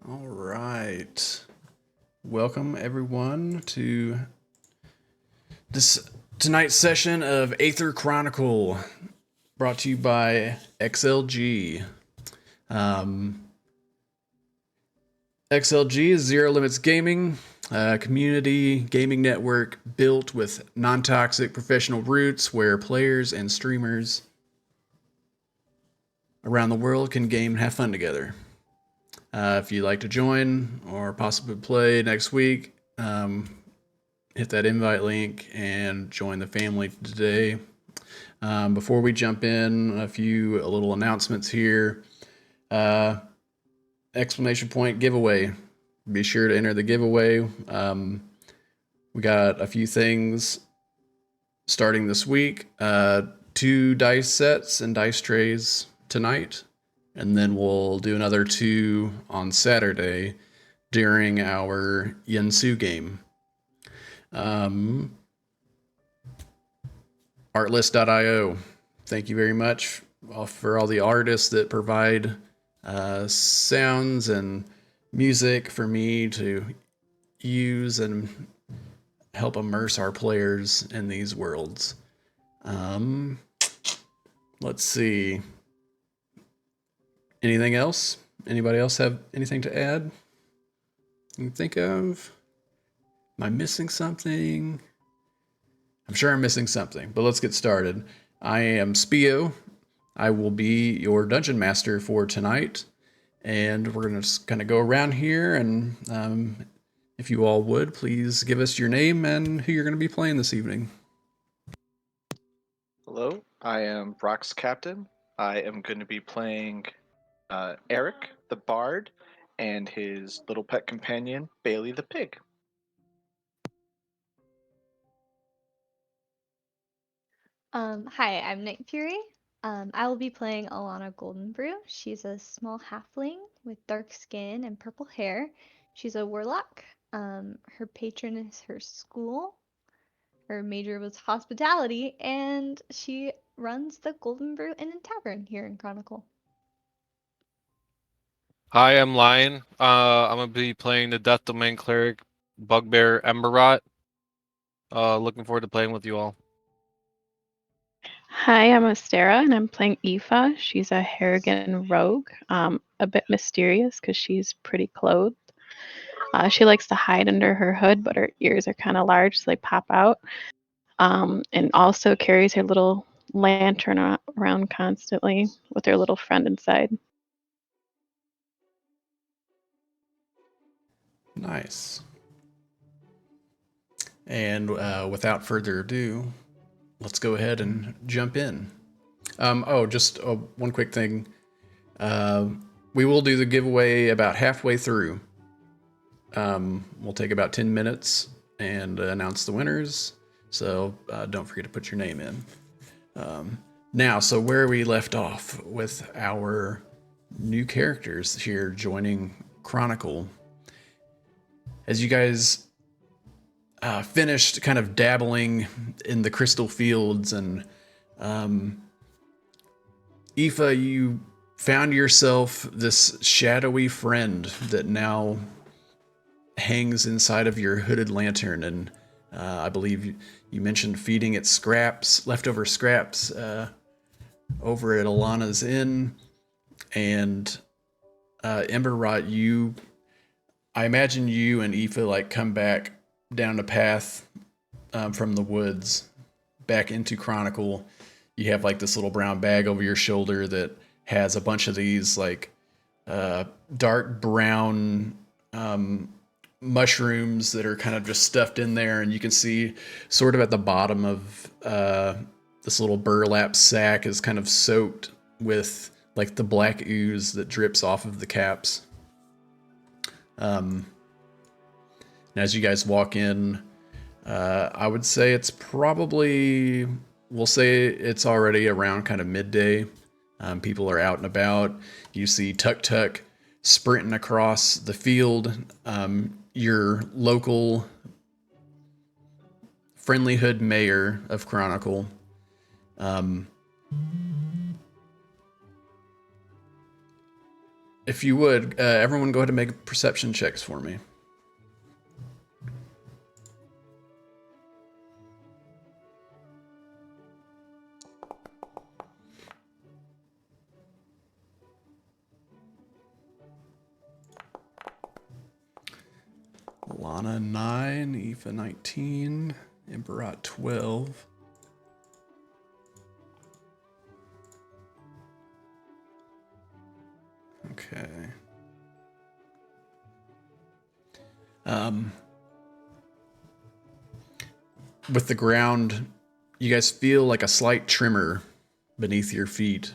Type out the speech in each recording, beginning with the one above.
All right. Welcome everyone to this tonight's session of Æther Chronicle, brought to you by XLG. XLG is Zero Limits Gaming, a community gaming network built with non-toxic professional roots where players and streamers around the world can game and have fun together. If you'd like to join or possibly play next week, hit that invite link and join the family today. Before we jump in, a little announcements here. Exclamation point giveaway. Be sure to enter the giveaway. We got a few things starting this week. 2 dice sets and dice trays tonight. And then we'll do another 2 on Saturday during our Yensu game. Artlist.io. Thank you very much for all the artists that provide sounds and music for me to use and help immerse our players in these worlds. Let's see. Anything else? Anybody else have anything to add? You can think of? Am I missing something? I'm sure I'm missing something, but let's get started. I am Spio. I will be your dungeon master for tonight, and we're going to just kind of go around here, and if you all would, please give us your name and who you're going to be playing this evening. Hello, I am Brock's captain. I am going to be playing Eric, the bard, and his little pet companion, Bailey the pig. Hi, I'm Night Fury. I will be playing Alana Goldenbrew. She's a small halfling with dark skin and purple hair. She's a warlock. Her patron is her school. Her major was hospitality, and she runs the Golden Brew Inn and Tavern here in Chronicle. Hi, I'm Lion. I'm gonna be playing the Death Domain Cleric, Bugbear Emberrot. Looking forward to playing with you all. Hi, I'm Astera, and I'm playing Aoife. She's a Harrigan rogue, a bit mysterious because she's pretty clothed. She likes to hide under her hood, but her ears are kind of large, so they pop out. And also carries her little lantern around constantly with her little friend inside. Nice. And without further ado, let's go ahead and jump in. Just one quick thing. We will do the giveaway about halfway through. We'll take about 10 minutes and announce the winners. So don't forget to put your name in. Now, so where we left off with our new characters here joining Chronicle. As you guys finished kind of dabbling in the crystal fields, and Aoife, you found yourself this shadowy friend that now hangs inside of your hooded lantern, and I believe you mentioned feeding it leftover scraps over at Alana's Inn. And Emberrot, I imagine you and Aoife come back down the path from the woods back into Chronicle. You have this little brown bag over your shoulder that has a bunch of these dark brown mushrooms that are kind of just stuffed in there, and you can see sort of at the bottom of this little burlap sack is kind of soaked with the black ooze that drips off of the caps. And as you guys walk in, I would say we'll say it's already around kind of midday. People are out and about. You see Tuk Tuk sprinting across the field. Your local Friendlyhood mayor of Chronicle. If you would, everyone go ahead and make perception checks for me. Lana 9, Aoife 19, Emperor 12. Okay. With the ground, you guys feel like a slight tremor beneath your feet.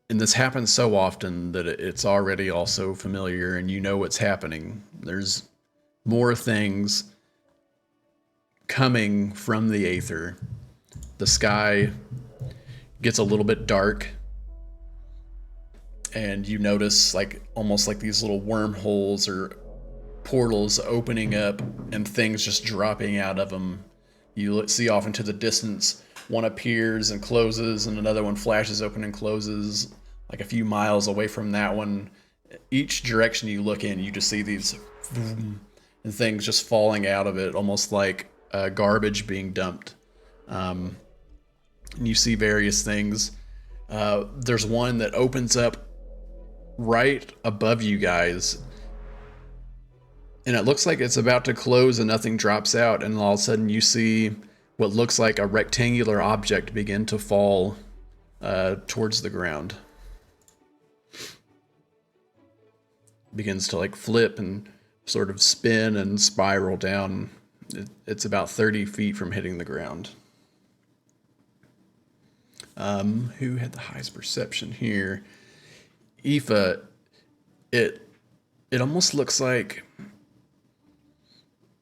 And this happens so often that it's already also familiar and you know what's happening. There's more things coming from the Æther. The sky gets a little bit dark and you notice like almost like these little wormholes or portals opening up and things just dropping out of them. You see off into the distance, one appears and closes and another one flashes open and closes like a few miles away from that one. Each direction you look in, you just see these and things just falling out of it, almost like garbage being dumped. And you see various things. There's one that opens up right above you guys, and it looks like it's about to close and nothing drops out, and all of a sudden you see what looks like a rectangular object begin to fall towards the ground. Begins to like flip and sort of spin and spiral down. It's about 30 feet from hitting the ground. Who had the highest perception here? Aoife, it almost looks like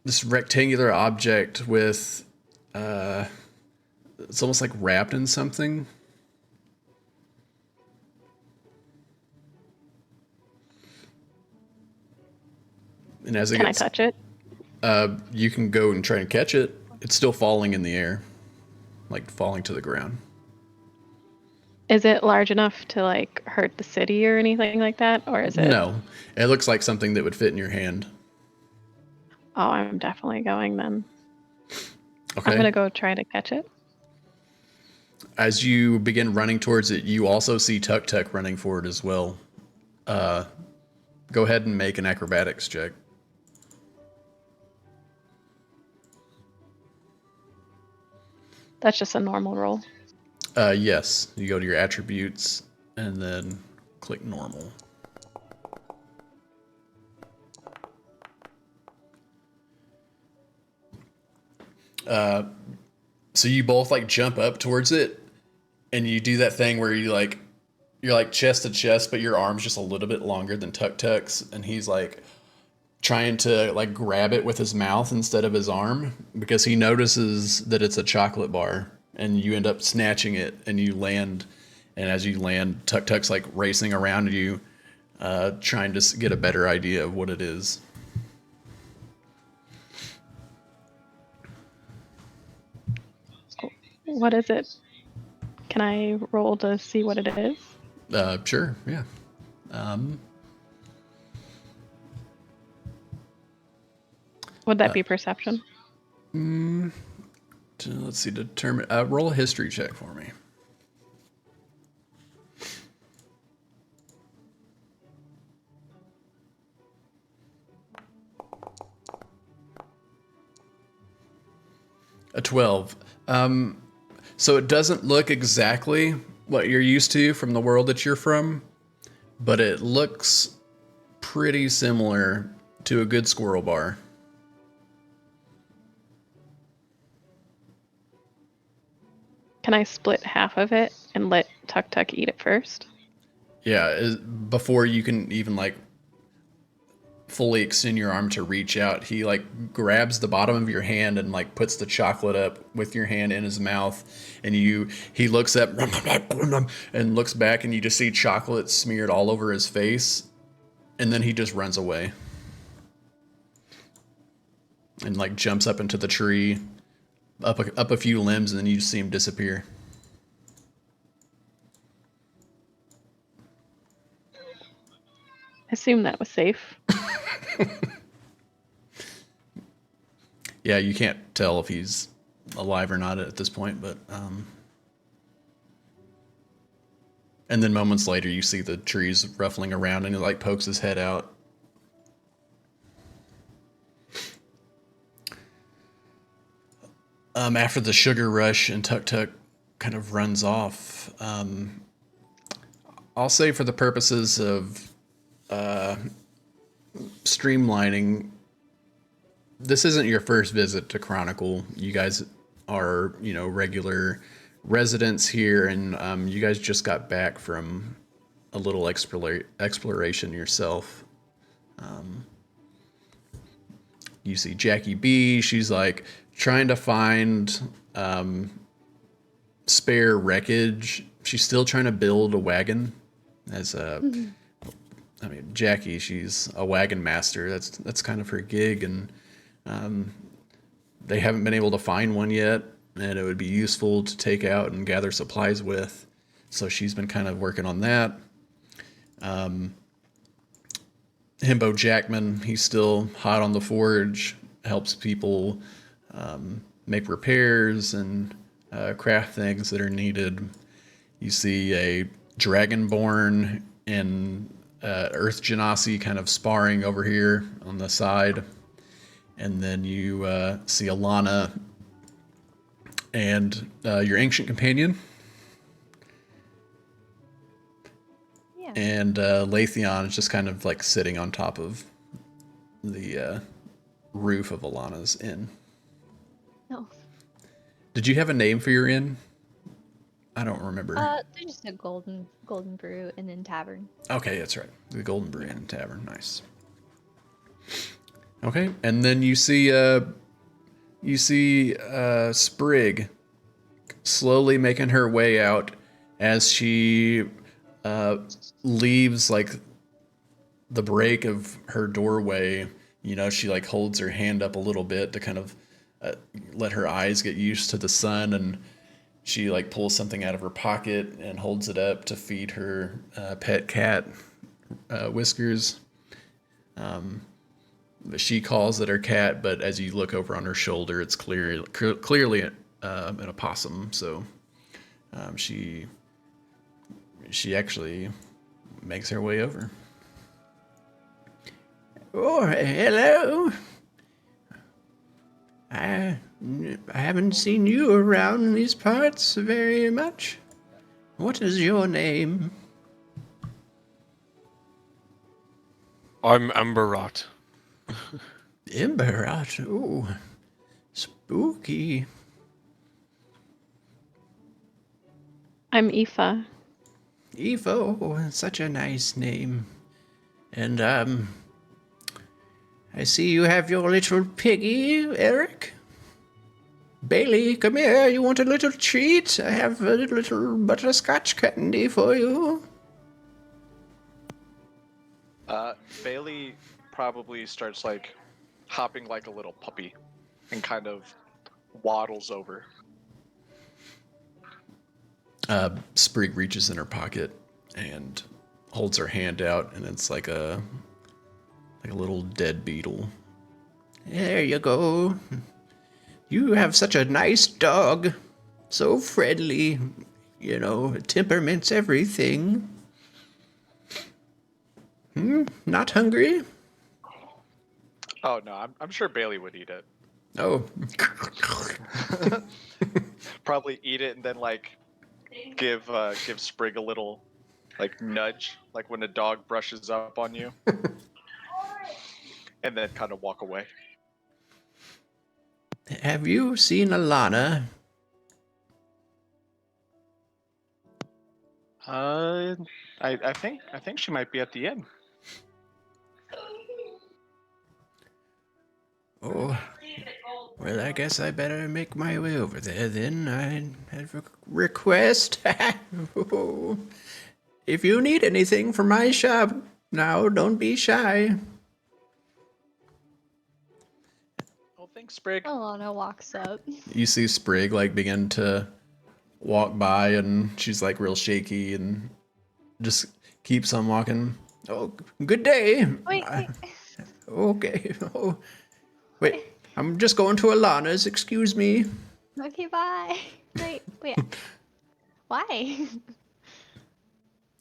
this rectangular object with it's almost like wrapped in something. And as it Can gets, I touch it? you can go and try and catch it. It's still falling in the air, like falling to the ground. Is it large enough to like hurt the city or anything like that? Or is it? No, it looks like something that would fit in your hand. Oh, I'm definitely going then. Okay. I'm gonna go try to catch it. As you begin running towards it, you also see Tuk Tuk running for it as well. Go ahead and make an acrobatics check. That's just a normal roll. Yes, you go to your attributes and then click normal. So you both like jump up towards it and you do that thing where you're like chest to chest, but your arm's just a little bit longer than Tuk Tuk's, and he's like trying to like grab it with his mouth instead of his arm because he notices that it's a chocolate bar, and you end up snatching it and you land. And as you land, Tuk Tuk's like racing around you, trying to get a better idea of what it is. What is it? Can I roll to see what it is? Sure, yeah. Would that be perception? Let's see, determine. Roll a history check for me. A 12. So it doesn't look exactly what you're used to from the world that you're from, but it looks pretty similar to a good squirrel bar. Can I split half of it and let Tuk Tuk eat it first? Yeah, before you can even like fully extend your arm to reach out, he like grabs the bottom of your hand and like puts the chocolate up with your hand in his mouth, and he looks up and looks back, and you just see chocolate smeared all over his face, and then he just runs away and like jumps up into the tree, up a few limbs, and then you just see him disappear. assume that was safe. Yeah, you can't tell if he's alive or not at this point, but and then moments later you see the trees ruffling around and he like pokes his head out. After the sugar rush and Tuk Tuk kind of runs off, I'll say for the purposes of streamlining, this isn't your first visit to Chronicle. You guys are, regular residents here, and you guys just got back from a little exploration yourself. You see Jackie B. She's like trying to find spare wreckage. She's still trying to build a wagon. Jackie, she's a wagon master. That's kind of her gig, and they haven't been able to find one yet, and it would be useful to take out and gather supplies with. So she's been kind of working on that. Himbo Jackman, he's still hot on the forge, helps people make repairs and craft things that are needed. You see a Dragonborn and Earth Genasi kind of sparring over here on the side. And then you see Alana and your ancient companion. Yeah. And Lathion is just kind of like sitting on top of the roof of Alana's inn. No. Did you have a name for your inn? I don't remember. They're just a golden brew and then tavern. Okay, that's right. The Golden Brew Inn and Tavern. Nice. Okay, and then you see Sprig slowly making her way out as she leaves like the break of her doorway. She like holds her hand up a little bit to kind of let her eyes get used to the sun, and she like pulls something out of her pocket and holds it up to feed her pet cat, Whiskers. She calls it her cat, but as you look over on her shoulder, it's clearly an opossum. So she actually makes her way over. Oh, hello. I haven't seen you around these parts very much. What is your name? I'm Emberrot. Emberrot. Ooh, spooky. I'm Aoife. Eve, oh, such a nice name. And, I see you have your little piggy, Eric. Bailey, come here. You want a little treat? I have a little butterscotch candy for you. Bailey probably starts like hopping like a little puppy and kind of waddles over. Sprig reaches in her pocket and holds her hand out, and it's like a little dead beetle. There you go. You have such a nice dog. So friendly. Temperament's everything. Not hungry? Oh no, I'm sure Bailey would eat it. Oh. Probably eat it and then like give Sprig a little like nudge, like when a dog brushes up on you. And then kind of walk away. Have you seen Alana? I think she might be at the inn. Oh, well, I guess I better make my way over there then. I have a request. If you need anything from my shop, now don't be shy. Oh, thanks, Sprig. Alana walks up. You see Sprig like begin to walk by, and she's like real shaky and just keeps on walking. Oh, good day. Wait, wait. Okay. Oh, wait. I'm just going to Alana's. Excuse me. Okay, bye. Wait. Why?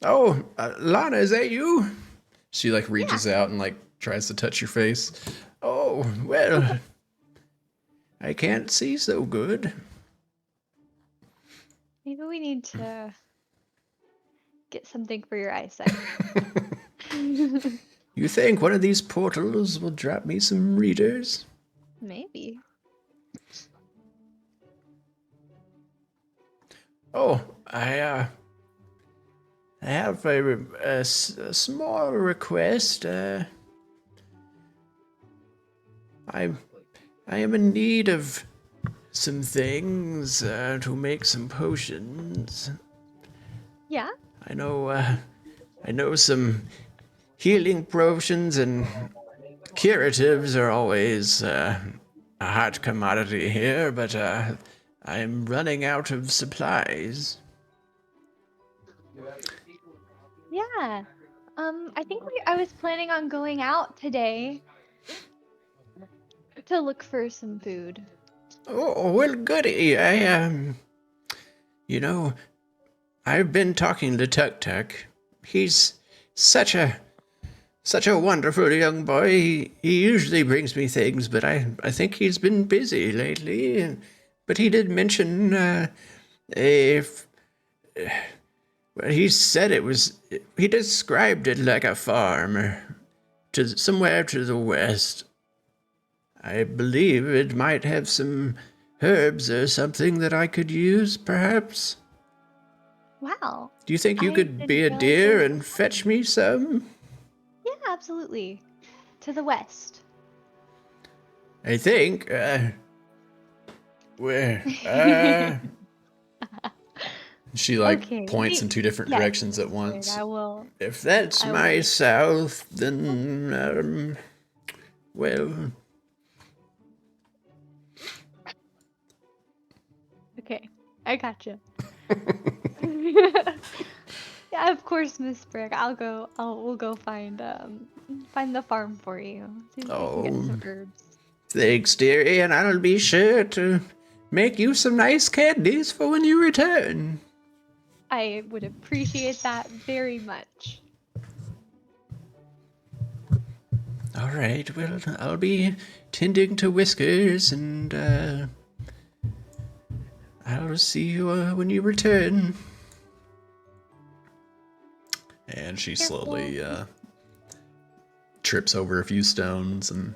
Oh, Alana, is that you? She like reaches Yeah. out and like tries to touch your face. Oh, well, I can't see so good. Maybe we need to get something for your eyesight. You think one of these portals will drop me some readers? Maybe. Oh, I have a small request. I am in need of some things to make some potions. Yeah. I know some healing potions and curatives are always a hot commodity here, but I'm running out of supplies. Yeah. I think I was planning on going out today to look for some food. Oh, well, goody. You know, I've been talking to Tuk Tuk. He's such a wonderful young boy. He usually brings me things, but I think he's been busy lately. But he did mention if well, he said it was. He described it like a farm to somewhere to the west. I believe it might have some herbs or something that I could use, perhaps. Wow. Do you think you I could be didn't a realize there deer was a and fetch me some? Yeah, absolutely. To the west. I think. Where? She like Okay. points in two different Yes, directions at Mrs. Bird, once. I will. If that's I my will. south, then well, Okay. I gotcha. Yeah, of course, Miss Brick. We'll go find the farm for you. See if we can get oh, some herbs. thanks, dearie, and I'll be sure to make you some nice candies for when you return. I would appreciate that very much. All right, well, I'll be tending to Whiskers, and I'll see you when you return. And she slowly trips over a few stones, and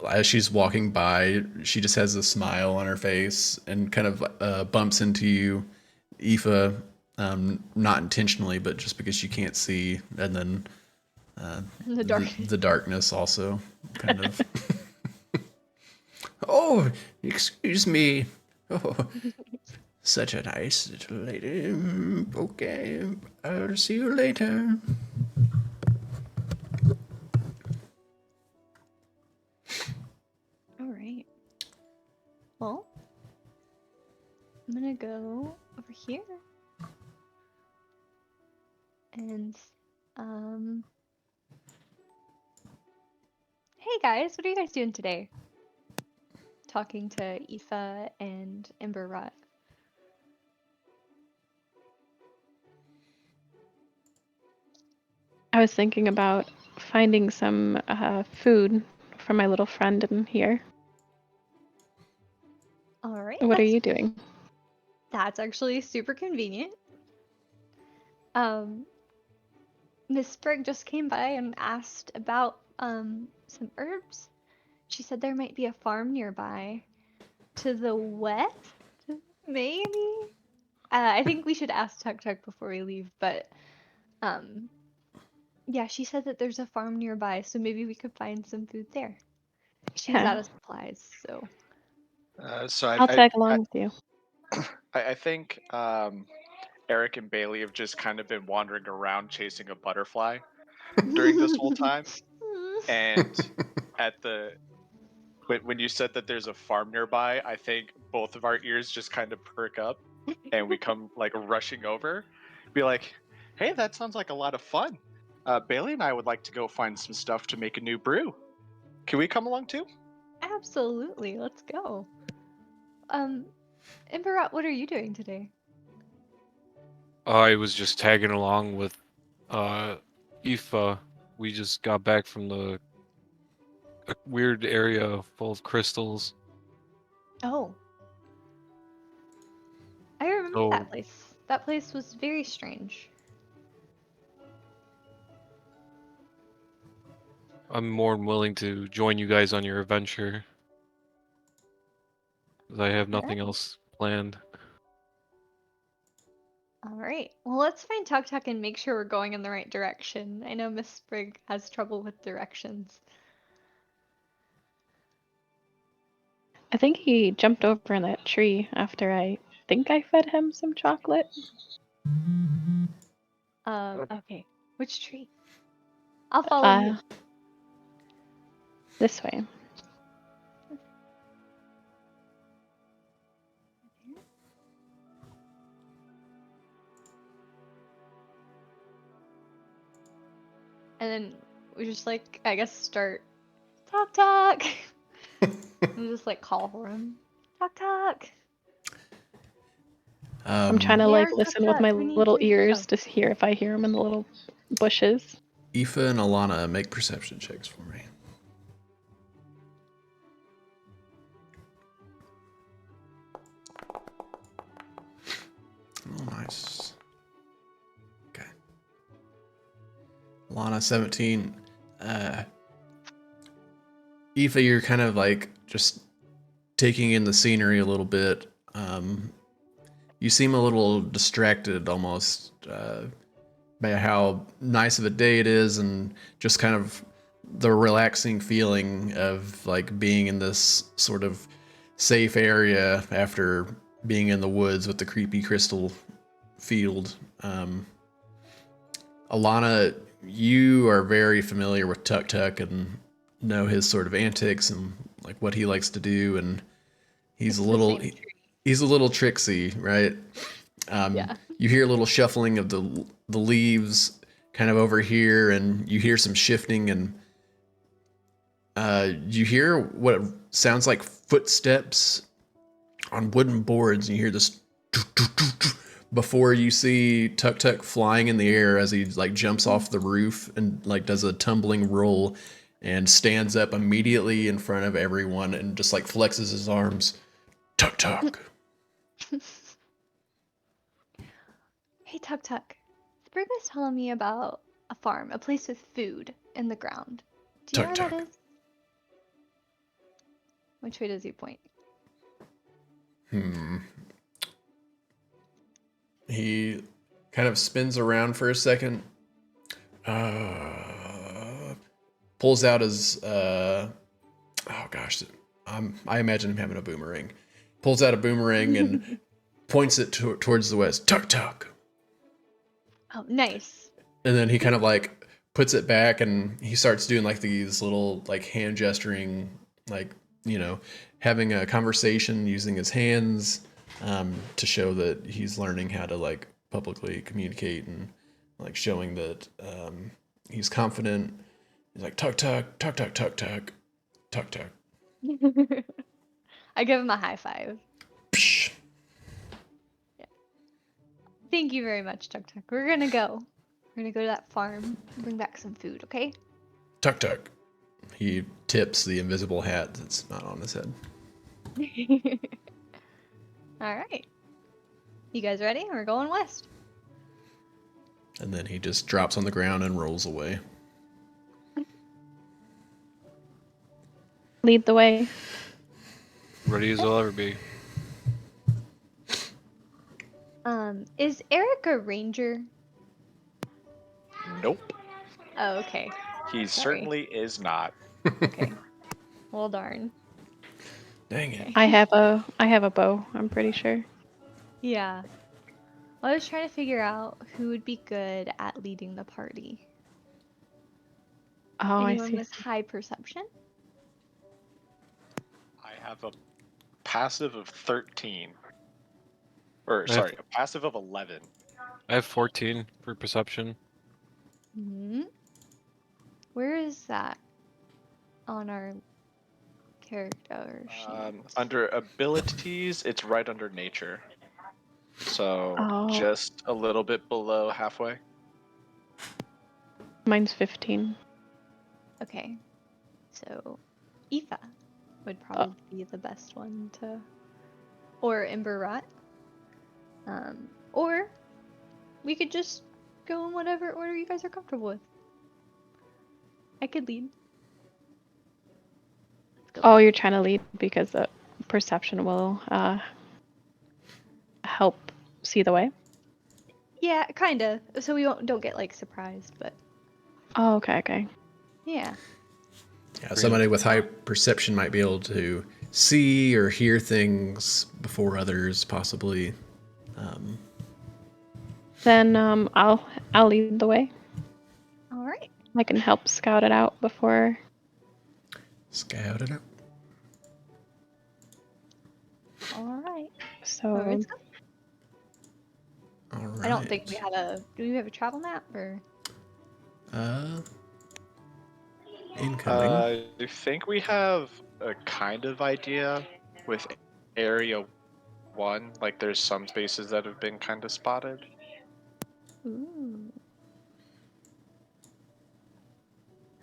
as she's walking by, she just has a smile on her face and kind of bumps into you, Aoife, not intentionally, but just because she can't see, and then In the darkness. the darkness also kind of. Oh, excuse me. Oh, such a nice little lady. Okay, I'll see you later. All right. Well, I'm gonna go over here and hey guys, what are you guys doing today? Talking to Aoife and Ember Rot. I was thinking about finding some food for my little friend in here. All right. What are you doing? That's actually super convenient. Miss Sprigg just came by and asked about some herbs. She said there might be a farm nearby. To the west, maybe? I think we should ask Tuk Tuk before we leave, but yeah, she said that there's a farm nearby, so maybe we could find some food there. She's out Yeah, of supplies, so. So I'll tag along with you. I think Eric and Bailey have just kind of been wandering around chasing a butterfly during this whole time. And at the when you said that there's a farm nearby, I think both of our ears just kind of perk up, and we come like rushing over, be like, Hey, that sounds like a lot of fun. Bailey and I would like to go find some stuff to make a new brew. Can we come along too? Absolutely, let's go. Emberot, what are you doing today? I was just tagging along with Aoife. We just got back from a weird area full of crystals. Oh, I remember So that place. That place was very strange. I'm more than willing to join you guys on your adventure. 'Cause I have nothing else planned. All right. Well, let's find Tuk Tuk and make sure we're going in the right direction. I know Miss Sprigg has trouble with directions. I think he jumped over in that tree after I think I fed him some chocolate. Okay. Which tree? I'll follow you. This way. And then we just like, I guess, start Tuk Tuk. And just like call for him. Tuk Tuk. I'm trying to We like are listen Tuk with my Tuk. We need little you. ears to hear if I hear him in the little bushes. Aoife and Alana, make perception checks for me. Oh, nice. Okay. Alana, 17. Aoife, you're kind of like just taking in the scenery a little bit. You seem a little distracted almost by how nice of a day it is and just kind of the relaxing feeling of like being in this sort of safe area after being in the woods with the creepy crystal field. Alana, you are very familiar with Tuk Tuk and know his sort of antics and like what he likes to do, and he's It's a the little same tree. he's a little tricksy, right? Yeah. You hear a little shuffling of the leaves kind of over here, and you hear some shifting, and you hear what sounds like footsteps on wooden boards, and you hear this before you see Tuk Tuk flying in the air as he like jumps off the roof and like does a tumbling roll and stands up immediately in front of everyone and just like flexes his arms. Tuk Tuk. Hey, Tuk Tuk. Sprig was telling me about a farm, a place with food in the ground. Do you know Tuk where that Tuk. is? Which way does he point? He kind of spins around for a second. Pulls out his oh gosh, I imagine him having a boomerang. Pulls out a boomerang and points it towards the west. Tuk Tuk. Oh, nice. And then he kind of like puts it back and he starts doing like these little like hand gesturing, like, you know, having a conversation using his hands to show that he's learning how to like publicly communicate and like showing that he's confident. He's like, Tuk Tuk, Tuk Tuk, Tuk Tuk, Tuk Tuk. I give him a high five. Psh. Thank you very much, Tuk Tuk. We're gonna go. We're gonna go to that farm and bring back some food, okay? Tuk Tuk. He tips the invisible hat that's not on his head. All right. You guys ready? We're going west. And then he just drops on the ground and rolls away. Lead the way. Ready as I'll ever be. Is Eric a ranger? Nope. Oh, okay. He Sorry. certainly is not. Okay. Well, darn. Dang it. Okay. I have a bow, I'm pretty sure. Yeah. I was trying to figure out who would be good at leading the party. Oh, Anyone I see. with high perception? I have a passive of 13. Or, I have- sorry, a passive of 11. I have 14 for perception. Hmm. Where is that on our character sheet? Under abilities, it's right under nature. So Oh, just a little bit below halfway. mine's 15. Okay, so Aoife would probably be the best one to, or Ember Rot. Or we could just go in whatever order you guys are comfortable with. I could lead. Let's go. Oh, you're trying to lead because the perception will help see the way. Yeah, kind of. So we don't get like surprised, but Oh, okay. yeah. Yeah, somebody with high perception might be able to see or hear things before others, possibly. Then I'll lead the way. All right. I can help scout it out before. Scout it out. All right. So Let's go. All right. I don't think we have a. Do we have a travel map or? Incoming. I think we have a kind of idea with Area 1. Like there's some spaces that have been kind of spotted. Ooh.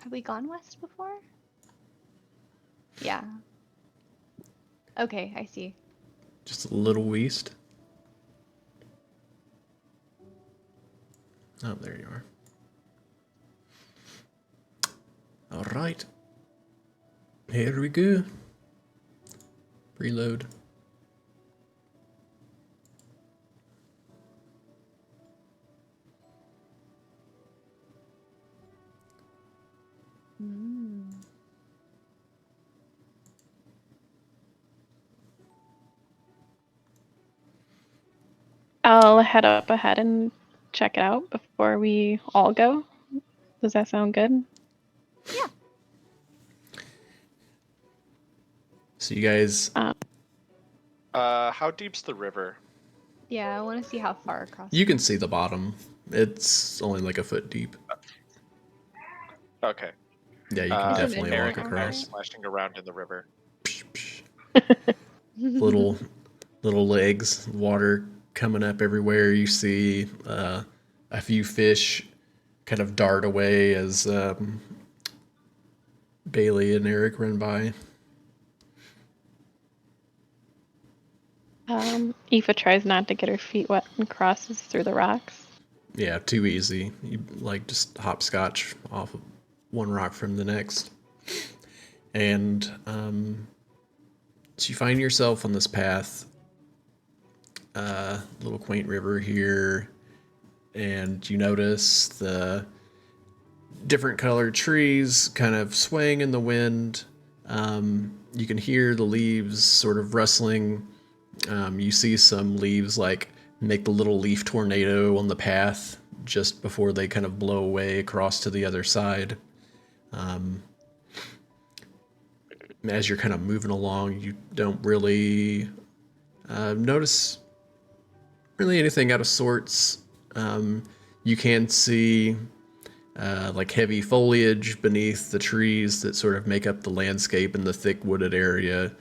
Have we gone west before? Yeah. Okay, I see. Just a little east. Oh, there you are. All right. Here we go. Reload. Mm. I'll head up ahead and check it out before we all go. Does that sound good? Yeah. So you guys, How deep's the river? Yeah, I want to see how far across. you can see the bottom. It's only like a foot deep. Okay. Yeah, you can Is it definitely midnight walk Eric and out I are across. splashing around in the river. Psh, psh. Little legs, water coming up everywhere. You see a few fish kind of dart away as Bailey and Eric run by. Aoife tries not to get her feet wet and crosses through the rocks. Yeah, too easy. You like just hopscotch off of one rock from the next. And so you find yourself on this path, little quaint river here, and you notice the different colored trees kind of swaying in the wind. You can hear the leaves sort of rustling. You see some leaves like make the little leaf tornado on the path just before they kind of blow away across to the other side. As you're kind of moving along, you don't really notice really anything out of sorts. You can see like heavy foliage beneath the trees that sort of make up the landscape in the thick wooded area.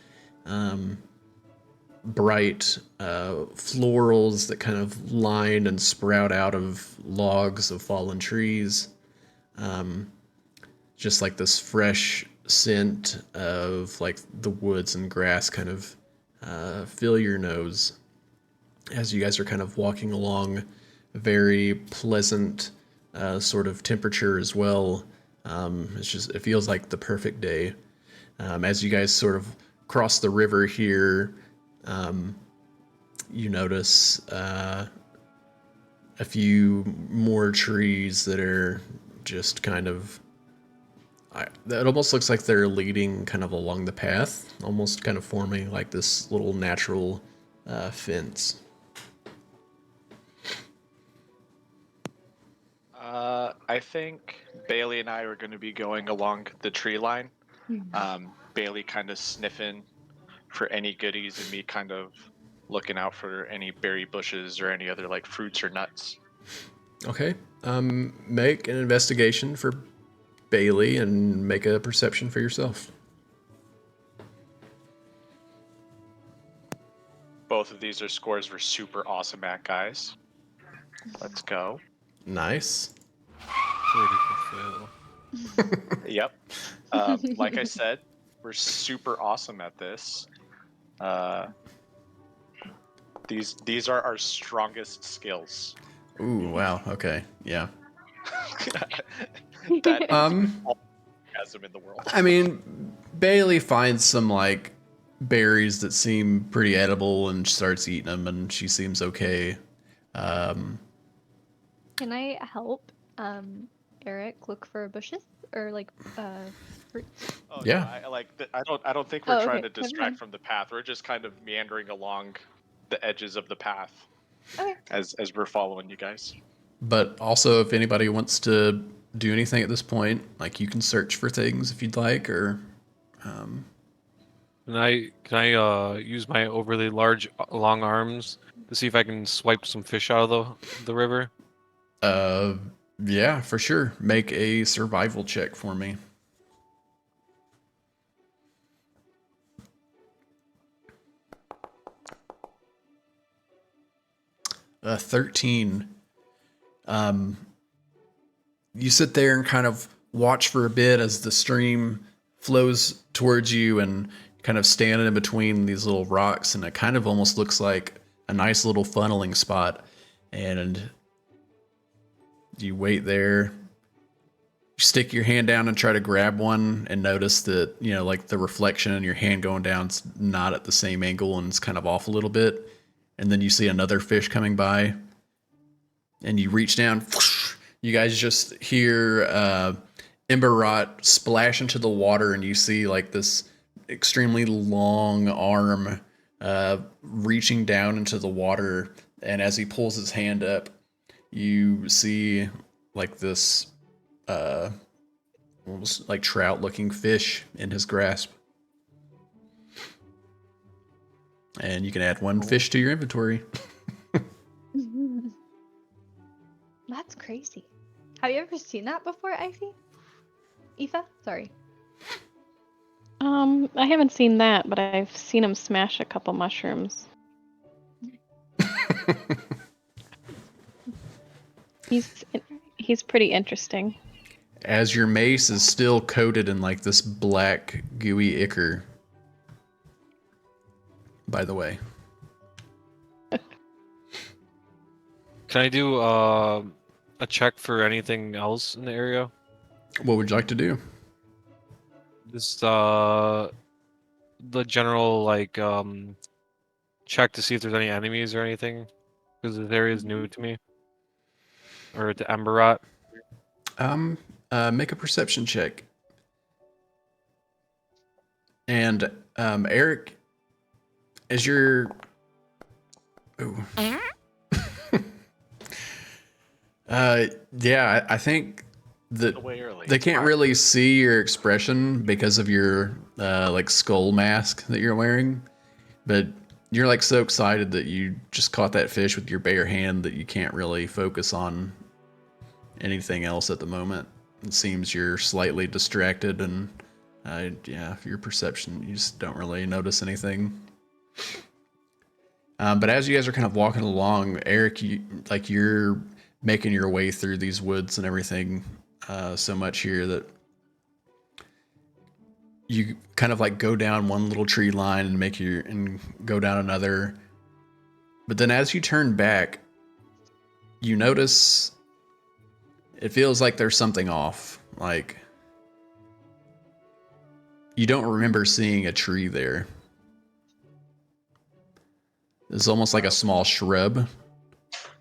Bright florals that kind of line and sprout out of logs of fallen trees. Just like this fresh scent of like the woods and grass kind of fill your nose as you guys are kind of walking along. Very pleasant sort of temperature as well. It feels like the perfect day. As you guys sort of cross the river here, you notice a few more trees that are just kind of. It almost looks like they're leading kind of along the path, almost kind of forming like this little natural fence. I think Bailey and I are going to be going along the tree line. Bailey kind of sniffing for any goodies, and me kind of looking out for any berry bushes or any other like fruits or nuts. Okay. Make an investigation for Bailey and make a perception for yourself. Both of these are scores we're super awesome at, guys. Let's go. Nice. Critical fail. Yep. Like I said, we're super awesome at this. These are our strongest skills. Ooh, wow. Okay. Yeah. That is Um, all sarcasm in the world. I mean, Bailey finds some like berries that seem pretty edible and starts eating them, and she seems okay. Can I help Eric look for bushes or like fruits? Oh Yeah. no, I like. I don't think we're Oh, trying okay. to Never distract mind. from the path. We're just kind of meandering along the edges of the path Okay. as we're following you guys. But also, if anybody wants to do anything at this point, like you can search for things if you'd like, or Can I use my overly large long arms to see if I can swipe some fish out of the river? yeah, for sure. Make a survival check for me. 13. You sit there and kind of watch for a bit as the stream flows towards you and kind of standing in between these little rocks, and it kind of almost looks like a nice little funneling spot. And you wait there, you stick your hand down and try to grab one and notice that, you know, like the reflection in your hand going down's not at the same angle and it's kind of off a little bit. And then you see another fish coming by and you reach down. Whoosh, you guys just hear ember rot splash into the water, and you see like this extremely long arm reaching down into the water. And as he pulls his hand up, you see like this almost like trout looking fish in his grasp. And you can add one fish to your inventory. That's crazy. Have you ever seen that before, Ivy? Aoife? Sorry. I haven't seen that, but I've seen him smash a couple mushrooms. He's pretty interesting. As your mace is still coated in like this black gooey ichor, by the way. Can I do a check for anything else in the area? What would you like to do? Just the general like check to see if there's any enemies or anything, because this area is new to me. Or to Emberot. Make a perception check. And Eric, as you're yeah, I think that Way early. they can't really see your expression because of your like skull mask that you're wearing, but you're like so excited that you just caught that fish with your bare hand that you can't really focus on anything else at the moment. It seems you're slightly distracted, and yeah, your perception, you just don't really notice anything. But as you guys are kind of walking along, Eric, you're making your way through these woods and everything so much here that you kind of like go down one little tree line and go down another. But then as you turn back, you notice it feels like there's something off. Like you don't remember seeing a tree there. It's almost like a small shrub.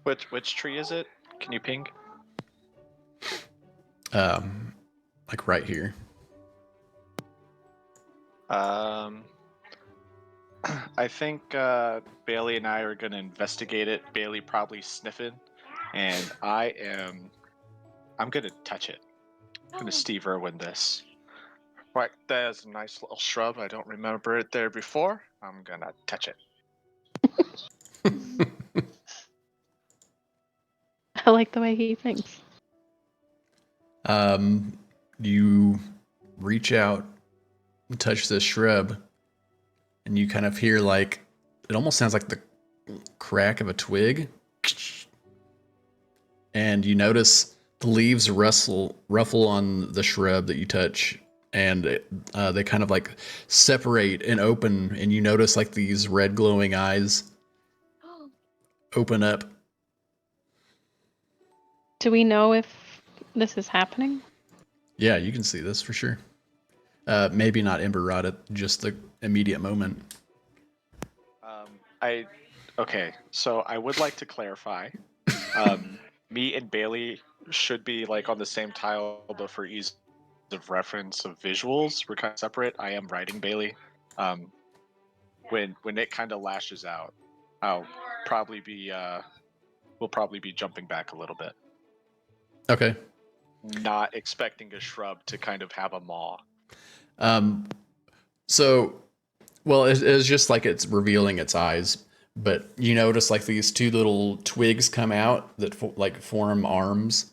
Which tree is it? Can you ping? Like right here. I think Bailey and I are gonna investigate it. Bailey probably sniffing, and I'm gonna touch it. I'm gonna Steve Irwin this. Right, there's a nice little shrub. I don't remember it there before. I'm gonna touch it. I like the way he thinks. You reach out and touch this shrub, and you kind of hear like, it almost sounds like the crack of a twig. And you notice the leaves ruffle on the shrub that you touch, and they kind of like separate and open, and you notice like these red glowing eyes open up. Do we know if this is happening? Yeah, you can see this for sure. Maybe not Ember Rod at just the immediate moment. Okay, so I would like to clarify. Me and Bailey should be like on the same tile, but for ease of reference of visuals, we're kind of separate. I am riding Bailey. When it kind of lashes out, I'll probably be we'll probably be jumping back a little bit. Okay. Not expecting a shrub to kind of have a maw. So, well, it's just like it's revealing its eyes, but you notice like these two little twigs come out that form arms,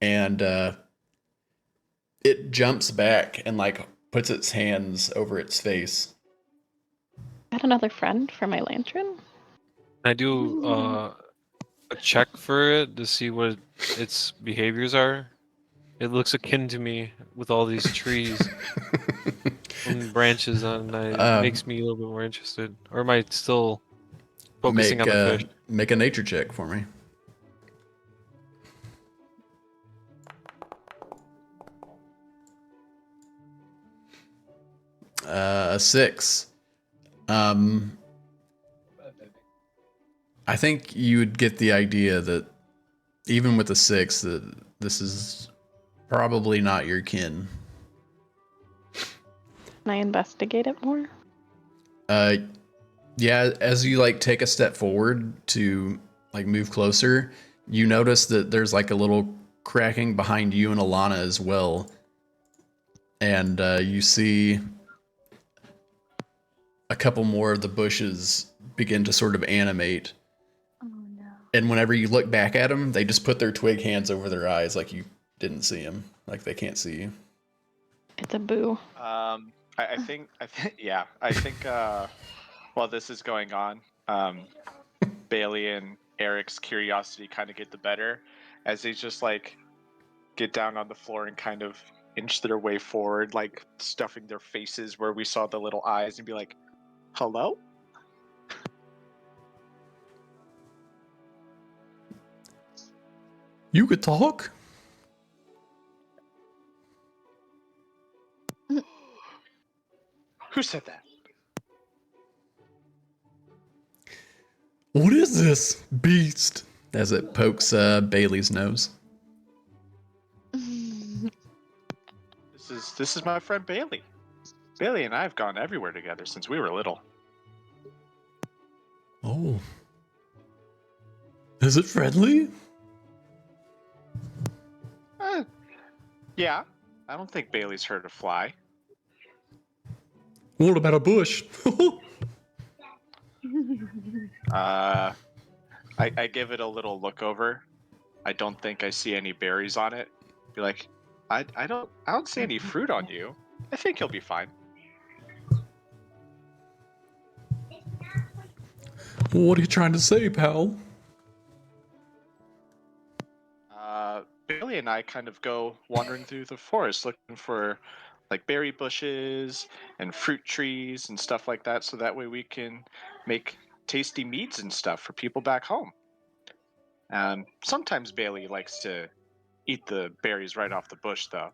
and it jumps back and like puts its hands over its face. Got another friend for my lantern? I do a check for it to see what its behaviors are. It looks akin to me with all these trees and branches on. It makes me a little bit more interested. Or am I still focusing on the fish? Make a nature check for me. A 6. I think you would get the idea that even with a 6, that this is probably not your kin. Can I investigate it more? Yeah, as you like take a step forward to like move closer, you notice that there's like a little cracking behind you and Alana as well. And you see a couple more of the bushes begin to sort of animate. Oh no. And whenever you look back at them, they just put their twig hands over their eyes like you didn't see them, like they can't see you. It's a boo. I think yeah. I think while this is going on, Bailey and Eric's curiosity kind of get the better as they just like get down on the floor and kind of inch their way forward, like stuffing their faces where we saw the little eyes, and be like, "Hello." You could talk? Who said that? What is this beast? As it pokes Bailey's nose. This is my friend Bailey. Bailey and I have gone everywhere together since we were little. Oh. Is it friendly? Yeah. I don't think Bailey's hurt a fly. What about a bush? I give it a little look over. I don't think I see any berries on it. Be like, I don't see any fruit on you. I think you'll be fine. What are you trying to say, pal? Bailey and I kind of go wandering through the forest looking for like berry bushes and fruit trees and stuff like that, so that way we can make tasty meads and stuff for people back home. Sometimes Bailey likes to eat the berries right off the bush, though.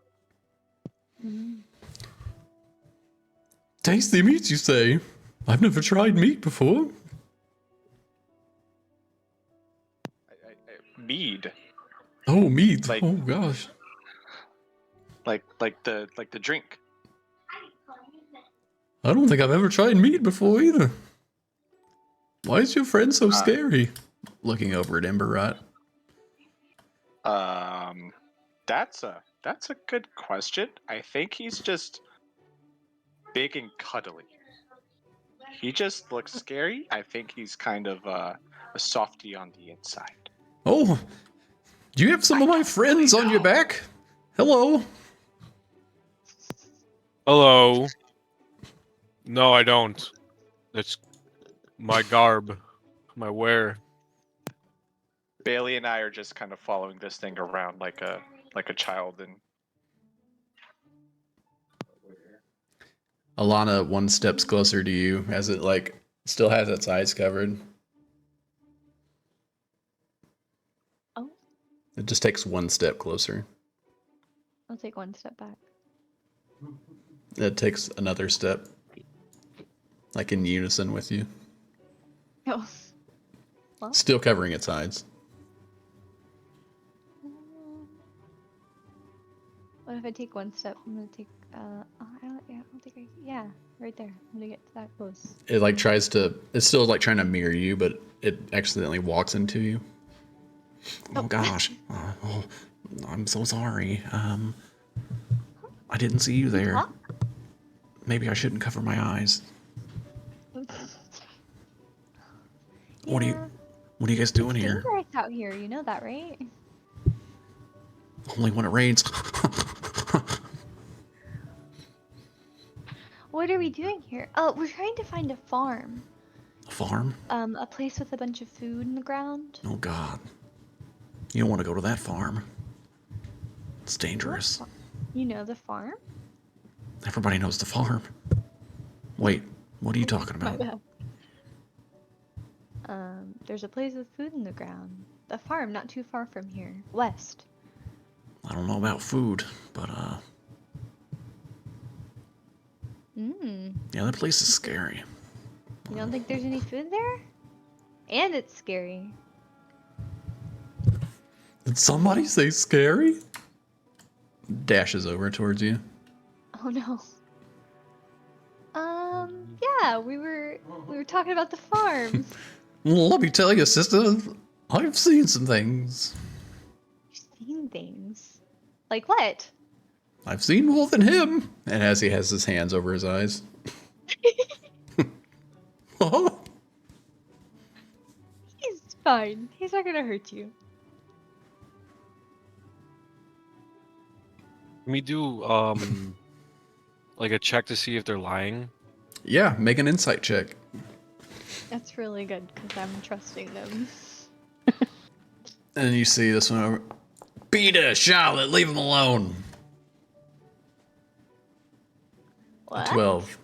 Tasty meat, you say? I've never tried meat before. Mead, Oh, meat. Like- Oh gosh. like the drink. I don't think I've ever tried meat before either. Why is your friend so scary? Looking over at Ember Rot. That's a good question. I think he's just big and cuddly. He just looks scary. I think he's kind of a softie on the inside. Oh, Do you have some of my friends on your back? Hello. Hello. No, I don't. That's my garb, my wear. Bailey and I are just kind of following this thing around like a child, and Alana one steps closer to you as it like still has its eyes covered. Oh, It just takes one step closer. I'll take one step back. It takes another step, like in unison with you, Oh. Well, still covering its eyes. what if I take one step? I'm gonna take. Yeah, right there. I'm gonna get that close. It like tries to. It's still like trying to mirror you, but it accidentally walks into you. Oh gosh. Oh, I'm so sorry. I didn't see you there. Maybe I shouldn't cover my eyes. What are you guys doing It's here? dangerous out here. You know that, right? Only when it rains. What are we doing here? Oh, we're trying to find a farm. A farm? A place with a bunch of food in the ground. Oh god. You don't want to go to that farm. It's dangerous. You know the farm? Everybody knows the farm. Wait, what are you talking My about? bad. There's a place with food in the ground. A farm not too far from here. West. I don't know about food, but yeah, that place is scary. You don't think there's any food there? And it's scary. Did somebody say scary? Dashes over towards you. Oh no. Yeah, we were talking about the farm. Well, let me tell you, sister, I've seen some things. You've seen things. Like what? I've seen more than him. And as he has his hands over his eyes. Oh, He's fine. He's not gonna hurt you. Can we do like a check to see if they're lying? yeah, make an insight check. That's really good because I'm trusting them. And you see this one over. Peter, Charlotte, leave him alone. What? 12.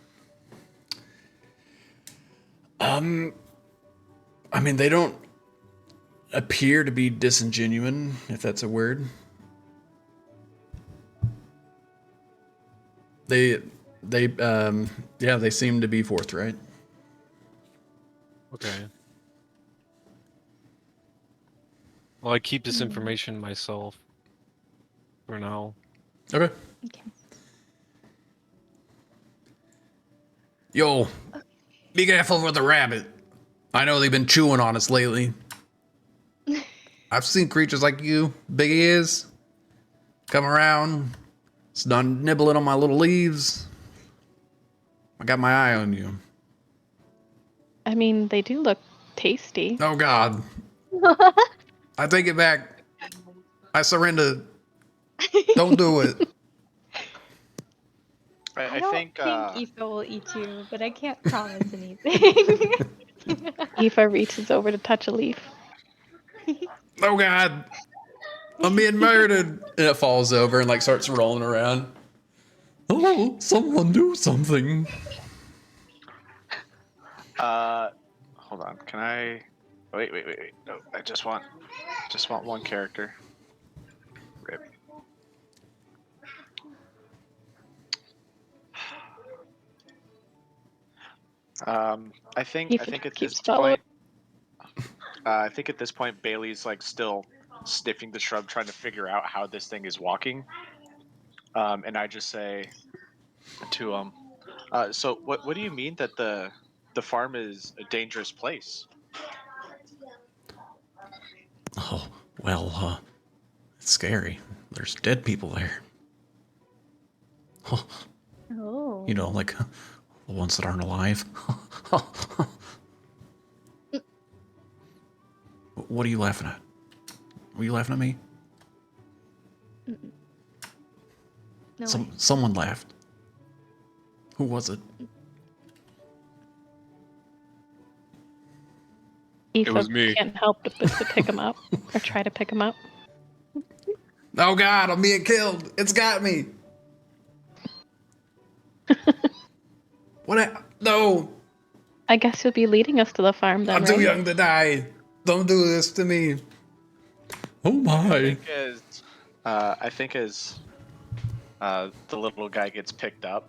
I mean, they don't appear to be disingenuine, if that's a word. They seem to be forthright. Okay. Well, I keep this information myself for now. Okay. Okay. Yo, be careful with the rabbit. I know they've been chewing on us lately. I've seen creatures like you, big ears, come around, it's done nibbling on my little leaves. I got my eye on you. I mean, they do look tasty. Oh God. I take it back. I surrender. Don't do it. I I don't think Aoife will eat you, but I can't promise anything. Aoife reaches over to touch a leaf. Oh God. I'm being murdered. And it falls over and like starts rolling around. Oh, someone do something. hold on. Can I? Wait. No, I just want one character. Rip. I think Aoife at keeps this following. point, I think at this point Bailey's like still sniffing the shrub, trying to figure out how this thing is walking. And I just say to him, so what do you mean that the farm is a dangerous place? Oh, well, it's scary. There's dead people there. Oh, Oh. you know, like the ones that aren't alive. What are you laughing at? Were you laughing at me? Mm-mm. No way. Someone laughed. Who was it? It Aoife was me. can't help but to pick him up or try to pick him up. Oh God, I'm being killed. It's got me. No, I guess you'll be leading us to the farm then, I'm right? too young to die. Don't do this to me. Oh my. I think as the little guy gets picked up,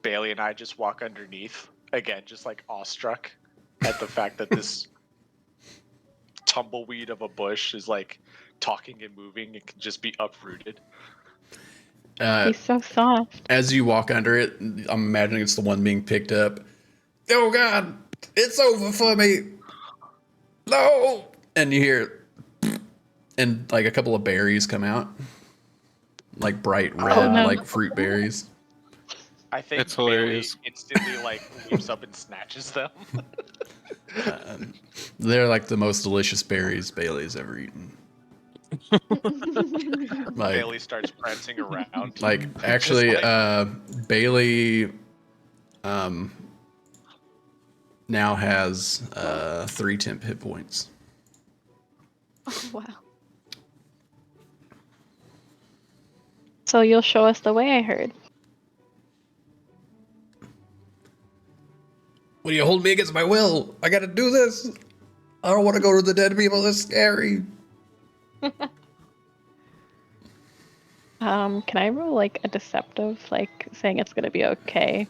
Bailey and I just walk underneath again, just like awestruck at the fact that this tumbleweed of a bush is like talking and moving and can just be uprooted. He's so soft. As you walk under it, I'm imagining it's the one being picked up. Oh God, it's over for me. No. And you hear, and like a couple of berries come out, like bright red, no. like fruit berries. I think It's Bailey hilarious. instantly like leaps up and snatches them. They're like the most delicious berries Bailey's ever eaten. Like, Bailey starts prancing around. like actually, like- Bailey, now has 3 temp hit points. Oh, wow. So you'll show us the way, I heard. What do you hold me against my will? I gotta do this. I don't want to go to the dead people. That's scary. Can I roll like a deceptive, like saying it's gonna be okay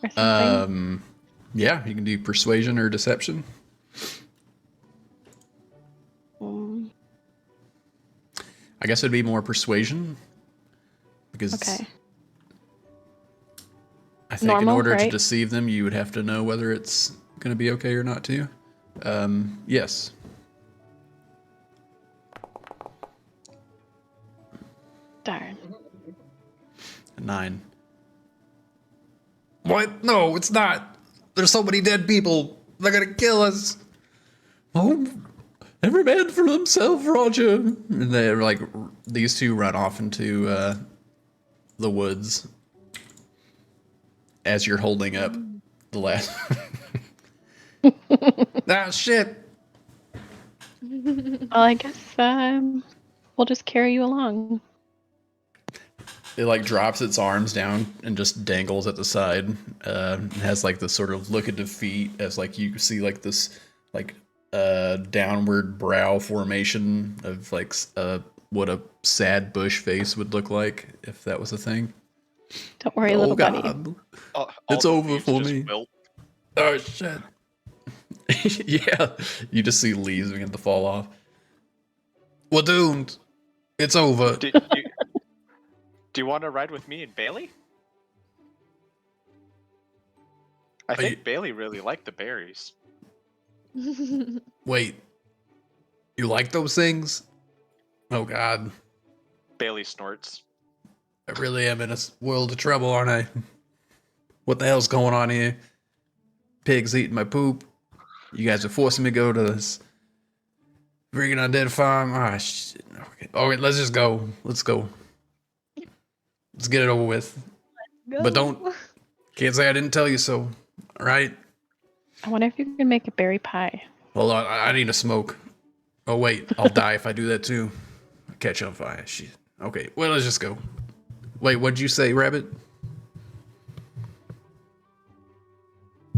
or something? Yeah, you can do persuasion or deception. Mm, I guess it'd be more persuasion because okay. I think in Normal, order to right? deceive them, you would have to know whether it's going to be okay or not too. Yes. Darn. 9. What? No, it's not. There's so many dead people. They're gonna kill us. Oh, every man for himself, Roger. And they're like, these two run off into the woods as you're holding up the last. Ah, shit. Well, I guess we'll just carry you along. It like drops its arms down and just dangles at the side. It has like this sort of look at defeat as like you see like this like downward brow formation of like what a sad bush face would look like if that was a thing. Don't worry, Oh little buddy. God, All it's the over leaves for just me. wilt. Oh shit. Yeah, you just see leaves begin to fall off. We're doomed. It's over. Do you want to ride with me and Bailey? I Are think you- Bailey really liked the berries. Wait, you like those things? Oh God, Bailey snorts. I really am in a world of trouble, aren't I? What the hell's going on here? Pigs eating my poop. You guys are forcing me to go to this freaking undead farm. Ah, shit. Okay. All right, let's just go. Let's go. Let's get it over with. But don't- Can't say I didn't tell you so. All right? I wonder if you can make a berry pie. Hold on. I need a smoke. Oh, wait. I'll die if I do that too. Catch on fire. Shit. Okay. Well, let's just go. Wait, what'd you say, Rabbit?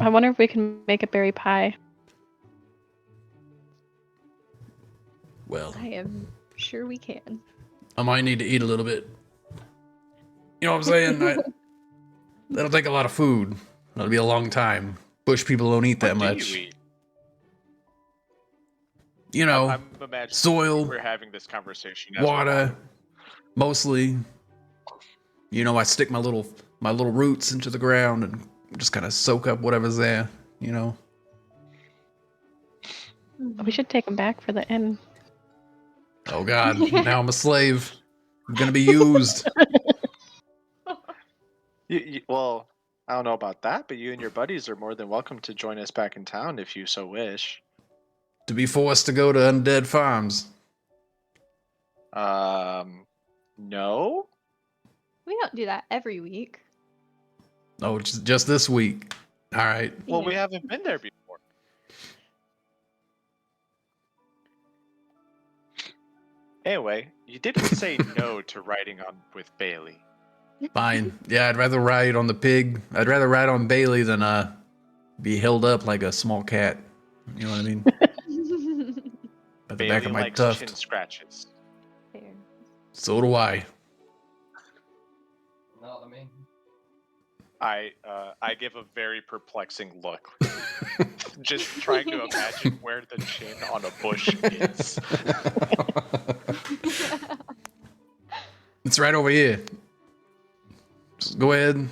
I wonder if we can make a berry pie. Well, I am sure we can. I might need to eat a little bit. You know what I'm saying? That'll take a lot of food. That'll be a long time. Bush people don't eat that What do much. you eat? You know, I'm imagining soil, we're having this conversation. As we're water, walking. mostly. You know, I stick my little roots into the ground and just kind of soak up whatever's there. You know. We should take him back for the inn. Oh God! Now I'm a slave. I'm gonna be used. Well, I don't know about that, but you and your buddies are more than welcome to join us back in town if you so wish. To be forced to go to undead farms. No? We don't do that every week. Oh, just this week. All right. Well, we Yeah. haven't been there before. Anyway, you didn't say no to riding on with Bailey. Fine. Yeah, I'd rather ride on the pig. I'd rather ride on Bailey than be held up like a small cat. You know what I mean? By the back Bailey of my likes tuft. chin scratches. Fair. So do I. Not me. I give a very perplexing look. Just trying to imagine where the chin on a bush is. It's right over here. Just go ahead. All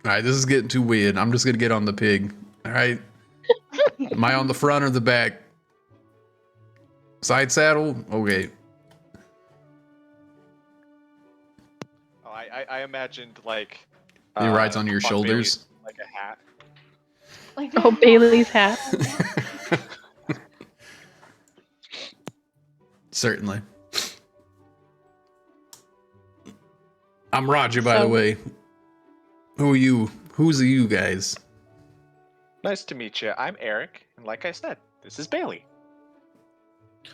right, this is getting too weird. I'm just gonna get on the pig. All right. Am I on the front or the back? Side saddle? Okay. Oh, I imagined like He rides on your shoulders. Bailey's, like a hat. Like Oh, Bailey's hat. Certainly. I'm Roger, by the So- way. Who are you? Who's you guys? Nice to meet you. I'm Eric, and like I said, this is Bailey.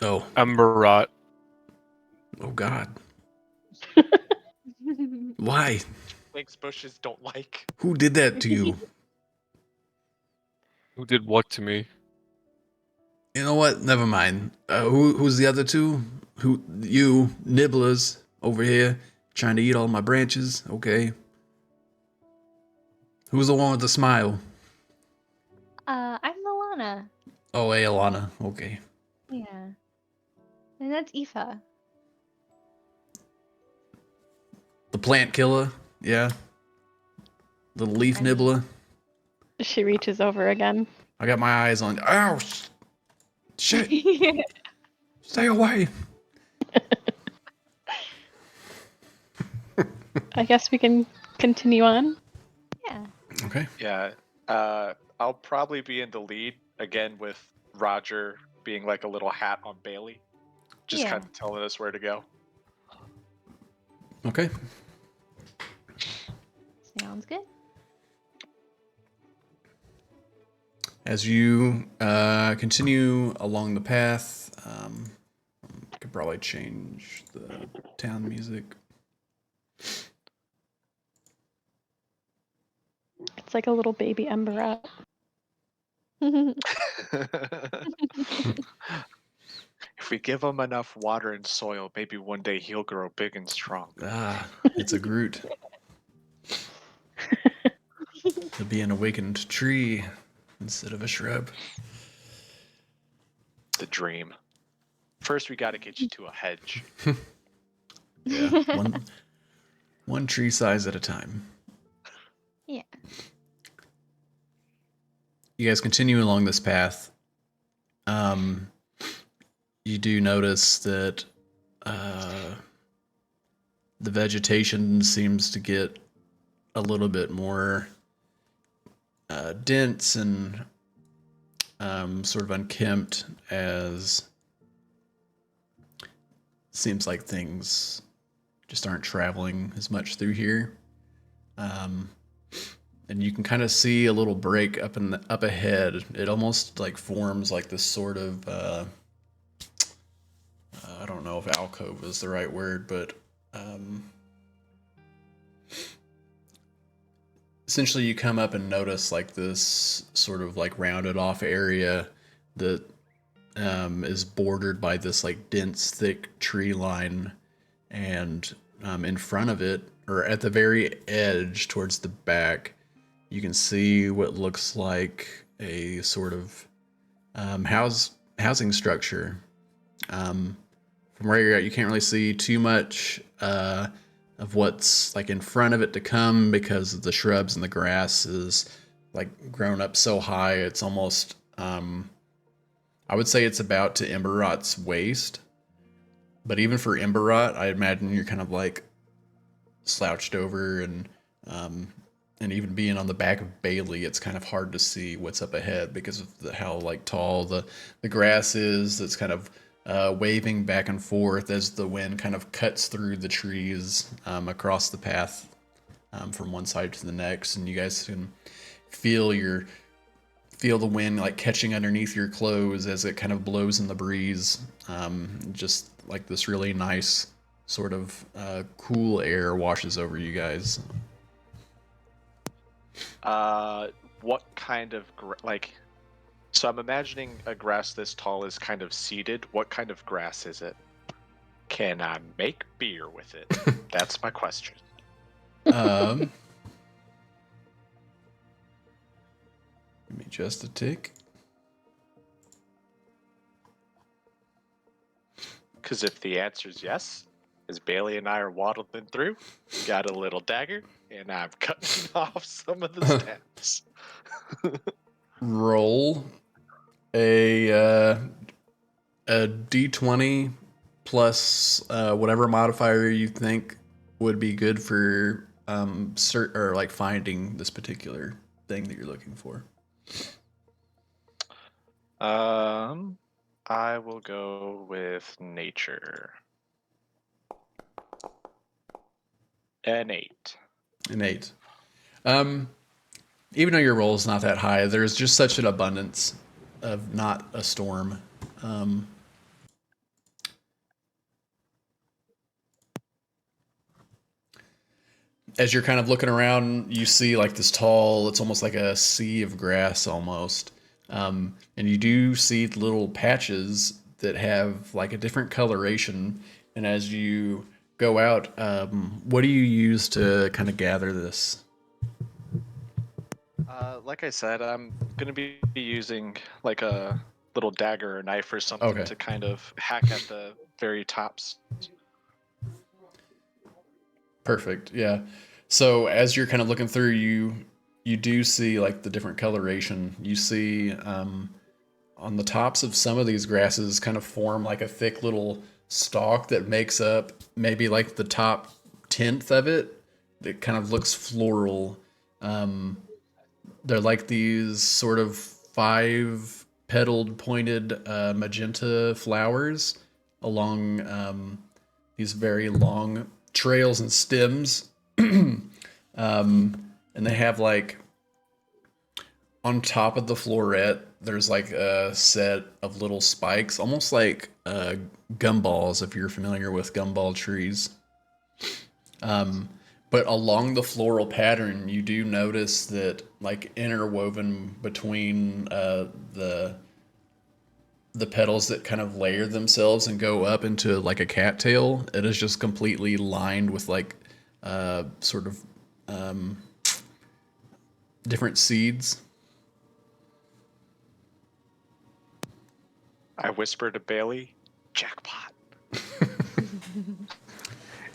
Oh, Ember rot. oh God. Why? Twigs bushes don't like. Who did that to you? Who did what to me? You know what? Never mind. Who's the other two? You nibblers over here trying to eat all my branches? Okay. Who's the one with the smile? I'm Milana. Oh, hey, Alana. Okay. Yeah. And that's Aoife. The plant killer. Yeah. Little leaf I mean- nibbler. She reaches over again. I got my eyes on. Ow! Shit! Stay away! I guess we can continue on. Yeah. Okay. Yeah. I'll probably be in the lead again with Roger being like a little hat on Bailey, just Yeah. kind of telling us where to go. Okay. Sounds good. As you continue along the path, I could probably change the town music. It's like a little baby ember rat. If we give him enough water and soil, maybe one day he'll grow big and strong. Ah, it's a Groot. To be an awakened tree instead of a shrub. The dream. First, we got to get you to a hedge. Yeah, one tree size at a time. Yeah. You guys continue along this path. You do notice that the vegetation seems to get a little bit more dense and sort of unkempt, as seems like things just aren't traveling as much through here. And you can kind of see a little break up ahead. It almost like forms like this sort of I don't know if alcove is the right word, but essentially you come up and notice like this sort of like rounded off area that is bordered by this like dense, thick tree line, and in front of it, or at the very edge towards the back, you can see what looks like a sort of housing structure. From where you're at, you can't really see too much of what's like in front of it to come, because of the shrubs and the grass is like grown up so high. It's almost, I would say it's about to Emberrot's waist. But even for Emberrot, I imagine you're kind of like slouched over, and even being on the back of Bailey, it's kind of hard to see what's up ahead because of how like tall the grass is. That's kind of waving back and forth as the wind kind of cuts through the trees across the path from one side to the next, and you guys can feel the wind like catching underneath your clothes as it kind of blows in the breeze. Just like this really nice sort of cool air washes over you guys. What kind of so I'm imagining a grass this tall is kind of seeded. What kind of grass is it? Can I make beer with it? That's my question. Give me just a tick. Because if the answer is yes, as Bailey and I are waddling through, got a little dagger, and I'm cutting off some of the stems. Roll a d20 plus whatever modifier you think would be good for finding this particular thing that you're looking for. I will go with nature. An 8. An 8. Even though your roll is not that high, there's just such an abundance of not a storm. As you're kind of looking around, you see like this tall, it's almost like a sea of grass almost. And you do see little patches that have like a different coloration. And as you go out, what do you use to kind of gather this? Like I said, I'm going to be using like a little dagger or knife or something to kind of hack at the very tops. Perfect. Yeah. So as you're kind of looking through, you do see like the different coloration. You see on the tops of some of these grasses kind of form like a thick little stalk that makes up maybe like the top 10th of it. It kind of looks floral. They're like these sort of 5-petaled pointed magenta flowers along these very long trails and stems. And they have like on top of the floret, there's like a set of little spikes, almost like gumballs, if you're familiar with gumball trees. But along the floral pattern, you do notice that like interwoven between the petals that kind of layer themselves and go up into like a cattail, it is just completely lined with like sort of different seeds. I whisper to Bailey, jackpot.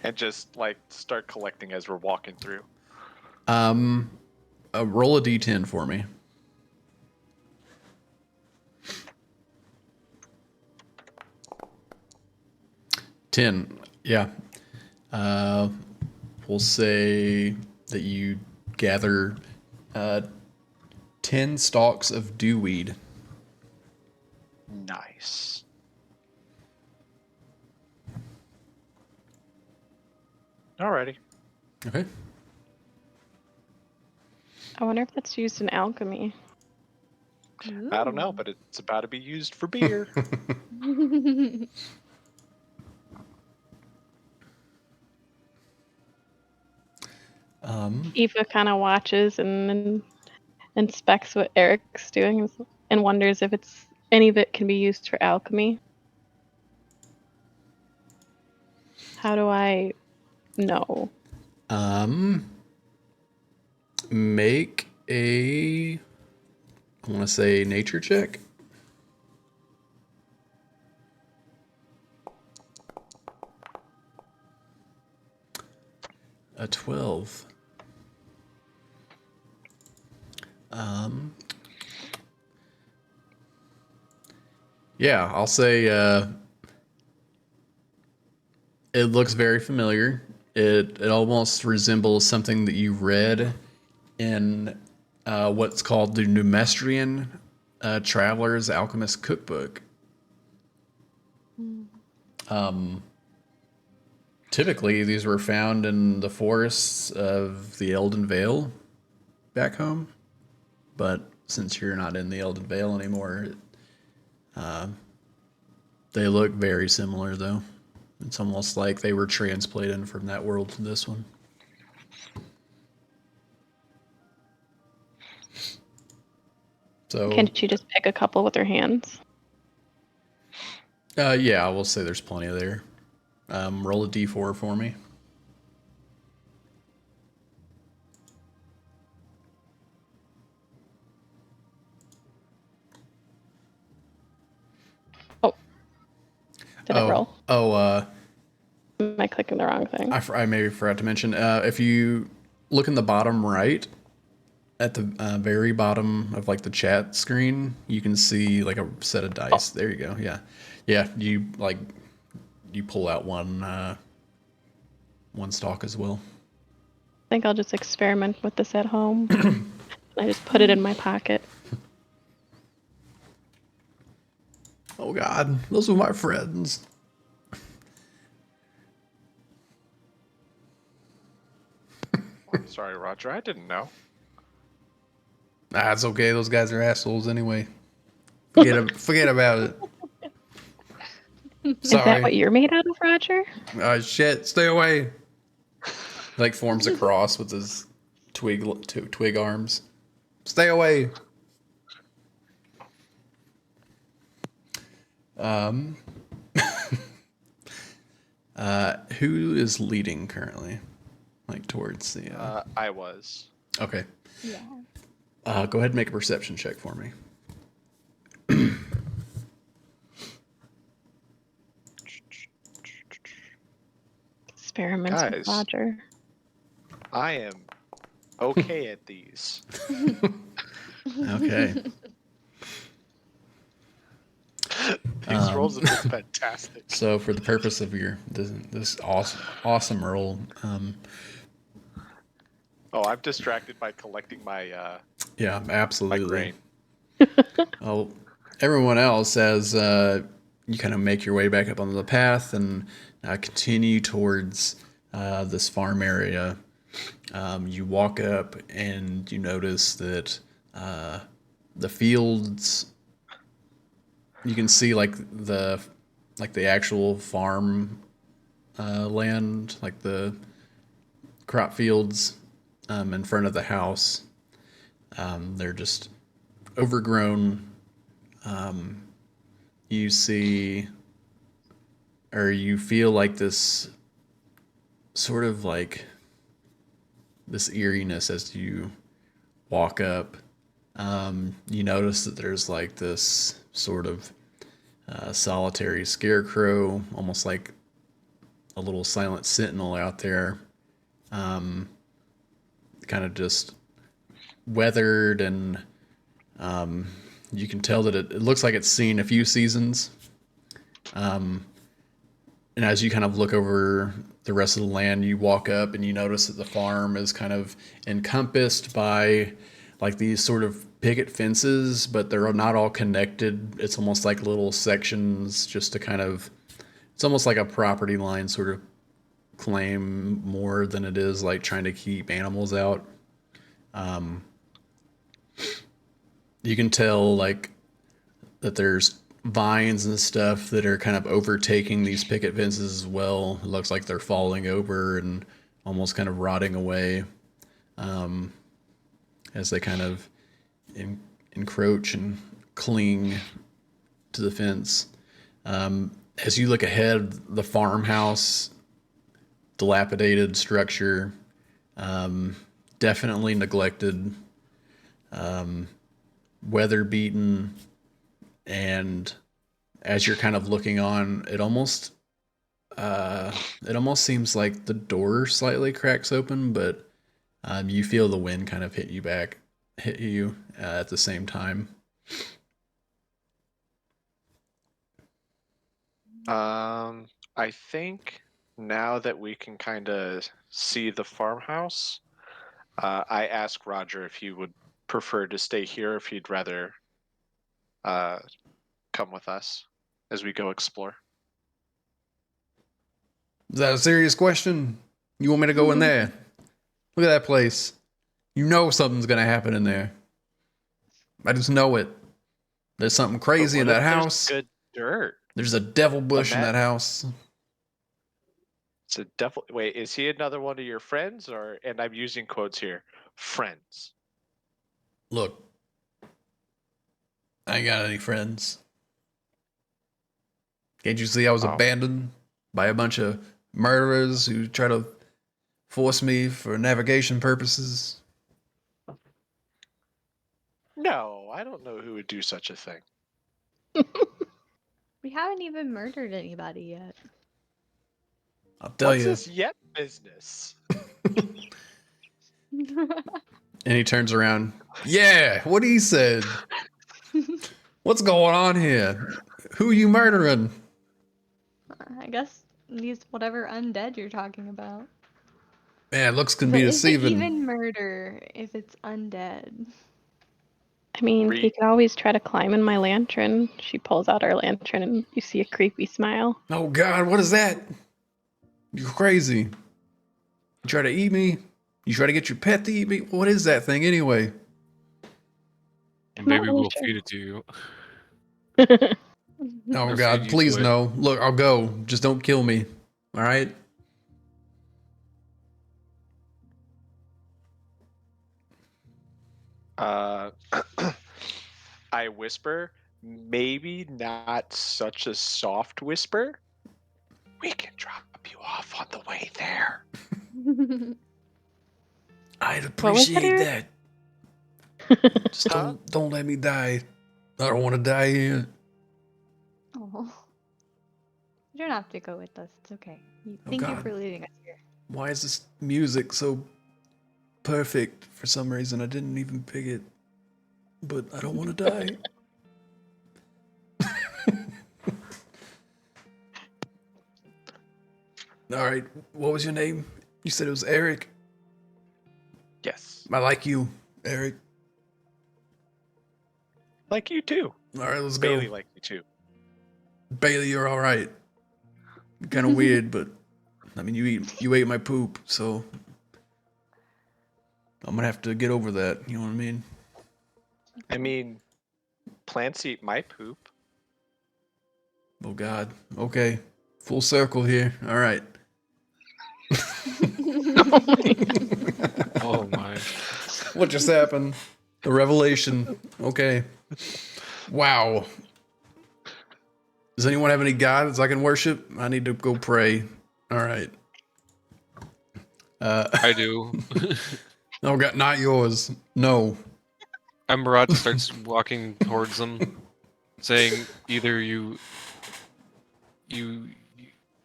And just like start collecting as we're walking through. Roll a d10 for me. 10. Yeah. We'll say that you gather 10 stalks of dewweed. Nice. Alrighty. Okay. I wonder if that's used in alchemy. I don't know, but it's about to be used for beer. Eva kind of watches and then inspects what Eric's doing and wonders if any of it can be used for alchemy. How do I know? Make I want to say nature check. A 12. Yeah, I'll say it looks very familiar. It almost resembles something that you read in what's called the Numestrian Traveler's Alchemist Cookbook. Typically, these were found in the forests of the Elden Vale back home, but since you're not in the Elden Vale anymore, they look very similar, though. It's almost like they were transplanted from that world to this one. So, Can't you just pick a couple with your hands? yeah, I will say there's plenty there. Roll a d4 for me. Did it roll? Am I clicking the wrong thing? I maybe forgot to mention, if you look in the bottom right, at the very bottom of like the chat screen, you can see like a set of dice. There you go. Yeah, yeah. You pull out one stock as well. I think I'll just experiment with this at home. I just put it in my pocket. Oh God, those are my friends. Sorry, Roger. I didn't know. It's okay. Those guys are assholes anyway. Forget about it. Sorry. Is that what you're made out of, Roger? Shit. Stay away. Like forms a cross with his twig arms. Stay away. Who is leading currently? Like towards the. I was. Okay. Yeah. Go ahead and make a perception check for me. Experiments with Guys. Roger. I am okay at these. Okay. These rolls have been fantastic. So for the purpose of this awesome roll, I'm distracted by collecting my yeah, my absolutely. grain. Oh, everyone else, as you kind of make your way back up on the path and continue towards this farm area, you walk up and you notice that the fields. You can see like the actual farm land, like the crop fields in front of the house. They're just overgrown. You see, or you feel like this sort of like this eeriness as you walk up. You notice that there's like this sort of solitary scarecrow, almost like a little silent sentinel out there, kind of just weathered, and you can tell that it looks like it's seen a few seasons. And as you kind of look over the rest of the land, you walk up and you notice that the farm is kind of encompassed by like these sort of picket fences, but they're not all connected. It's almost like little sections just to kind of, it's almost like a property line sort of claim more than it is like trying to keep animals out. You can tell like that there's vines and stuff that are kind of overtaking these picket fences as well. It looks like they're falling over and almost kind of rotting away as they kind of encroach and cling to the fence. As you look ahead, the farmhouse, dilapidated structure, definitely neglected, weather beaten, and as you're kind of looking on, it almost seems like the door slightly cracks open, but you feel the wind kind of hit you at the same time. I think now that we can kind of see the farmhouse, I asked Roger if he would prefer to stay here, if he'd rather come with us as we go explore. Is that a serious question? You want me to go in there? Look at that place. You know something's gonna happen in there. I just know it. There's something But crazy in what that if there's house. good dirt? There's a devil bush in Ima- that house. It's a devil. Wait, is he another one of your friends, or? And I'm using quotes here. Friends. Look, I ain't got any friends. Can't you see I was Oh. abandoned by a bunch of murderers who try to force me for navigation purposes? No, I don't know who would do such a thing. We haven't even murdered anybody yet. I'll tell What's you. this yet business? And he turns around. Yeah, what he said. What's going on here? Who you murdering? I guess these whatever undead you're talking about. Man, looks can But be is it deceiving. even murder if it's undead? I mean, Re- he could always try to climb in my lantern. She pulls out her lantern and you see a creepy smile. Oh God, what is that? You're crazy. You try to eat me? You try to get your pet to eat me? What is that thing anyway? I'm not Maybe really we'll sure. feed it to you. Oh Or God, feed you please to it. no. Look, I'll go. Just don't kill me. All right? I whisper, maybe not such a soft whisper. We can drop you off on the way there. I'd What was that, appreciate Eric? that. Just Huh? don't let me die. I don't want to die here. Oh. You don't have to go with us. It's okay. Oh, Thank you God. for leaving us here. Why is this music so perfect for some reason? I didn't even pick it. But I don't want to die. All right, what was your name? You said it was Eric. Yes. I like you, Eric. Like you too. All right, let's Bailey go. like you too. Bailey, you're all right. You're kind of weird, but I mean, you ate my poop, so I'm gonna have to get over that. You know what I mean? I mean, plants eat my poop. Oh God. Okay, full circle here. All right. Oh my. What just happened? A revelation. Okay. Wow. Does anyone have any gods I can worship? I need to go pray. All right. I do. No, God, not yours. No. Emberat starts walking towards them, saying either you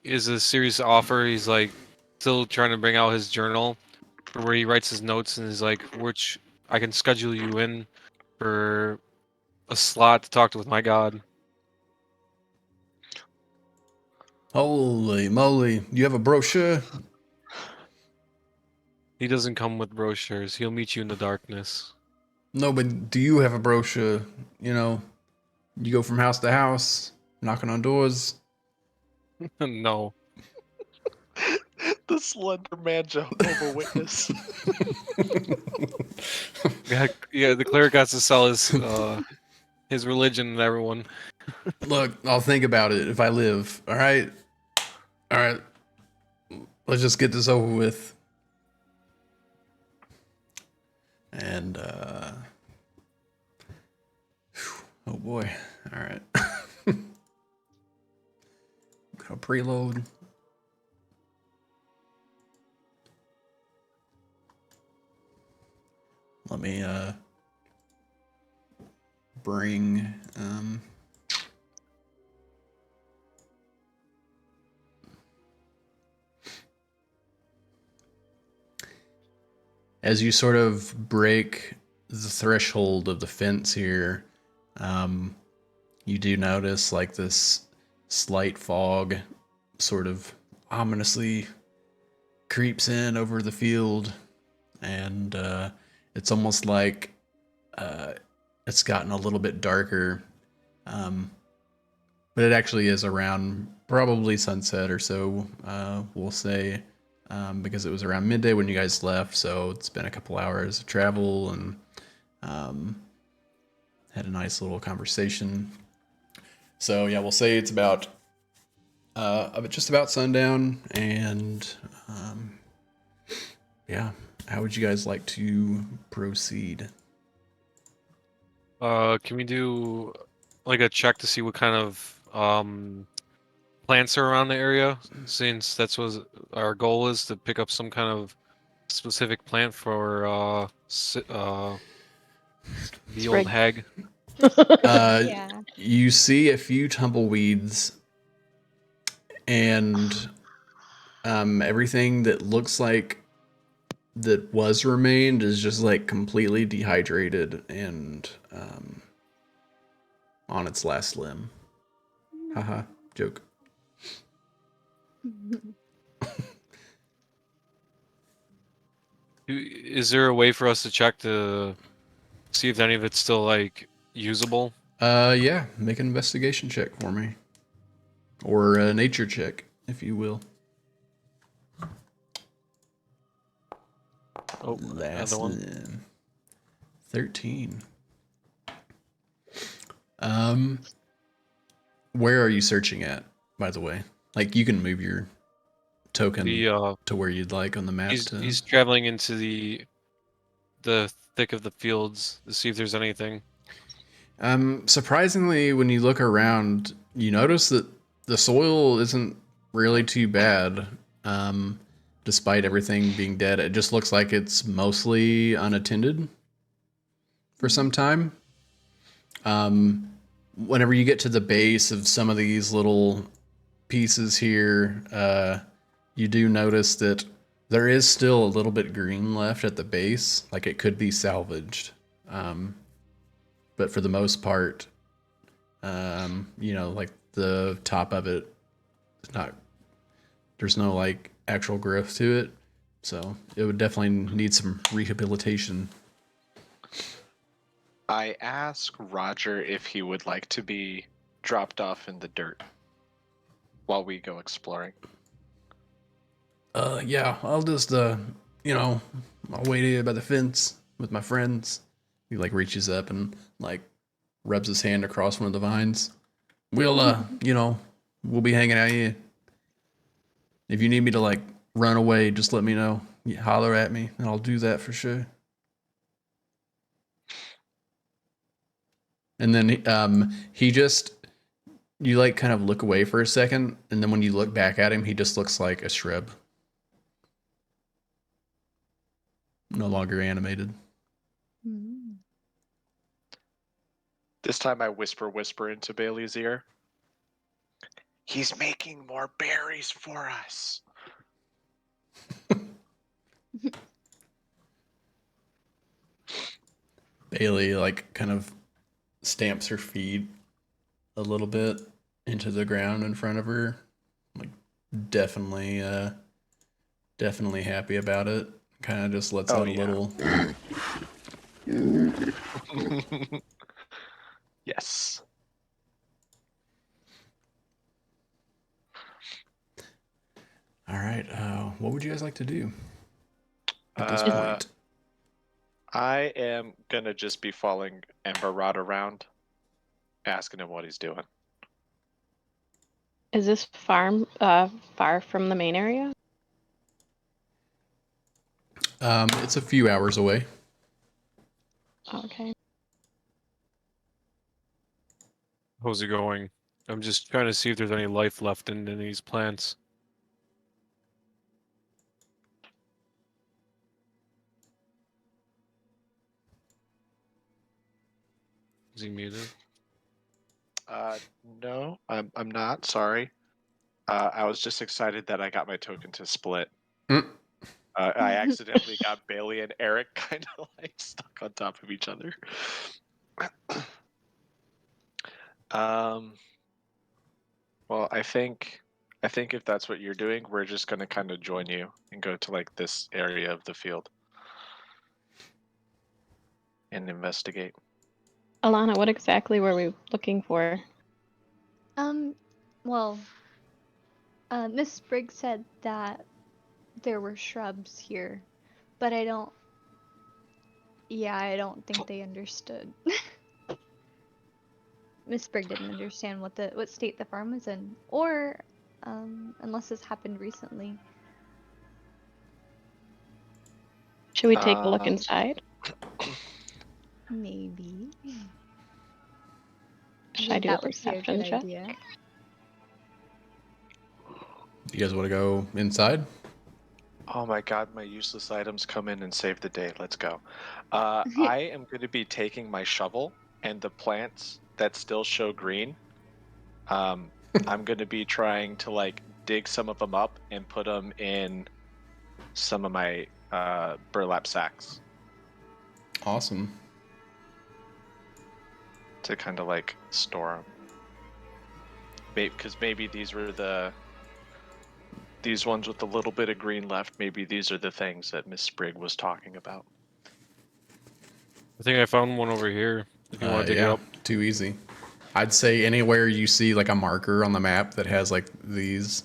is a serious offer. He's like still trying to bring out his journal where he writes his notes and he's like, which I can schedule you in for a slot to talk with my god. Holy moly. Do you have a brochure? He doesn't come with brochures. He'll meet you in the darkness. No, but do you have a brochure? You know, you go from house to house, knocking on doors. No. The Slender Man Jehovah Witness. Yeah, the cleric has to sell his religion to everyone. Look, I'll think about it if I live. All right? All right. Let's just get this over with. And, oh boy. All right. Gotta preload. Let me, bring, as you sort of break the threshold of the fence here, you do notice like this slight fog sort of ominously creeps in over the field, and it's almost like it's gotten a little bit darker. But but it actually is around probably sunset or so. We'll say because it was around midday when you guys left, so it's been a couple hours of travel and had a nice little conversation. So yeah, we'll say it's about just about sundown, and yeah, how would you guys like to proceed? Can we do like a check to see what kind of plants are around the area? Since that's what our goal is, to pick up some kind of specific plant for the old Sprig. hag. Yeah. You see a few tumbleweeds, and everything that looks like that was remained is just like completely dehydrated and on its last limb. Haha, joke. Is there a way for us to check to see if any of it's still like usable? Yeah, make an investigation check for me, or a nature check, if you will. Oh, Last another one. limb. 13. Where are you searching at, by the way? Like, you can move your token to where you'd like on the map. He's traveling into the thick of the fields to see if there's anything. Surprisingly, when you look around, you notice that the soil isn't really too bad. Despite everything being dead, it just looks like it's mostly unattended for some time. Whenever you get to the base of some of these little pieces here, you do notice that there is still a little bit green left at the base, like it could be salvaged. But for the most part, like the top of it, it's not. There's no like actual growth to it, so it would definitely need some rehabilitation. I ask Roger if he would like to be dropped off in the dirt while we go exploring. Yeah, I'll just, I'll wait here by the fence with my friends. He like reaches up and like rubs his hand across one of the vines. We'll, we'll be hanging out here. If you need me to like run away, just let me know. You holler at me, and I'll do that for sure. And then you like kind of look away for a second, and then when you look back at him, he just looks like a shrub. No longer animated. This time I whisper into Bailey's ear. He's making more berries for us. Bailey like kind of stamps her feet a little bit into the ground in front of her, like definitely happy about it. Kind of just lets out a little. Yes. All right. What would you guys like to do at this point? I am gonna just be following Ember Rod around, asking him what he's doing. Is this farm far from the main area? It's a few hours away. Okay. How's it going? I'm just trying to see if there's any life left in these plants. Is he muted? No, I'm not. Sorry. I was just excited that I got my token to split. I accidentally got Bailey and Eric kind of like stuck on top of each other. Well, I think if that's what you're doing, we're just gonna kind of join you and go to like this area of the field and investigate. Alana, what exactly were we looking for? Well, Miss Sprigg said that there were shrubs here, but I don't think they understood. Miss Sprigg didn't understand what state the farm was in, or unless this happened recently. Should we take a look Um, inside? Maybe. Should I do a that would be a perception good check? idea. You guys want to go inside? Oh my god, my useless items come in and save the day. Let's go. I am going to be taking my shovel and the plants that still show green. I'm going to be trying to like dig some of them up and put them in some of my burlap sacks Awesome. to kind of like store them. Because maybe these were these ones with a little bit of green left. Maybe these are the things that Miss Sprigg was talking about. I think I found one over here. If you want to dig it Yeah, up. too easy. I'd say anywhere you see like a marker on the map that has like these,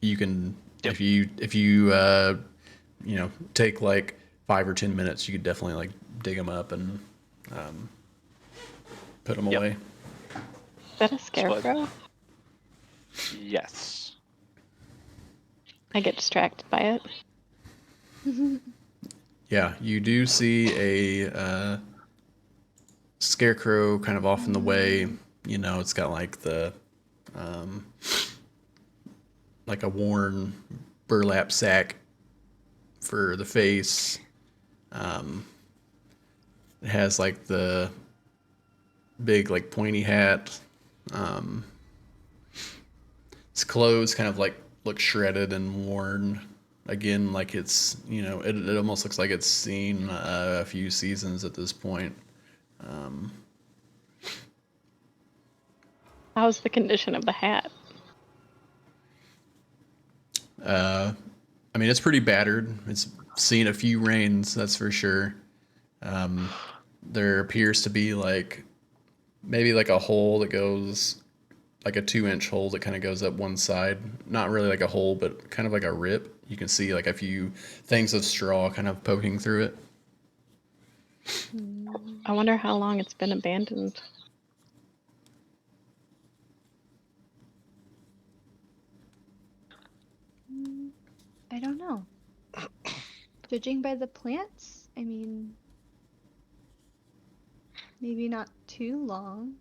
you can Yep. if you you know, take like 5 or 10 minutes, you could definitely like dig them up and put them Yep. away. Is that a scarecrow? Yes. I get distracted by it. Yeah, you do see a scarecrow kind of off in the way. You know, it's got like the like a worn burlap sack for the face. It has like the big like pointy hat. Its clothes kind of like look shredded and worn. Again, like it's, you know, it almost looks like it's seen a few seasons at this point. How's the condition of the hat? I mean, it's pretty battered. It's seen a few rains, that's for sure. There appears to be like maybe like a hole that goes like a 2-inch hole that kind of goes up one side. Not really like a hole, but kind of like a rip. You can see like a few things of straw kind of poking through it. I wonder how long it's been abandoned. I don't know. Judging by the plants, I mean, maybe not too long.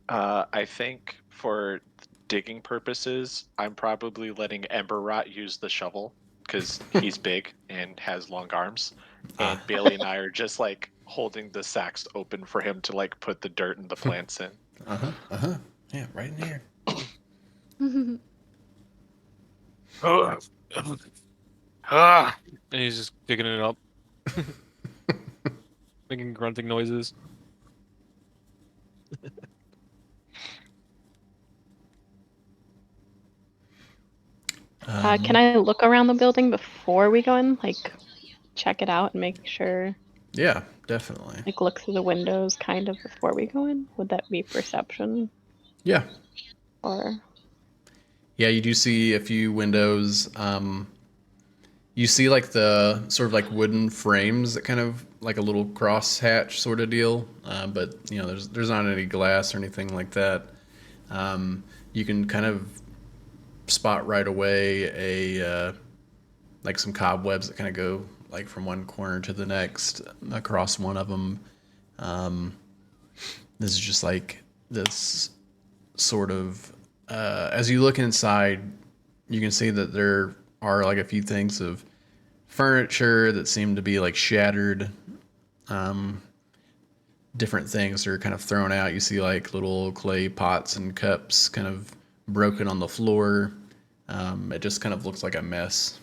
I think for digging purposes, I'm probably letting Ember Rot use the shovel because he's big and has long arms. And Bailey and I are just like holding the sacks open for him to like put the dirt and the plants in. Yeah, right in here. And he's just digging it up. Making grunting noises. Can I look around the building before we go in? Like, check it out and make sure, Yeah, definitely. like, look through the windows kind of before we go in? Would that be perception? Yeah. Or. Yeah, you do see a few windows. You see like the sort of like wooden frames that kind of like a little cross hatch sort of deal. But you know, there's not any glass or anything like that. You can kind of spot right away a like some cobwebs that kind of go like from one corner to the next across one of them. This is just like this sort of as you look inside, you can see that there are like a few things of furniture that seem to be like shattered. Different things are kind of thrown out. You see like little clay pots and cups kind of broken on the floor. It just kind of looks like a mess.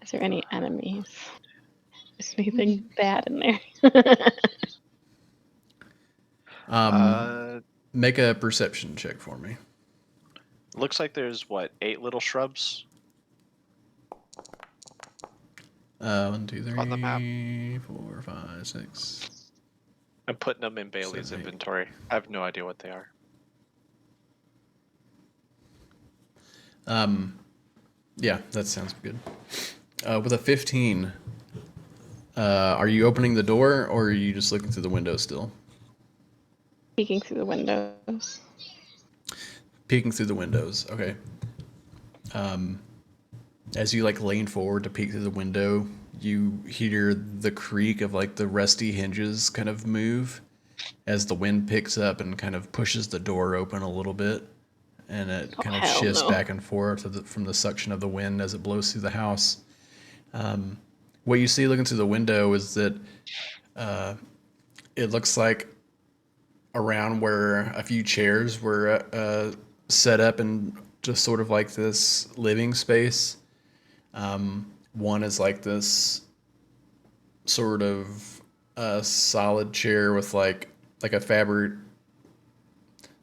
Is there any enemies? Is anything bad in there? Make a perception check for me. Looks like there's what, 8 little shrubs? 1, 2, On the map. 3, 4, 5, 6. I'm putting them in Bailey's 7, 8. inventory. I have no idea what they are. Yeah, that sounds good. With a 15, are you opening the door or are you just looking through the window still? Peeking through the windows. Peeking through the windows. Okay. As you like lean forward to peek through the window, you hear the creak of like the rusty hinges kind of move as the wind picks up and kind of pushes the door open a little bit, and it Oh, kind of hell shifts no. back and forth from the suction of the wind as it blows through the house. What you see looking through the window is that it looks like around where a few chairs were set up in just sort of like this living space. One is like this sort of solid chair with like a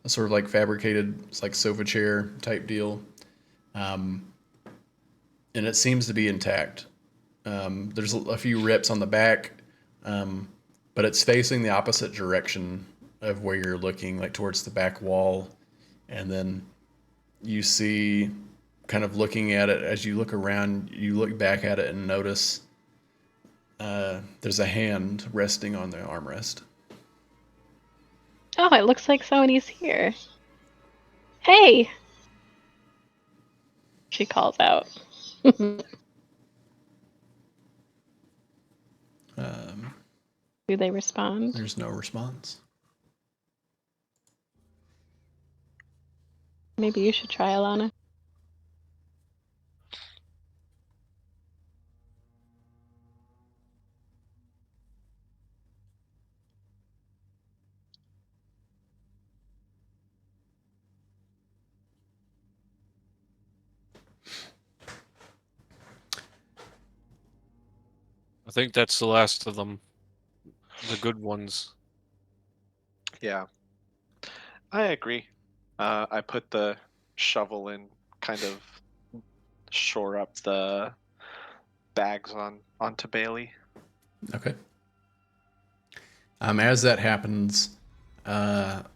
sort of like fabricated like sofa chair type deal, and it seems to be intact. There's a few rips on the back, but it's facing the opposite direction of where you're looking, like towards the back wall, and then you see, kind of looking at it as you look around, you look back at it and notice there's a hand resting on the armrest. Oh, it looks like somebody's here. Hey! She calls out. Do they respond? There's no response. Maybe you should try, Alana. I think that's the last of them. The good ones. Yeah, I agree. I put the shovel in, kind of shore up the bags onto Bailey. Okay. As that happens, Alana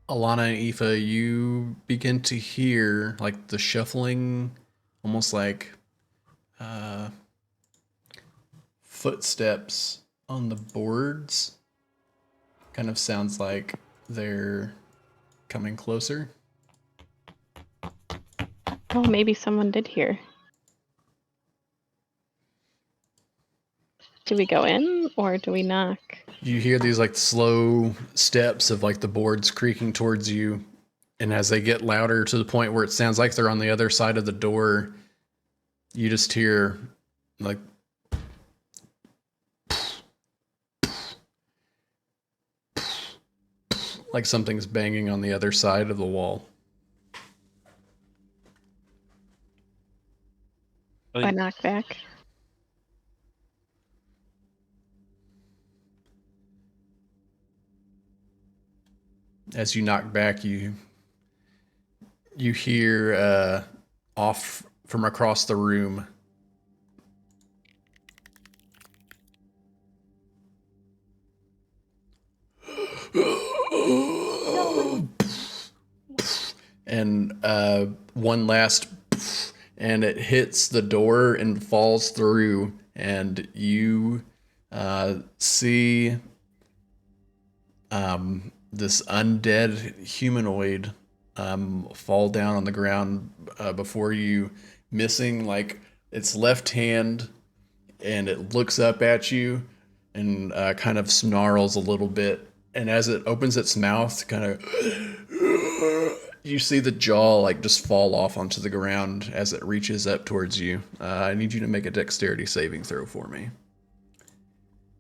and Aoife, you begin to hear like the shuffling, almost like footsteps on the boards. Kind of sounds like they're coming closer. Oh, maybe someone did hear. Do we go in or do we knock? You hear these like slow steps of like the boards creaking towards you, and as they get louder to the point where it sounds like they're on the other side of the door, you just hear like something's banging on the other side of the wall. I knock back. As you knock back, you hear off from across the room and one last and it hits the door and falls through, and you see this undead humanoid fall down on the ground before you, missing like its left hand, and it looks up at you and kind of snarls a little bit, and as it opens its mouth, kind of you see the jaw like just fall off onto the ground as it reaches up towards you. I need you to make a dexterity saving throw for me.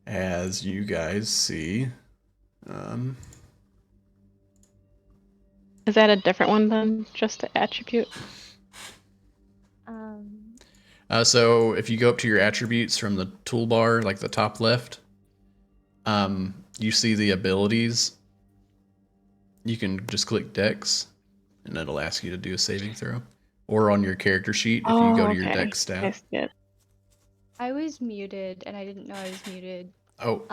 As you guys see, Is that a different one than just an attribute? so if you go up to your attributes from the toolbar, like the top left, you see the abilities. You can just click Dex, and it'll ask you to do a saving throw. Or on your character sheet, if you go to your Dex I stat. see it. I was muted and I didn't know I was muted. Oh,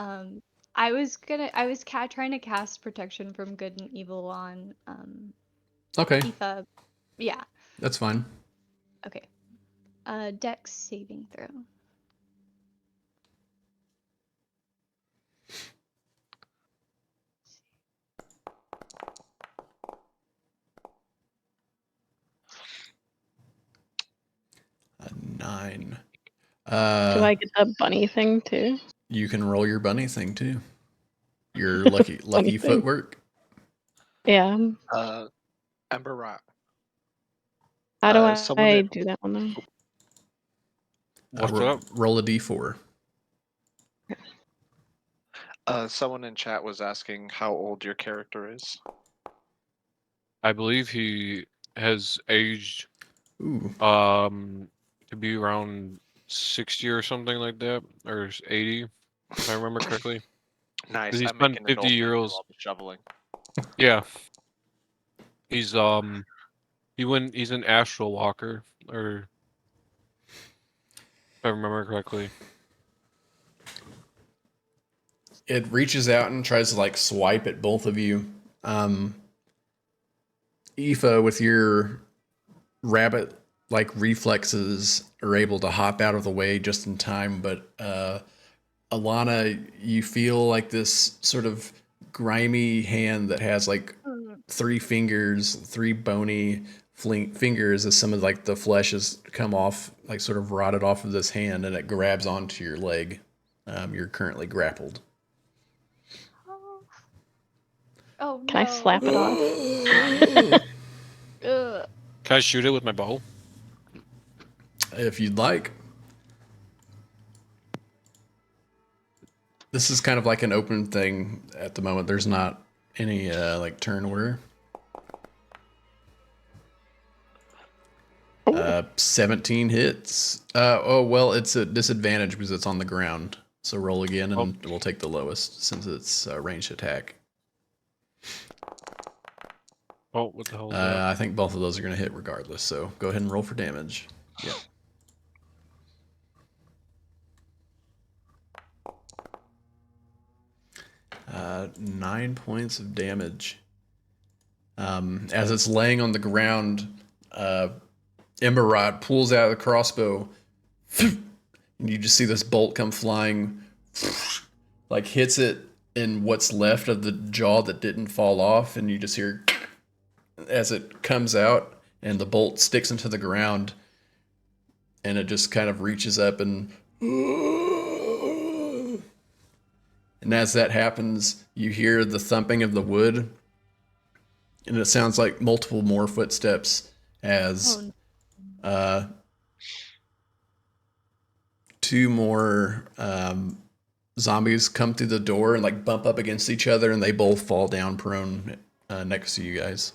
I was trying to cast protection from good and evil on okay. Aoife. Yeah. That's fine. Okay. Dex saving throw. A 9. Do I get the bunny thing too? You can roll your bunny thing too. Your lucky Bunny thing. footwork. Yeah. Ember Rock. How do someone I in- do that one though? What's up? Roll a d4. Someone in chat was asking how old your character is. I believe he has aged Ooh. to be around 60 or something like that, or 80, if I remember correctly. Nice. 'Cause he I'm spent making 50 adult euros. while I'm shoveling. Yeah. He's he's an astral walker, or if I remember correctly. It reaches out and tries to like swipe at both of you. Aoife, with your rabbit like reflexes, are able to hop out of the way just in time, but Alana, you feel like this sort of grimy hand that has like 3 fingers, 3 bony fingers, as some of like the flesh has come off, like sort of rotted off of this hand, and it grabs onto your leg. You're currently grappled. Oh no. Can I slap it off? Ugh. Can I shoot it with my bow? If you'd like. This is kind of like an open thing at the moment. There's not any like turn order. 17 hits. Oh well, it's a disadvantage because it's on the ground. So roll again, and we'll take the lowest since it's ranged attack. Oh, what the hell is that? I think both of those are going to hit regardless. So go ahead and roll for damage. Yep. Uh, 9 points of damage. As it's laying on the ground, Emberrod pulls out the crossbow, and you just see this bolt come flying, like hits it in what's left of the jaw that didn't fall off, and you just hear as it comes out, and the bolt sticks into the ground, and it just kind of reaches up and as that happens, you hear the thumping of the wood, and it sounds like multiple more footsteps as 2 more zombies come through the door and like bump up against each other, and they both fall down prone next to you guys.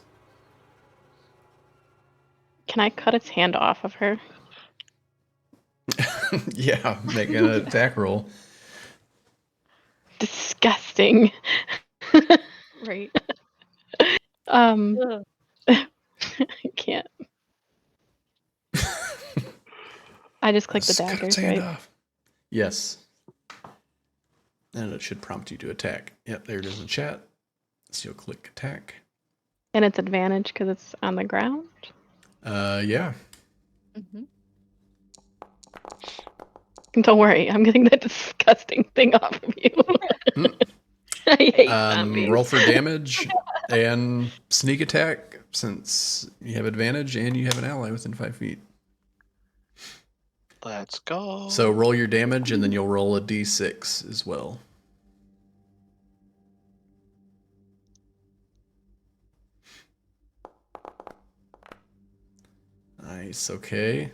Can I cut its hand off of her? Yeah, make an attack roll. Disgusting. Right. I can't. I just click the Cut daggers, its hand right? off. Yes. And it should prompt you to attack. Yep, there it is in chat. So you'll click attack. And it's advantage because it's on the ground. Yeah. Mm-hmm. Don't worry, I'm getting that disgusting thing off of you. I hate zombies. Roll for damage and sneak attack, since you have advantage and you have an ally within 5 feet. Let's go. So roll your damage, and then you'll roll a d6 as well. Nice, okay.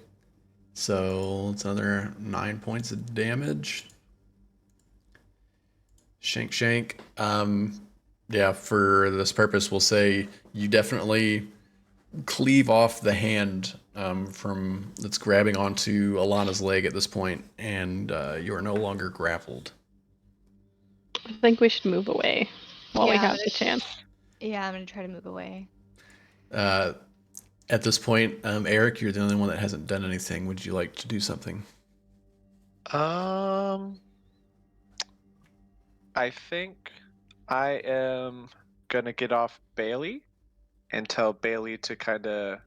So it's another 9 points of damage. Shank. Yeah, for this purpose, we'll say you definitely cleave off the hand from that's grabbing onto Alana's leg at this point, and you are no longer grappled. I think we should move away while we Yeah, have the chance. Yeah, I'm gonna try to move away. At this point, Eric, you're the only one that hasn't done anything. Would you like to do something? I think I am gonna get off Bailey and tell Bailey to kind of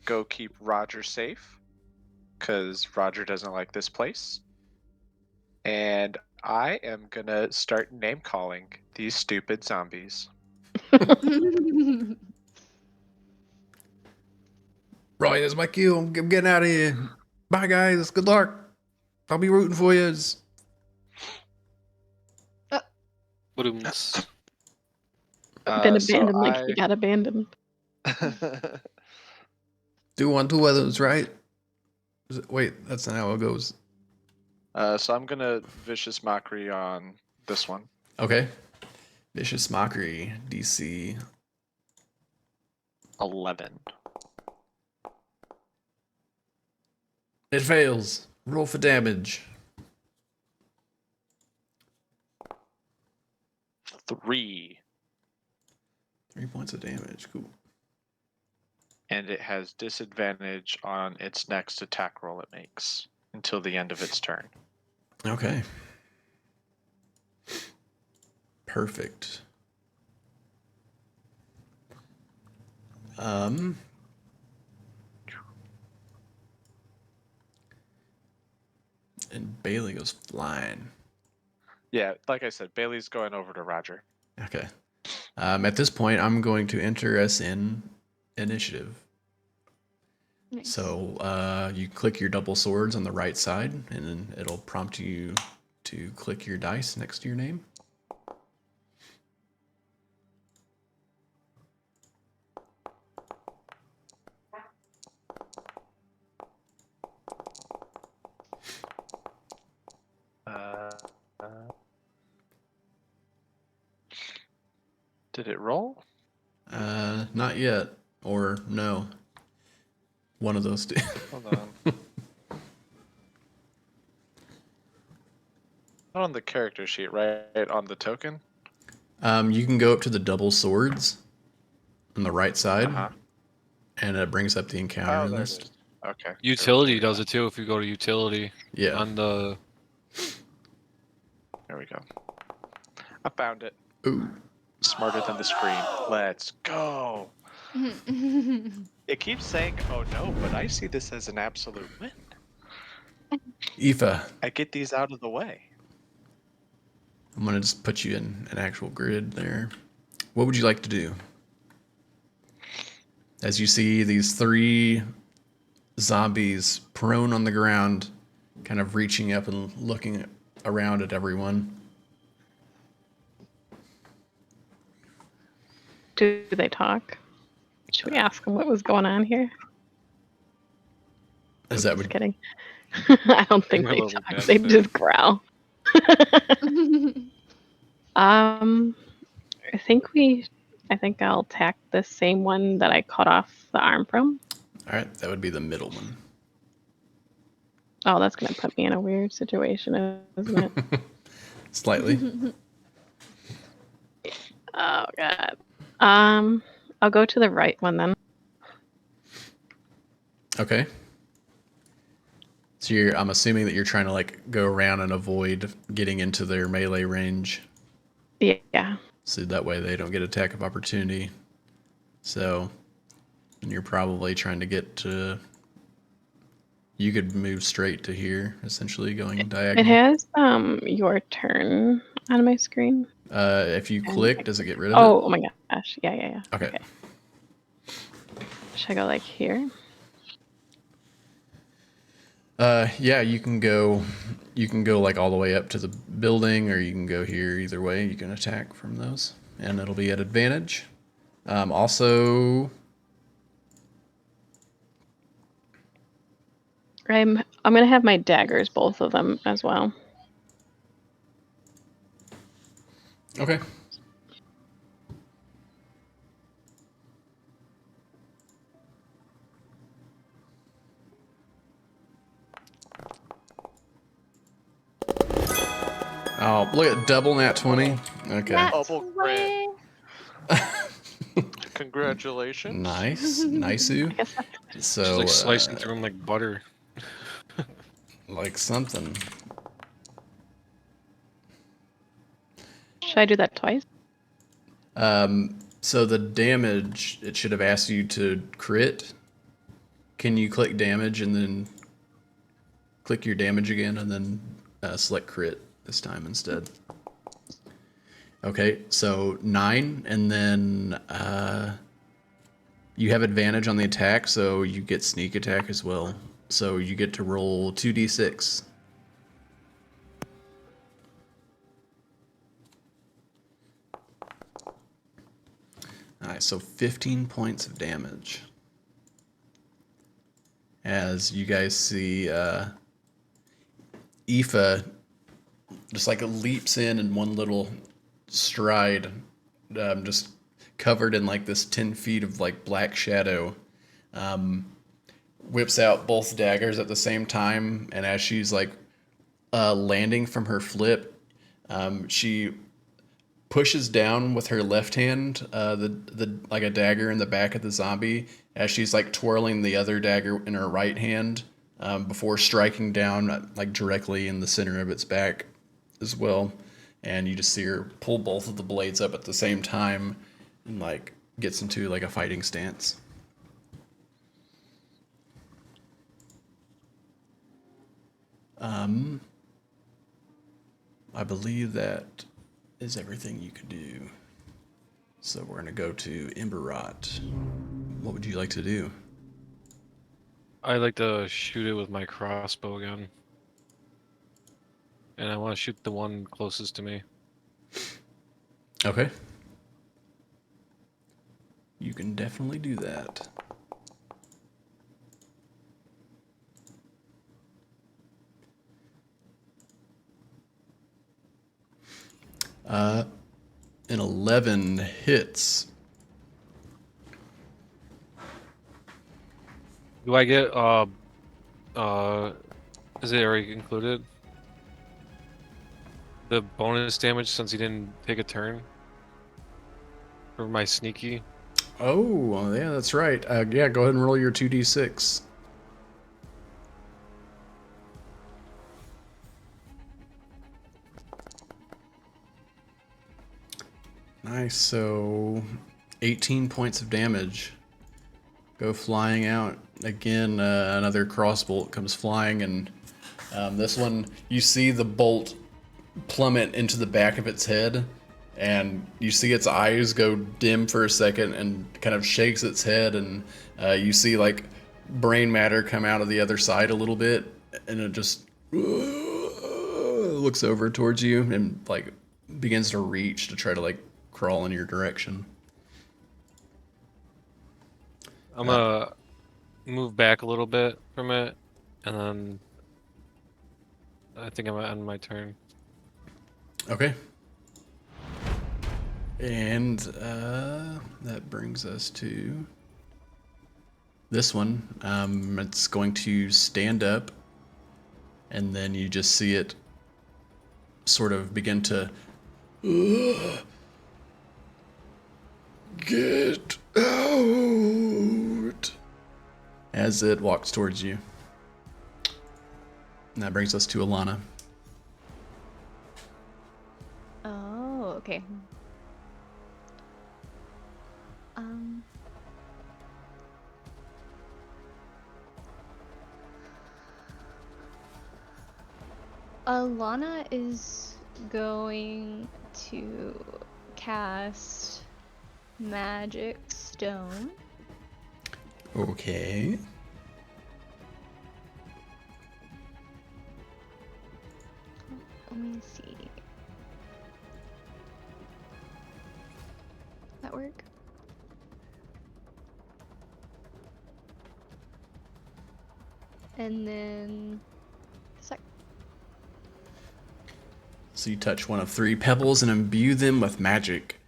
go keep Roger safe, because Roger doesn't like this place. And I am gonna start name calling these stupid zombies. Right, that's my cue. I'm getting out of here. Bye, guys. Good luck. I'll be rooting for you. Ba-dooms. Been So abandoned like he got abandoned. Do unto others, right? Wait, that's not how it goes. So I'm gonna vicious mockery on this one. Okay. Vicious Mockery, DC. 11. It fails. Roll for damage. 3. 3 points of damage. Cool. And it has disadvantage on its next attack roll it makes until the end of its turn. Okay. Perfect. And Bailey goes flying. Yeah, like I said, Bailey's going over to Roger. Okay. At this point, I'm going to enter us in initiative. Nice. So you click your double swords on the right side, and then it'll prompt you to click your dice next to your name. Did it roll? Not yet, or no. One of those two. Hold on. Not on the character sheet, right? On the token? You can go up to the double swords on the right side, Uh-huh. and it brings up the encounter Oh, there it list. is. Okay. Utility does it too if you go to utility. Yeah. On the There we go. I found it. Ooh. Smarter than the screen. Let's go. It keeps saying, oh no, but I see this as an absolute win. Aoife, I get these out of the way. I'm going to just put you in an actual grid there. What would you like to do? As you see these 3 zombies prone on the ground, kind of reaching up and looking around at everyone. Do they talk? Should we ask them what was going on here? Is that Just what? kidding. I don't think They're they a little talk. bit They bit. just growl. I think I'll attack the same one that I cut off the arm from. All right, that would be the middle one. Oh, that's gonna put me in a weird situation, isn't it? Slightly. Oh god. I'll go to the right one then. Okay. So I'm assuming that you're trying to like go around and avoid getting into their melee range. Yeah. So that way they don't get attack of opportunity. So and you're probably trying to get to. You could move straight to here, essentially going diagonal. It has your turn on my screen. If you click, does it get rid of Oh, it? oh my gosh. Yeah. Okay. Should I go like here? Yeah, you can go like all the way up to the building, or you can go here. Either way, you can attack from those, and it'll be at advantage. Also, I'm gonna have my daggers, both of them as well. okay. Oh, look at double nat 20. Okay. That's Double crit. way- Congratulations. Nice. Nice-oo. I guess that's So, Just like slicing through them like butter. like something. Should I do that twice? So the damage, it should have asked you to crit. Can you click damage and then click your damage again and then select crit this time instead? Okay, so 9, and then you have advantage on the attack, so you get sneak attack as well. So you get to roll 2d6. Alright, so 15 points of damage. As you guys see, Aoife just like leaps in one little stride, just covered in like this 10 feet of like black shadow, whips out both daggers at the same time, and as she's like landing from her flip, she pushes down with her left hand the like a dagger in the back of the zombie as she's like twirling the other dagger in her right hand, before striking down like directly in the center of its back as well. And you just see her pull both of the blades up at the same time and like gets into like a fighting stance. I believe that is everything you could do. So we're gonna go to Emberrot. What would you like to do? I like to shoot it with my crossbow again. And I want to shoot the one closest to me. Okay. You can definitely do that. An 11 hits. Do I get is it already included? The bonus damage since he didn't take a turn? For my sneaky? Oh, well, yeah, that's right. Yeah, go ahead and roll your 2d6. Nice, so 18 points of damage. Go flying out. Again, another crossbolt comes flying, and this one, you see the bolt plummet into the back of its head, and you see its eyes go dim for a second and kind of shakes its head, and you see like brain matter come out of the other side a little bit, and it just looks over towards you and like begins to reach to try to like crawl in your direction. I'm gonna move back a little bit from it, and then I think I'm gonna end my turn. Okay. And that brings us to this one. It's going to stand up, and then you just see it sort of begin to get out as it walks towards you. And that brings us to Alana. Oh, okay. Alana is going to cast Magic Stone. Okay. Let me see. That work? And then So you touch one of 3 pebbles and imbue them with magic.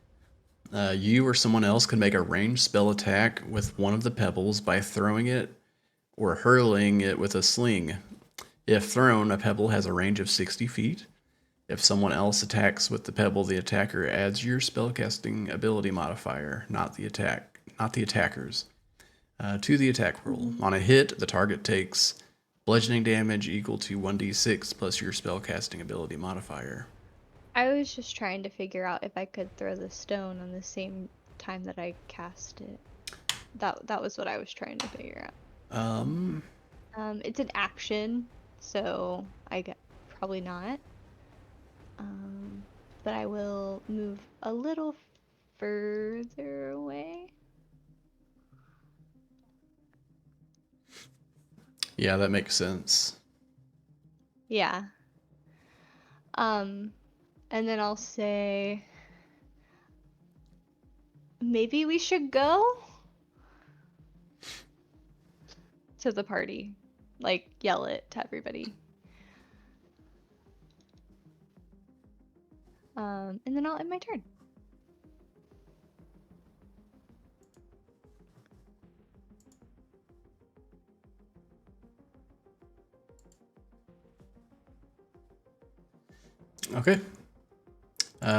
You or someone else can make a ranged spell attack with one of the pebbles by throwing it or hurling it with a sling. If thrown, a pebble has a range of 60 feet. If someone else attacks with the pebble, the attacker adds your spellcasting ability modifier, not the attacker's, to the attack roll. On a hit, the target takes Bludgeoning damage equal to 1d6 plus your spellcasting ability modifier. I was just trying to figure out if I could throw the stone on the same time that I cast it. That was what I was trying to figure out. It's an action, so I get probably not. But I will move a little further away. Yeah, that makes sense. Yeah. And then I'll say maybe we should go to the party. Like yell it to everybody. And then I'll end my turn. Okay.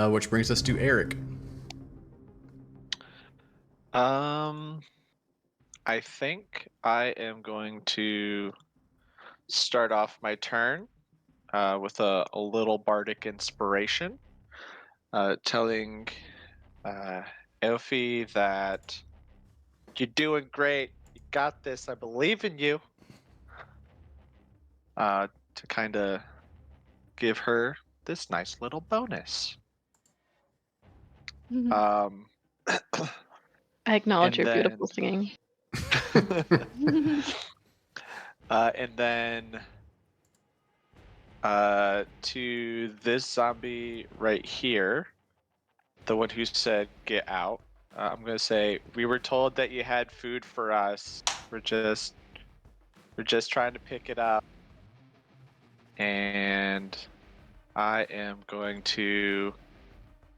Which brings us to Eric. I think I am going to start off my turn with a little bardic inspiration, telling Elfie that you're doing great. You got this. I believe in you. To kind of give her this nice little bonus. Um, I acknowledge and your then, beautiful singing. and then to this zombie right here, the one who said get out, I'm gonna say we were told that you had food for us. We're just trying to pick it up, and I am going to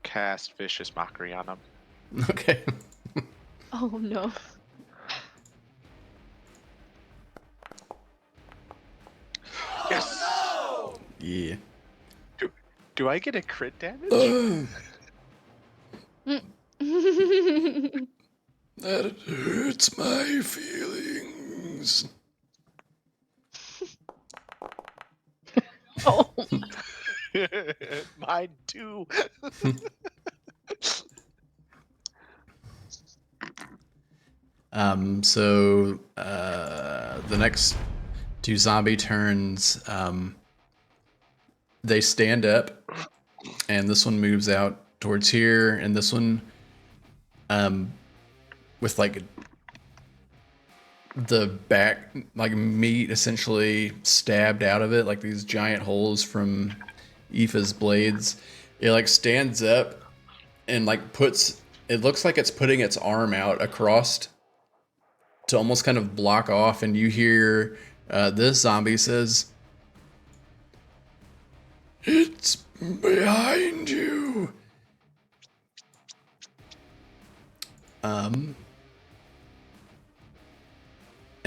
cast vicious mockery on him. Okay. Oh no. Yes. Yeah. Do I get a crit damage? That hurts my feelings. Oh, Mine too. So the next two zombie turns, they stand up, and this one moves out towards here, and this one, with like the back, like meat essentially stabbed out of it, like these giant holes from Aoife's blades. It like stands up and like puts, it looks like it's putting its arm out across to almost kind of block off, and you hear this zombie says, "It's behind you."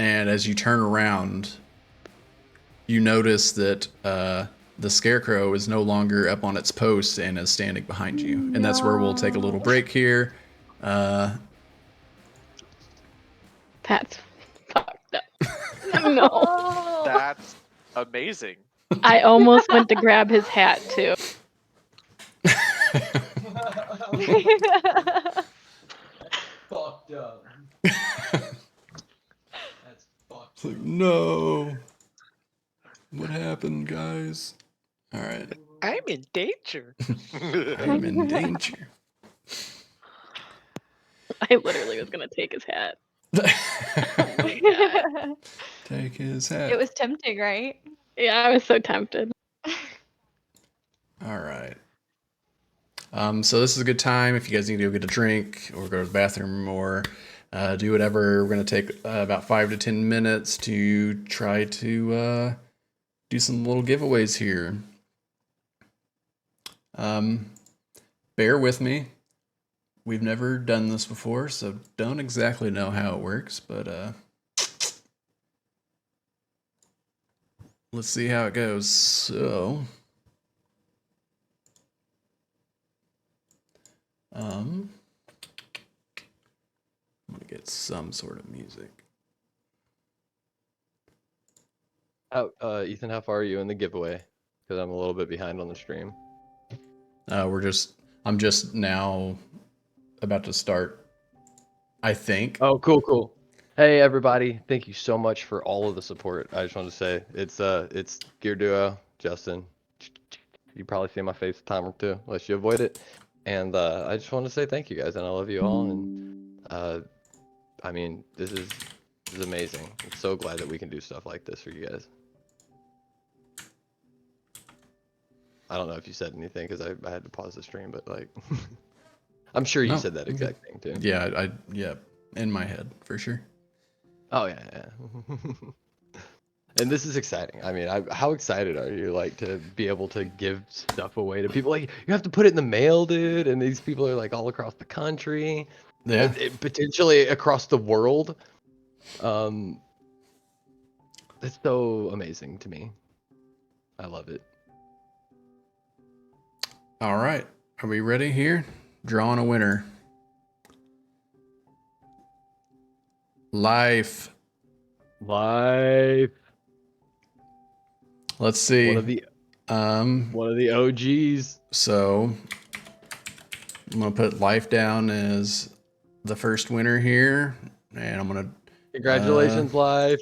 And as you turn around, you notice that the scarecrow is no longer up on its post and is standing behind you. And that's where we'll take a little break here. that's fucked up. No. Oh. That's amazing. I almost went to grab his hat too. Fucked up. That's fucked. It's like, no. What happened, guys? All right. I'm in danger. I'm in danger. I literally was gonna take his hat. Oh my God. Take his hat. It was tempting, right? Yeah, I was so tempted. All right. So this is a good time if you guys need to go get a drink or go to the bathroom or do whatever. We're going to take about 5 to 10 minutes to try to do some little giveaways here. Bear with me. We've never done this before, so don't exactly know how it works, but let's see how it goes. So, I'm gonna get some sort of music. Ethan, how far are you in the giveaway? Because I'm a little bit behind on the stream. I'm just now about to start, I think. Oh, cool. Hey everybody, thank you so much for all of the support. I just want to say it's Gear Duo, Justin. You probably see my face a time or two, unless you avoid it. And I just want to say thank you guys, and I love you all. And I mean, this is amazing. I'm so glad that we can do stuff like this for you guys. I don't know if you said anything because I had to pause the stream, but like, I'm sure you No, said that I'm good. exact thing too. Yeah, yeah, in my head for sure. Oh yeah. And this is exciting. I mean, how excited are you, like, to be able to give stuff away to people? Like, you have to put it in the mail, dude, and these people are like all across the country, Yeah. potentially across the world. That's so amazing to me. I love it. All right. Are we ready here? Drawing a winner. Life. Life. Let's see. One of the OGs. So I'm gonna put Life down as the first winner here, and I'm gonna. Congratulations, Life.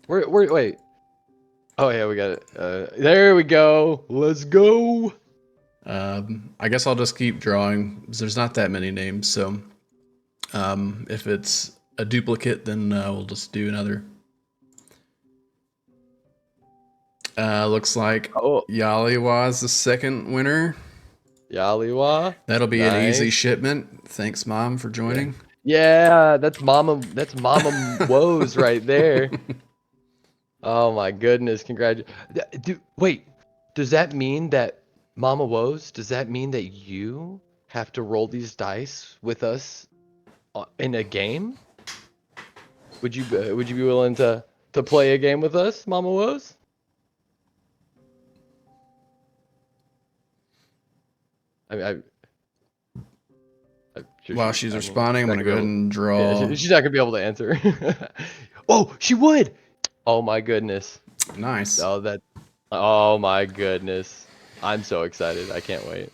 Wait. Oh yeah, we got it. There we go. Let's go. I guess I'll just keep drawing because there's not that many names. So if it's a duplicate, then we'll just do another. Looks like Yaliwa's the second winner. Yaliwa. That'll be an easy Nice. shipment. Thanks, Mom, for joining. Yeah, that's Mama Woes right there. Oh my goodness, wait, does that mean that Mama Woes, does that mean that you have to roll these dice with us in a game? Would you be willing to play a game with us, Mama Woes? While she's responding, I'm gonna go ahead and draw. Yeah, she's not gonna be able to answer. Oh, she would. Oh my goodness. Nice. Oh my goodness. I'm so excited. I can't wait.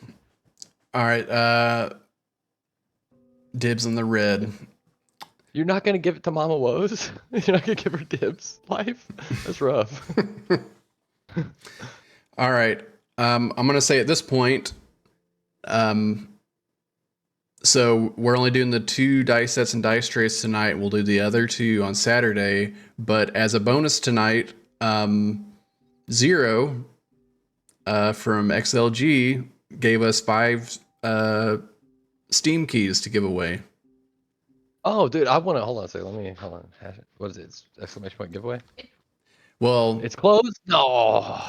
All right. Dibs on the red. You're not gonna give it to Mama Woes? You're not gonna give her dibs? Life? That's rough. All right. I'm gonna say at this point, so we're only doing the 2 dice sets and dice trays tonight. We'll do the other 2 on Saturday. But as a bonus tonight, Zero from XLG gave us 5 Steam keys to give away. Oh, dude, I want to hold on a second. Hold on. What is it? It's exclamation point giveaway? Well, it's closed. No.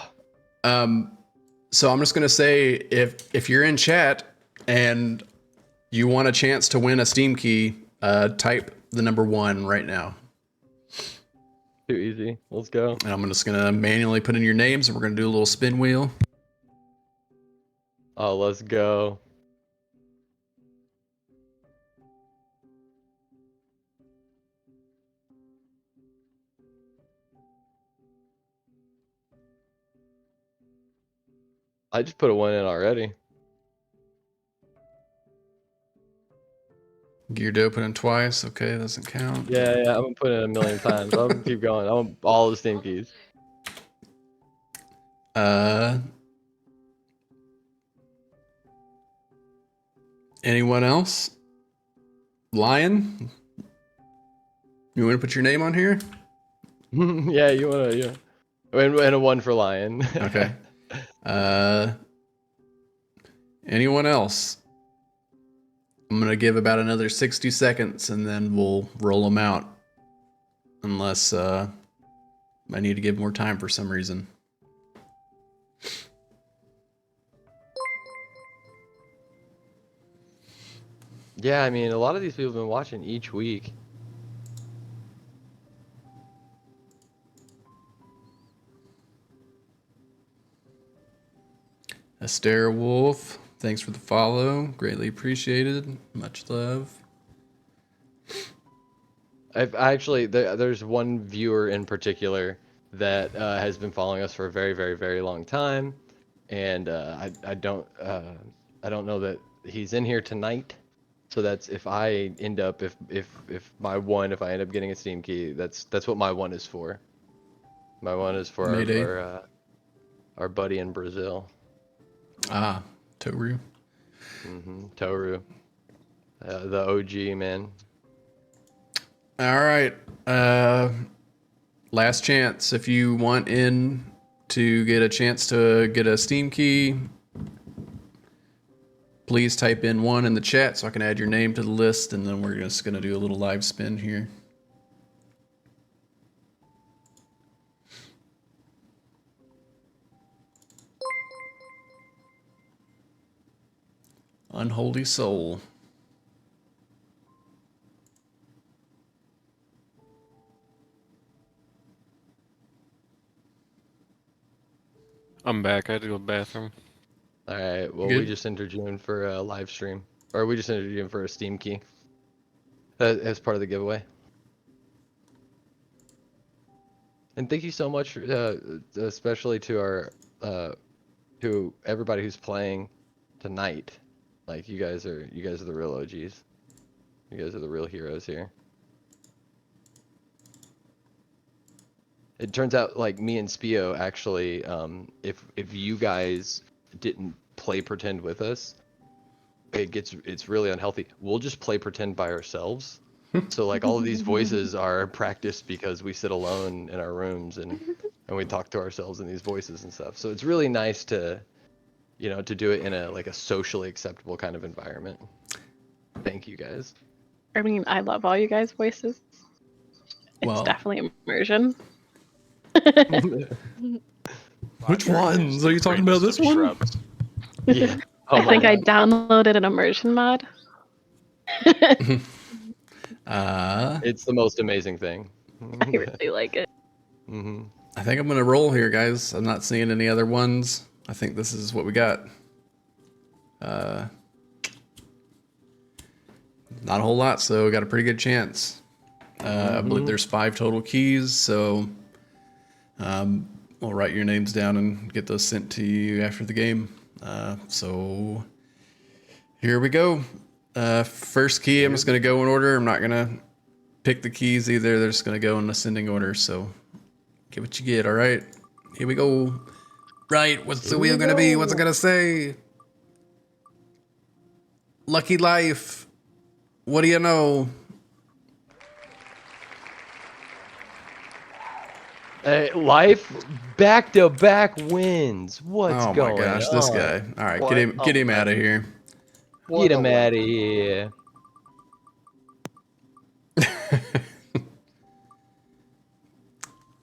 So I'm just gonna say if you're in chat and you want a chance to win a Steam key, type the number 1 right now. Too easy. Let's go. And I'm just gonna manually put in your names, and we're gonna do a little spin wheel. Oh, let's go. I just put a 1 in already. Gear dope put in twice. Okay, doesn't count. Yeah, I'm gonna put it in a million times. I'm gonna keep going. I want all the Steam keys. Anyone else? Lion? You want to put your name on here? Yeah, you wanna, yeah. And a 1 for Lion. Okay. Anyone else? I'm gonna give about another 60 seconds, and then we'll roll them out. Unless I need to give more time for some reason. Yeah, I mean, a lot of these people have been watching each week. Esther Wolf, thanks for the follow. Greatly appreciated. Much love. I've actually, there's one viewer in particular that has been following us for a very, very, very long time, and I don't know that he's in here tonight. So that's if I end up if I end up getting a Steam key, that's what my one is for. My one is for Mayday. our buddy in Brazil. Ah, Toru. Toru, the OG man. All right. Last chance. If you want in to get a chance to get a Steam key, please type in 1 in the chat so I can add your name to the list, and then we're just going to do a little live spin here. Unholy Soul. I'm back. I had to go to the bathroom. All right. Well, Good. we just entered you in for a live stream, or we just entered you in for a Steam key as part of the giveaway. And thank you so much, especially to our to everybody who's playing tonight. Like you guys are the real OGs. You guys are the real heroes here. It turns out like me and Spio actually, if you guys didn't play pretend with us, it's really unhealthy. We'll just play pretend by ourselves. So like all of these voices are practiced because we sit alone in our rooms and we talk to ourselves in these voices and stuff. So it's really nice to, to do it in a socially acceptable kind of environment. Thank you guys. I mean, I love all you guys' voices. It's Well, definitely immersion. which ones? Are you talking about this one? Shrubs. Yeah. Oh I my think I God. downloaded an immersion mod. It's the most amazing thing. I really like it. I think I'm going to roll here, guys. I'm not seeing any other ones. I think this is what we got. Not a whole lot, so we got a pretty good chance. I believe there's 5 total keys, so we'll write your names down and get those sent to you after the game. So here we go. First key, I'm just going to go in order. I'm not going to pick the keys either. They're just going to go in ascending order, so get what you get, all right? Here we go. Right, what's the wheel going to be? What's it going to say? Lucky Life. What do you know? Hey, life back-to-back wins. What's Oh my going gosh, on? this guy. All right, What get him a out of here. Get him out of here.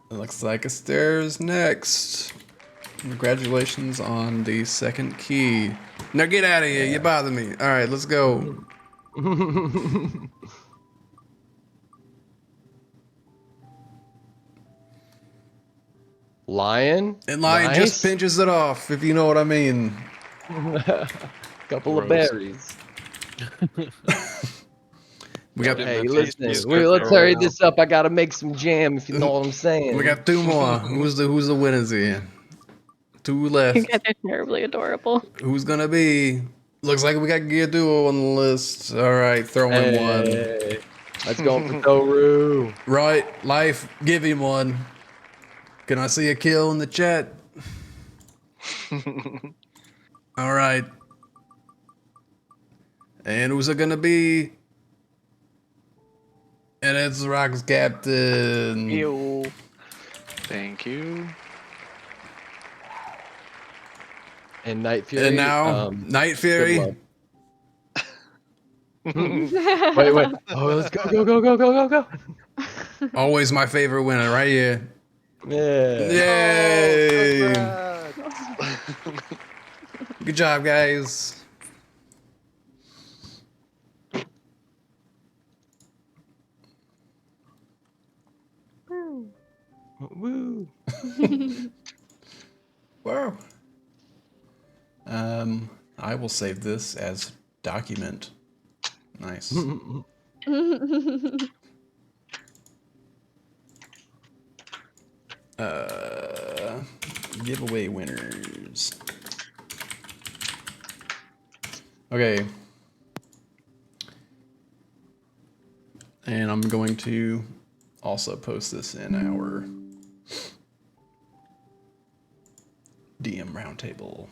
Looks like Esther's next. Congratulations on the second key. Now get out of here. You bother me. All right, let's go. Lion? And Lion Nice. just pinches it off, if you know what I mean. Couple of Gross. berries. We got Hey, He's listen, good let's for hurry now. this up. I gotta make some jam, if you know what I'm saying. 2 more. Who's the winners here? 2 You left. guys are terribly adorable. Who's gonna be? Looks like we got Gear Duo on the list. All right, throw in one. Hey, let's go for Toru. Right, Life, give him one. Can I see a kill in the chat? All right. And who's it gonna be? And it's Rock's Captain. Ew. Thank you. And Night Fury. And now, Night good Fury. luck. Wait. Oh, let's go. Always my favorite winner, right here. Yeah. Yay! Oh, Good job, guys. Woo. Wow. I will save this as document. Nice. Giveaway winners. Okay. And I'm going to also post this in our DM roundtable.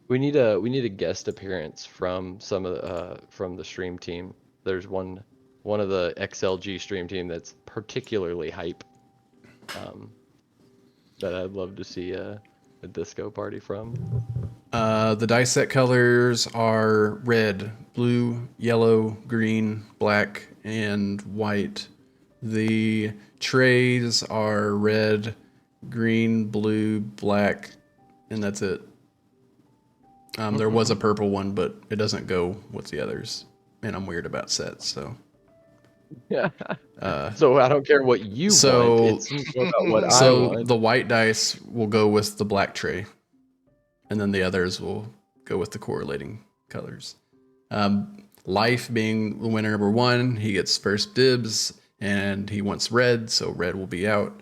We need a guest appearance from some of the from the stream team. There's one of the XLG stream team that's particularly hype. That I'd love to see a disco party from. The dice set colors are red, blue, yellow, green, black, and white. The trays are red, green, blue, black, and that's it. There was a purple one, but it doesn't go with the others. And I'm weird about sets, so. Yeah. So I don't care what you want. It's more about what I So want. the white dice will go with the black tray, and then the others will go with the correlating colors. Life being the winner number 1, he gets first dibs, and he wants red, so red will be out.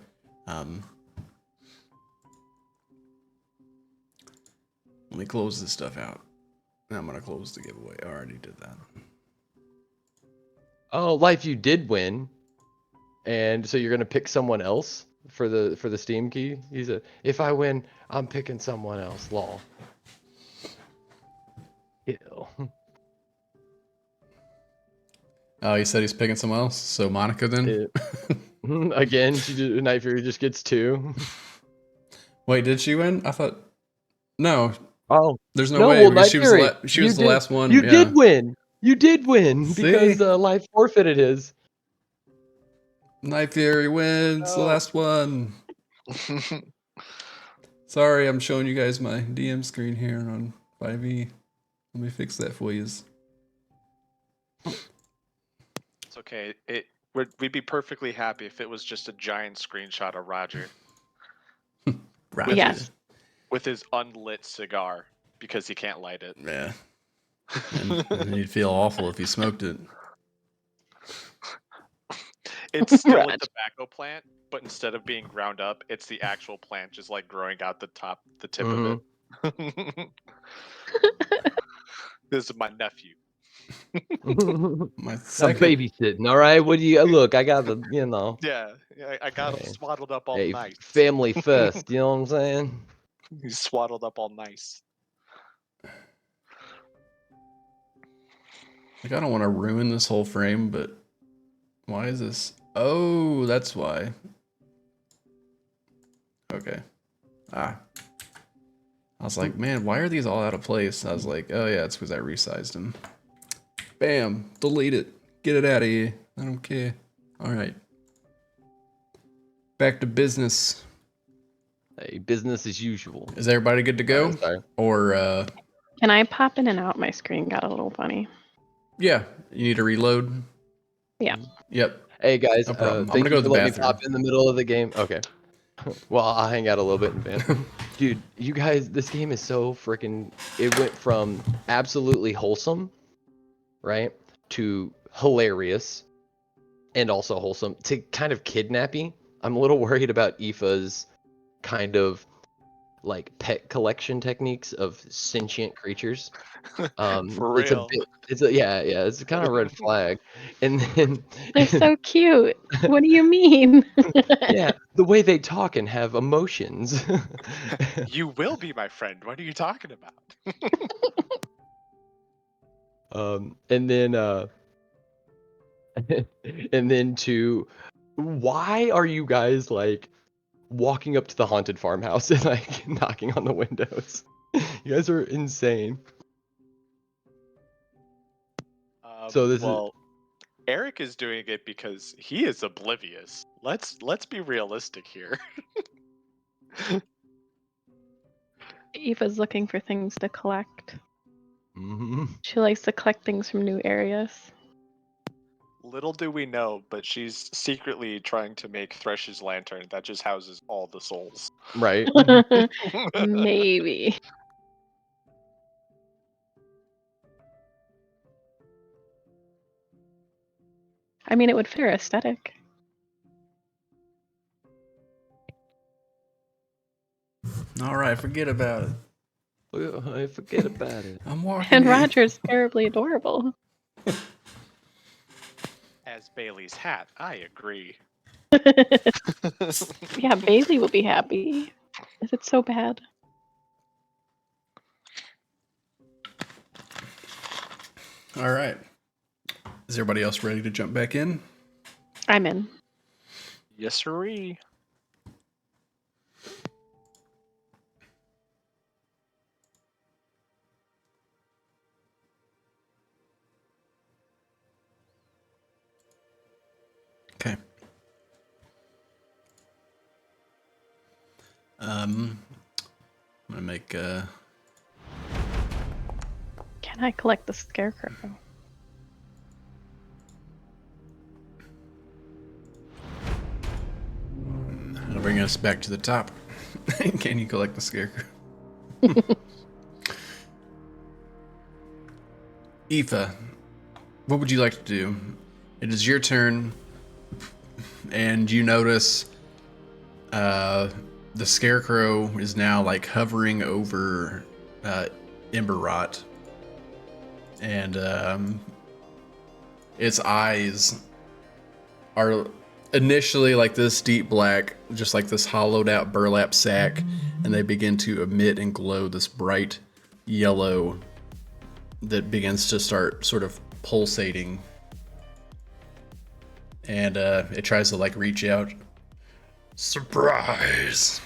Let me close this stuff out. I'm gonna close the giveaway. I already did that. Oh, Life, you did win, and so you're gonna pick someone else for the Steam key. If I win, I'm picking someone else. Lol. Ew. Oh, he said he's picking someone else. So Monica then. Again, Night Fury just gets 2. Wait, did she win? I thought. No. Oh, There's no way well, because Night she was the last one. You yeah. did win. You did win See? because Life forfeited his. Night Fury wins the Oh. last one. Sorry, I'm showing you guys my DM screen here on 5e. Let me fix that for you. It's okay. We'd be perfectly happy if it was just a giant screenshot of Roger Roger. Yes. with his unlit cigar because he can't light it. Yeah. And he'd feel awful if he smoked it. It's still a Roger. tobacco plant, but instead of being ground up, it's the actual plant just like growing out the tip of it. This is my nephew. My I'm second. babysitting, all right? What do you look? I got the, Yeah, I got him Hey. swaddled up all Hey, nice. family first. You know what I'm saying? He's swaddled up all nice. Like, I don't want to ruin this whole frame, but why is this? Oh, that's why. Okay. I was like, man, why are these all out of place? I was like, oh yeah, it's because I resized them. Bam, delete it. Get it out of here. I don't care. All right. Back to business. Hey, business as usual. Is everybody good to go? Sorry. Or, Can I pop in and out? My screen got a little funny. yeah, you need to reload? Yeah. Yep. Hey guys, No problem. I'm thank gonna go you to for the letting me bathroom. pop in the middle of the game. Okay. Well, I'll hang out a little bit in advance. Dude, you guys, this game is so freaking. It went from absolutely wholesome, right, to hilarious, and also wholesome to kind of kidnappy. I'm a little worried about Aoife's kind of like pet collection techniques of sentient creatures. For It's a real. bit. Yeah, it's kind of a red flag. And then They're so cute. What do you mean? yeah, the way they talk and have emotions. You will be my friend. What are you talking about? And then and then to why are you guys like walking up to the haunted farmhouse and like knocking on the windows? You guys are insane. So this Well, Eric is doing it because he is oblivious. Let's be realistic here. Eva's looking for things to collect. is She likes to collect things from new areas. Little do we know, but she's secretly trying to make Thresh's lantern that just houses all the souls. right. Maybe. I mean, it would fit her aesthetic. All right, forget about it. I forget about it. I'm walking And in. Roger's terribly adorable. As Bailey's hat, I agree. Yeah, Bailey will be happy. Is it so bad? All right. Is everybody else ready to jump back in? I'm in. Yes, sirree. Okay. I'm gonna make Can I collect the scarecrow? that'll bring us back to the top. Can you collect the scarecrow? Aoife, what would you like to do? It is your turn, and you notice the scarecrow is now like hovering over Emberrot, and its eyes are initially like this deep black, just like this hollowed out burlap sack, and they begin to emit and glow this bright yellow that begins to start sort of pulsating, and it tries to like reach out. Surprise!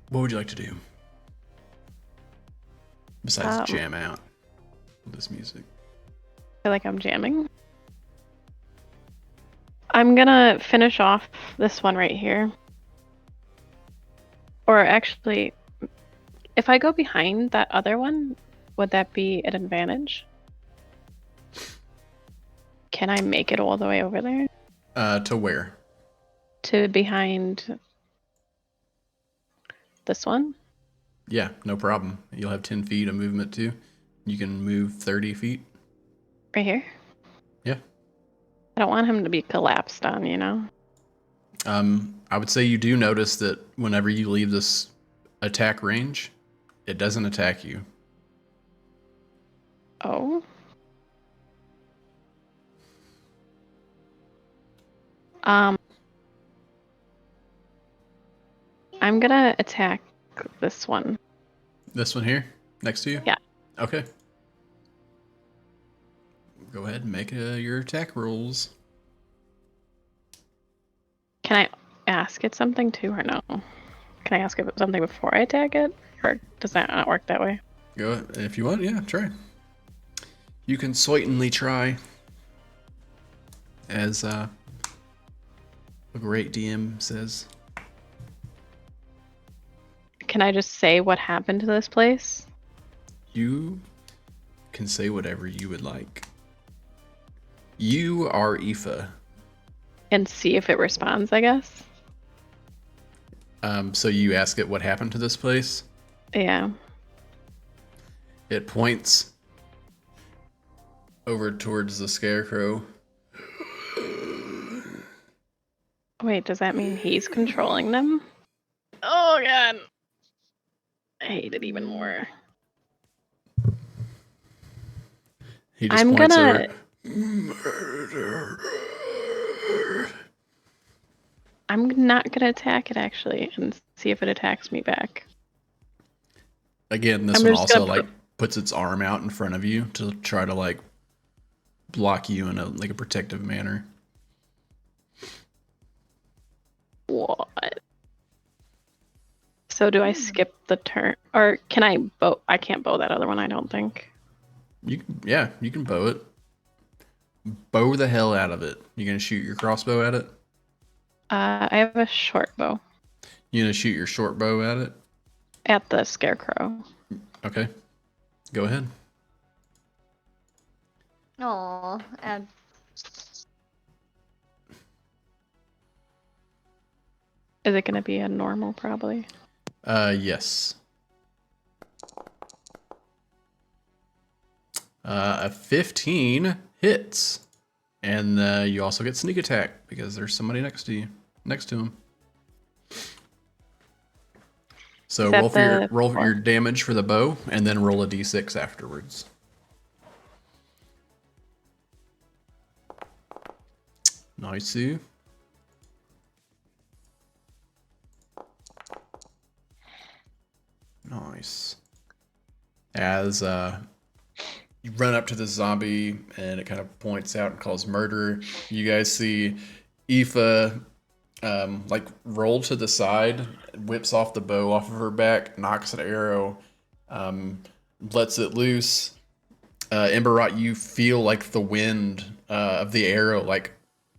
What would you like to do besides jam out with this music? I feel like I'm jamming. I'm gonna finish off this one right here. Or actually, if I go behind that other one, would that be an advantage? Can I make it all the way over there? To where? To behind this one? Yeah, no problem. You'll have 10 feet of movement too. You can move 30 feet. Right here? Yeah. I don't want him to be collapsed on, you know? I would say you do notice that whenever you leave this attack range, it doesn't attack you. Oh? I'm gonna attack this one. This one here, next to you? Yeah. Okay. Go ahead and make your attack rolls. Can I ask it something too, or no? Can I ask it something before I attack it? Or does that not work that way? Go ahead. If you want, yeah, try. You can certainly try. As a great DM says. Can I just say what happened to this place? You can say whatever you would like. You are Aoife. And see if it responds, I guess? So you ask it what happened to this place. Yeah. It points over towards the scarecrow. Wait, does that mean he's controlling them? Oh, God. I hate it even more. He just I'm points gonna... over. Murder. I'm not gonna attack it, actually, and see if it attacks me back. Again, this I'm one just also gonna like puts its arm out in front of you to try to like block you in a protective manner. What? So do I skip the turn? Or can I bow? I can't bow that other one, I don't think. You can bow it. Bow the hell out of it. You gonna shoot your crossbow at it? I have a short bow. You gonna shoot your short bow at it? At the scarecrow. Okay. Go ahead. Aw, Is it gonna be a normal, probably? Yes. A 15 hits. And you also get sneak attack because there's somebody next to him. So Is that roll for your the damage for the bow, and then roll a d6 afterwards. Nice. Nice. As you run up to the zombie and it kind of points out and calls murder, you guys see Aoife like roll to the side, whips off the bow off of her back, knocks an arrow, lets it loose. Emberot, you feel like the wind of the arrow like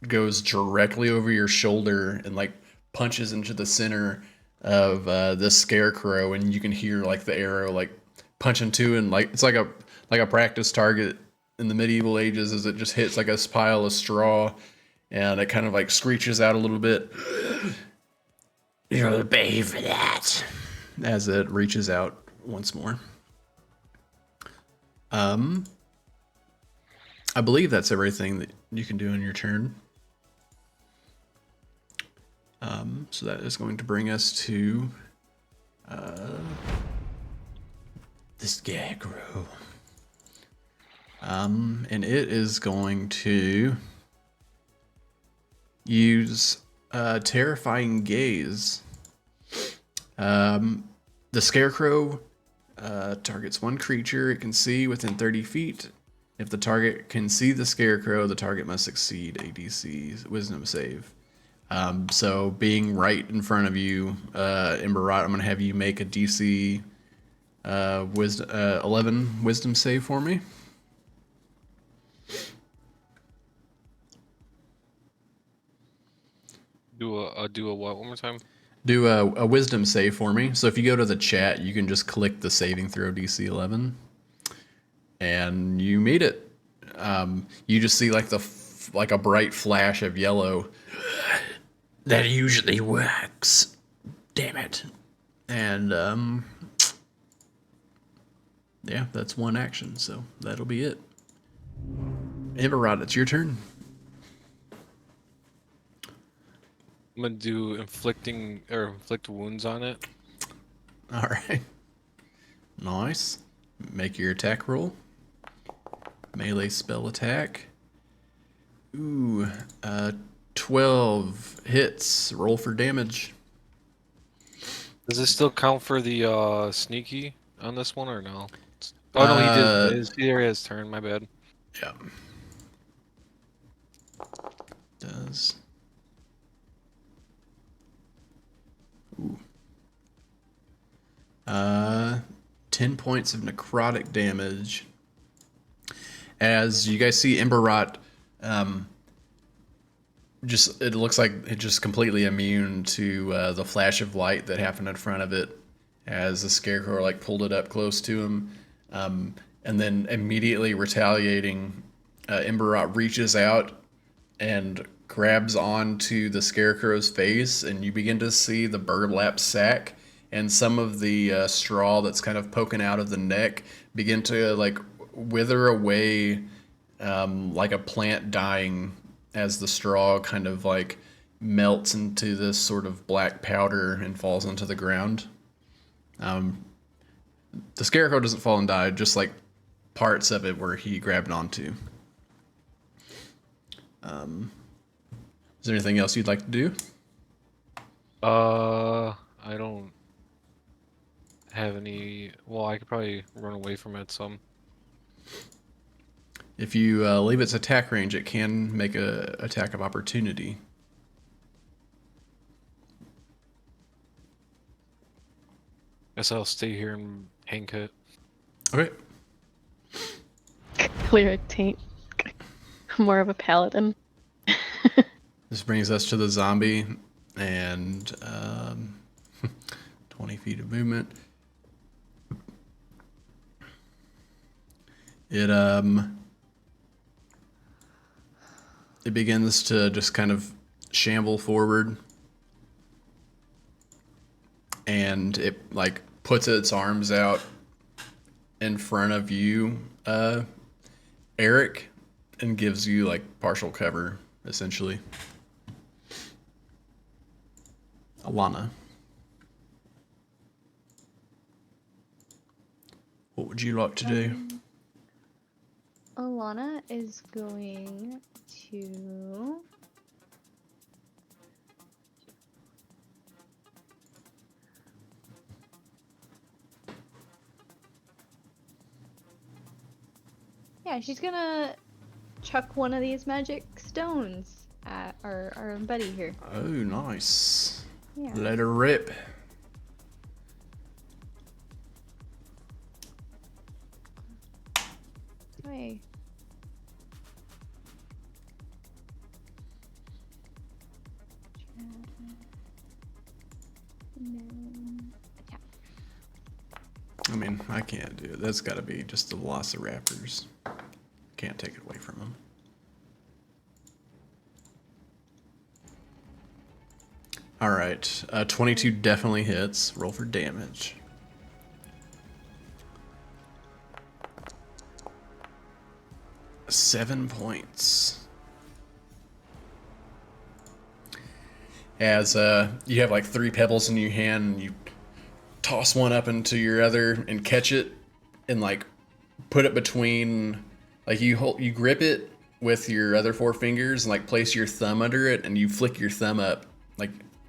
goes directly over your shoulder and like punches into the center of this scarecrow, and you can hear like the arrow like punch into, and like it's like a practice target in the medieval ages as it just hits like a pile of straw, and it kind of like screeches out a little bit. You'll pay for that as it reaches out once more. I believe that's everything that you can do in your turn. So that is going to bring us to the scarecrow. And it is going to use terrifying gaze. The scarecrow targets one creature it can see within 30 feet. If the target can see the scarecrow, the target must succeed a DC wisdom save. So being right in front of you, Emberot, I'm going to have you make a DC 11 wisdom save for me. Do a what one more time? Do a wisdom save for me. So if you go to the chat, you can just click the saving throw DC 11. And you meet it. You just see like like a bright flash of yellow. That usually works. Damn it. And yeah, that's one action, so that'll be it. Emberot, it's your turn. I'm gonna do inflict wounds on it. All right. Nice. Make your attack roll. Melee spell attack. Ooh, 12 hits. Roll for damage. Does this still count for the sneaky on this one or no? Oh no, he did. It's his turn. My bad. Yeah. Does. Ooh. 10 points of necrotic damage. As you guys see Emberot, it looks like it's just completely immune to the flash of light that happened in front of it as the scarecrow like pulled it up close to him. And then immediately retaliating, Emberot reaches out and grabs onto the scarecrow's face, and you begin to see the burlap sack and some of the straw that's kind of poking out of the neck begin to like wither away like a plant dying as the straw kind of like melts into this sort of black powder and falls into the ground. The scarecrow doesn't fall and die, just like parts of it where he grabbed onto. Is there anything else you'd like to do? I don't have any. Well, I could probably run away from it some. If you leave its attack range, it can make a attack of opportunity. Guess I'll stay here and hank it. Okay. cleric taint? More of a paladin. This brings us to the zombie and 20 feet of movement. It begins to just kind of shamble forward, and it like puts its arms out in front of you, Eric, and gives you like partial cover, essentially. Alana. What would you like to do? Alana is going to. Yeah, she's gonna chuck one of these magic stones at our buddy here. Oh, nice. Yeah. Let her rip. Hey. And then attack. I mean, I can't do it. That's got to be just the Velociraptors. Can't take it away from them. All right, 22 definitely hits. Roll for damage. Seven points. As you have like 3 pebbles in your hand, and you toss one up into your other and catch it, and like put it between, like you grip it with your other 4 fingers and like place your thumb under it, and you flick your thumb up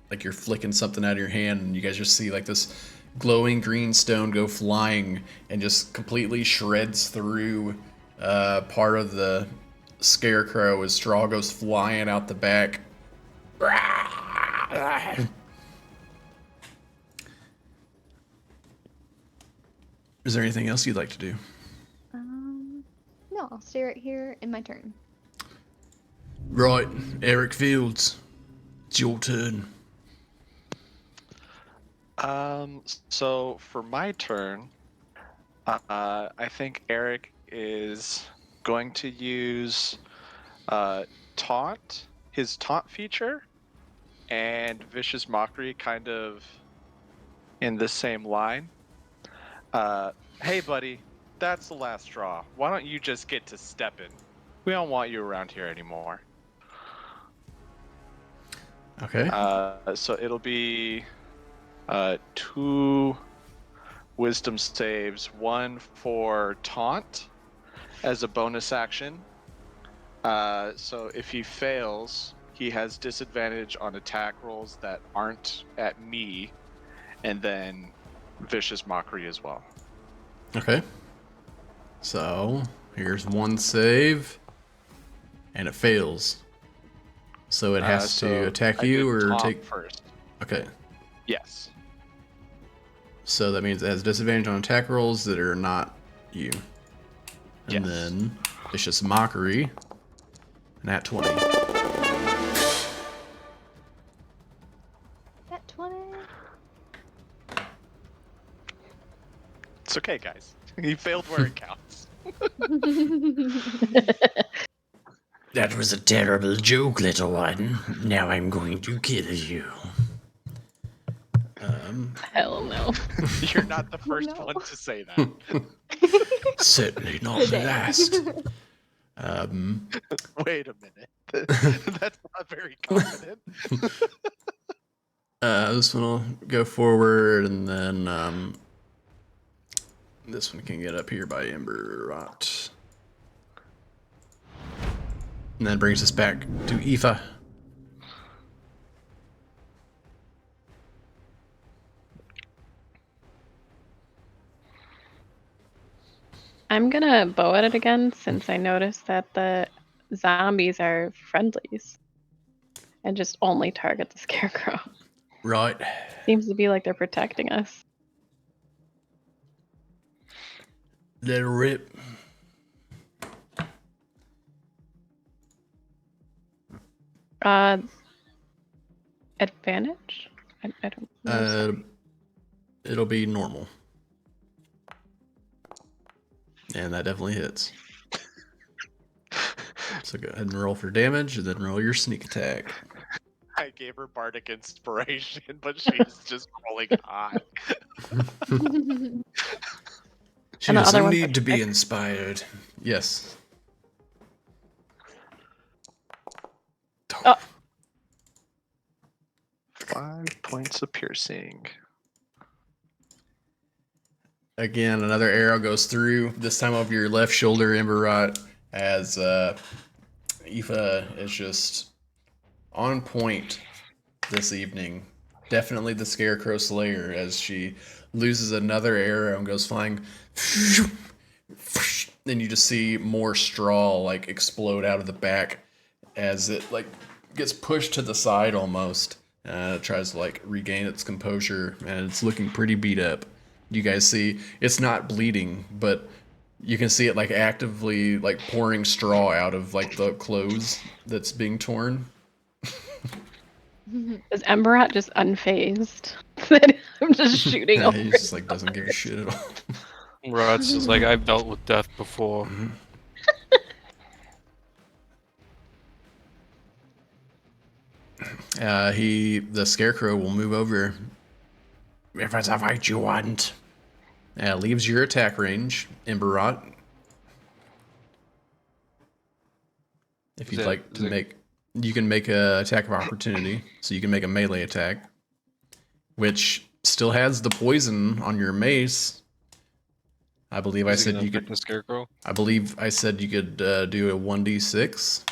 like you're flicking something out of your hand, and you guys just see like this glowing green stone go flying and just completely shreds through part of the scarecrow as straw goes flying out the back. Is there anything else you'd like to do? No, I'll stay right here in my turn. Right, Eric Fields, it's your turn. So for my turn, I think Eric is going to use taunt, his taunt feature, and vicious mockery kind of in the same line. Hey buddy, that's the last straw. Why don't you just get to stepping? We don't want you around here anymore. Okay. So it'll be 2 wisdom saves, 1 for taunt as a bonus action. So if he fails, he has disadvantage on attack rolls that aren't at me, and then vicious mockery as well. Okay. So here's 1 save, and it fails. So it has So to attack I you did or taunt take. first. Okay. Yes. So that means it has disadvantage on attack rolls that are not you. And Yes. then vicious mockery. Nat 20. That 20. It's okay, guys. He failed where it counts. That was a terrible joke, little one. Now I'm going to kill you. Hell no. You're not the first no. one to say that. Certainly not the Today. last. Wait a minute. That's not very confident. This one will go forward, and then this one can get up here by Ember Rot. And that brings us back to Æther. I'm gonna bow at it again since I noticed that the zombies are friendlies and just only target the scarecrow. Right. Seems to be like they're protecting us. Let her rip. Advantage? I don't know. It'll be normal. And that definitely hits. So go ahead and roll for damage, and then roll your sneak attack. I gave her bardic inspiration, but she's just rolling high. She And the doesn't other one's need like to be 6. inspired. Yes. Oh. 5 points of piercing. Again, another arrow goes through, this time over your left shoulder, Emberrot, as Aoife is just on point this evening. Definitely the Scarecrow Slayer, as she loses another arrow and goes flying. Then you just see more straw like explode out of the back as it like gets pushed to the side almost. It tries to like regain its composure, and it's looking pretty beat up. You guys see it's not bleeding, but you can see it like actively like pouring straw out of like the clothes that's being torn. Is Emberat just unfazed? That I'm just shooting Yeah, over. he just like doesn't give a shit at all. Rat's just like, I've dealt with death before. The Scarecrow will move over. If it's a fight you want. Leaves your attack range, Emberrot. If you'd like to make, you can make a attack of opportunity, so you can make a melee attack, which still has the poison on your mace. I believe I said you could. The Scarecrow. I believe I said you could do a 1d6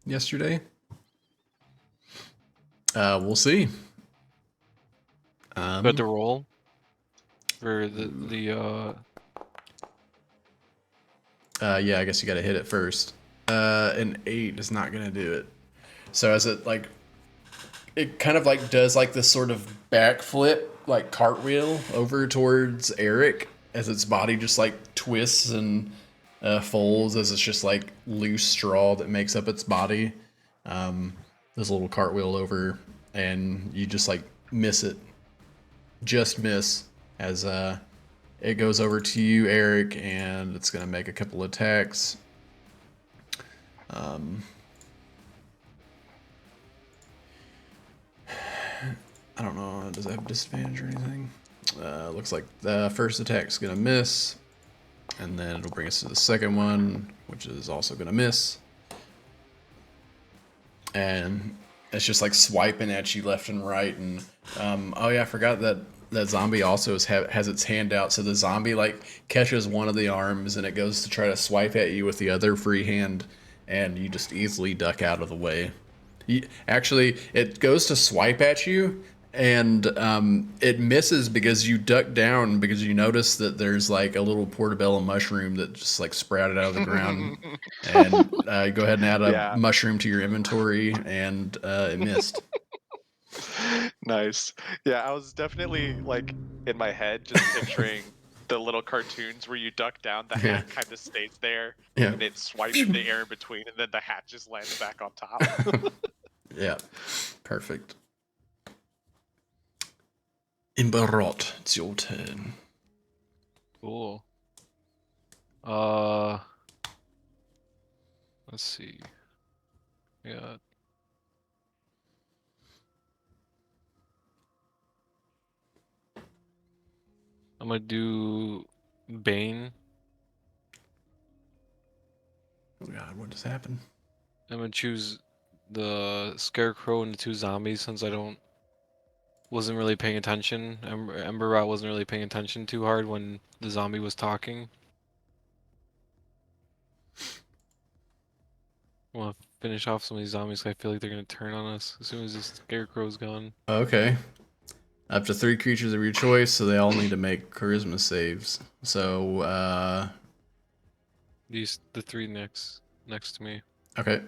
yesterday. We'll see. Got to roll for the Yeah, I guess you got to hit it first. An 8 is not gonna do it. So as it like, it kind of like does like this sort of backflip, like cartwheel over towards Eric, as its body just like twists and folds as it's just like loose straw that makes up its body. This little cartwheel over, and you just like miss it, just miss, as it goes over to you, Eric, and it's gonna make a couple attacks. I don't know, does it have disadvantage or anything? Looks like the first attack's gonna miss, and then it'll bring us to the second one, which is also gonna miss. And it's just like swiping at you left and right, and oh yeah, I forgot that zombie also has its hand out, so the zombie like catches one of the arms and it goes to try to swipe at you with the other free hand, and you just easily duck out of the way. Actually, it goes to swipe at you, and it misses because you duck down, because you notice that there's like a little portobello mushroom that just like sprouted out of the ground. And go ahead and add a mushroom to your inventory, and it missed. Nice. Yeah, I was definitely like in my head just picturing the little cartoons where you duck down, the hat kind of stays there, and it swipes the air in between, and then the hat just lands back on top. Yeah, perfect. Emberrot, it's your turn. Cool. Let's see. Yeah. I'm gonna do Bane. Oh god, what just happened? I'm gonna choose the Scarecrow and the 2 zombies, since I wasn't really paying attention. Emberrot wasn't really paying attention too hard when the zombie was talking. I want to finish off some of these zombies, 'cause I feel like they're gonna turn on us as soon as the Scarecrow's gone. Okay. Up to 3 creatures of your choice, so they all need to make charisma saves. So, The 3 next to me. okay.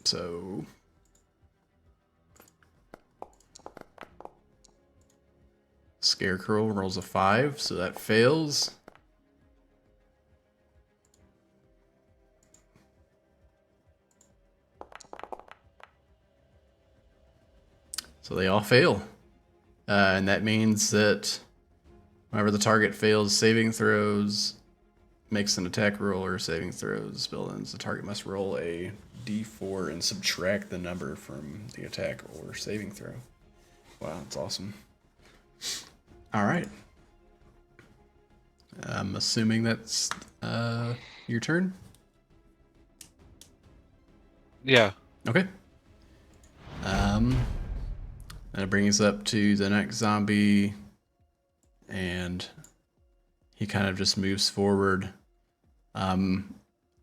So Scarecrow rolls a 5, so that fails. So they all fail. And that means that whenever the target fails saving throws, makes an attack roll or saving throws, spell ends, the target must roll a d4 and subtract the number from the attack or saving throw. Wow, that's awesome. All right. I'm assuming that's your turn? Yeah. Okay. That brings us up to the next zombie, and he kind of just moves forward.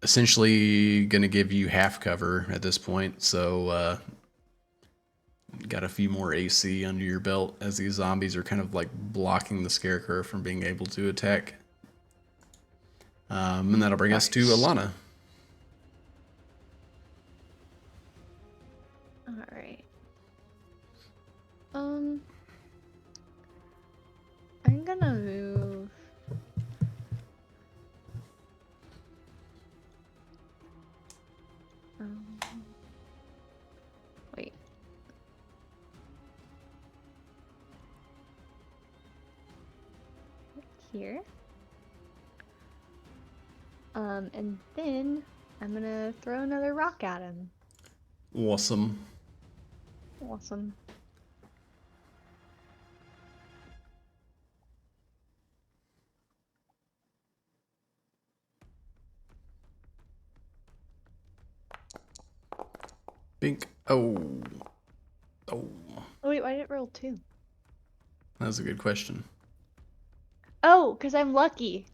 Essentially going to give you half cover at this point, so got a few more AC under your belt as these zombies are kind of like blocking the scarecrow from being able to attack. And that'll bring us to Nice. Alana. All right. I'm gonna move. Wait. Here. And then I'm gonna throw another rock at him. Awesome. Awesome. Bink. Oh. Oh. Oh wait, why did it roll 2? That was a good question. Oh, because I'm lucky.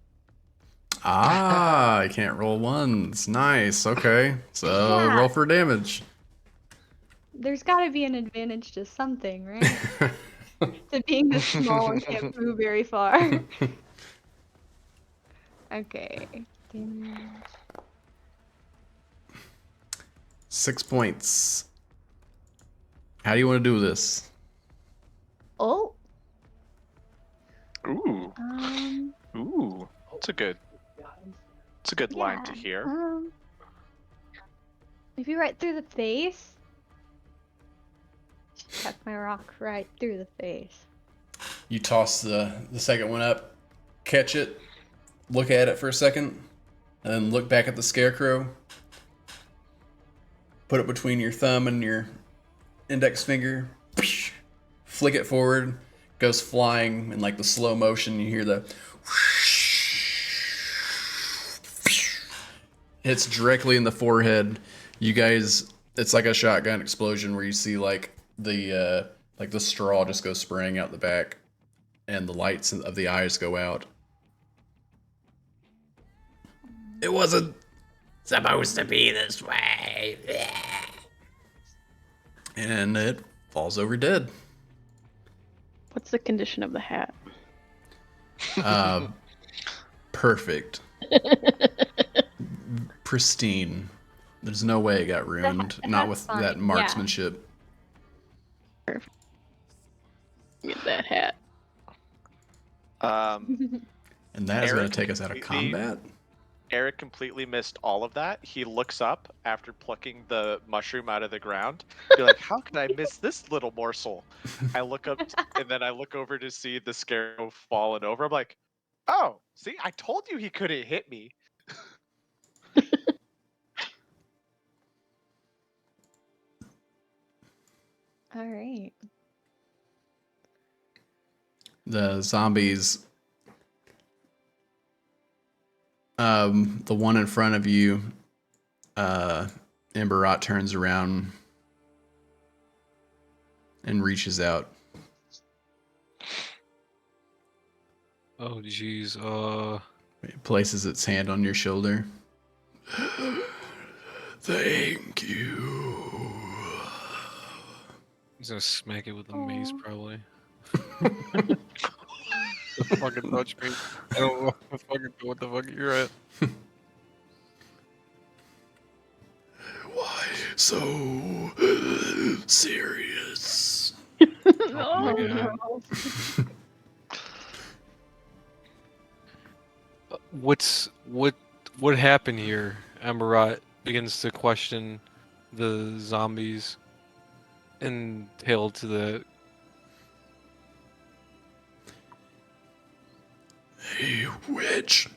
Ah, I can't roll ones. Nice. Okay. So Yeah. roll for damage. There's gotta be an advantage to something, right? To being this small and can't move very far. Okay. Damage. 6 points. How do you want to do this? Oh. Ooh, ooh, it's a good line to Yeah, hear. Maybe right through the face. Just chuck my rock right through the face. You toss the second one up, catch it, look at it for a second, and then look back at the scarecrow. Put it between your thumb and your index finger. Flick it forward, goes flying in like the slow motion. You hear the hits directly in the forehead. You guys, it's like a shotgun explosion where you see like the straw just goes spraying out the back, and the lights of the eyes go out. It wasn't supposed to be this way. And it falls over dead. What's the condition of the hat? Perfect. Pristine. There's no way it got ruined. Not with fine, that yeah. marksmanship. Get that hat. And that is going Eric to take us out of completely- combat. Eric completely missed all of that. He looks up after plucking the mushroom out of the ground. Be like, how can I miss this little morsel? I look up and then I look over to see the scarecrow falling over. I'm like, oh, see, I told you he couldn't hit me. All right. The zombies, the one in front of you, Emberot turns around and reaches out. Oh jeez. It places its hand on your shoulder. Thank you. He's gonna smack it with a mace Aw. probably. Don't fucking touch me. I don't know what the fuck you're at. Why so serious? Oh my god. What happened here? Emberot begins to question the zombies and tail to the A witch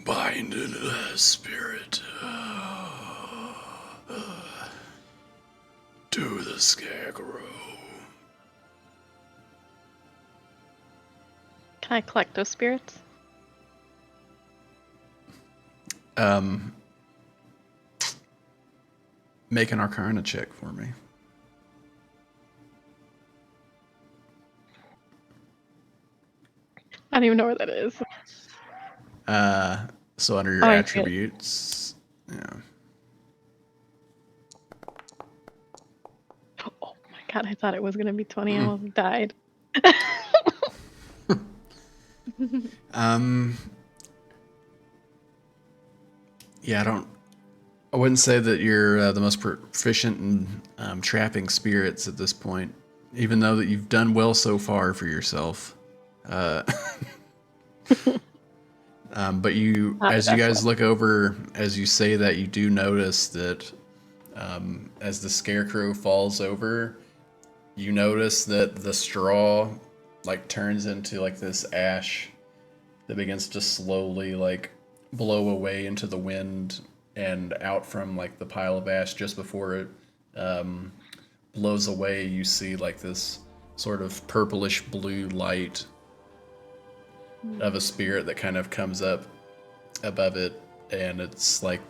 binded a spirit to the scarecrow. Can I collect those spirits? Make an Arcana check for me. don't even know where that is. So under your Oh, I see it. attributes, yeah. Oh my god, I thought it was gonna be 20. I almost died. Yeah, I wouldn't say that you're the most proficient in trapping spirits at this point, even though that you've done well so far for yourself. But Not as the you best guys one. look over, as you say that, you do notice that as the scarecrow falls over, you notice that the straw like turns into like this ash that begins to slowly like blow away into the wind, and out from like the pile of ash just before it blows away, you see like this sort of purplish blue light of a spirit that kind of comes up above it, and it's like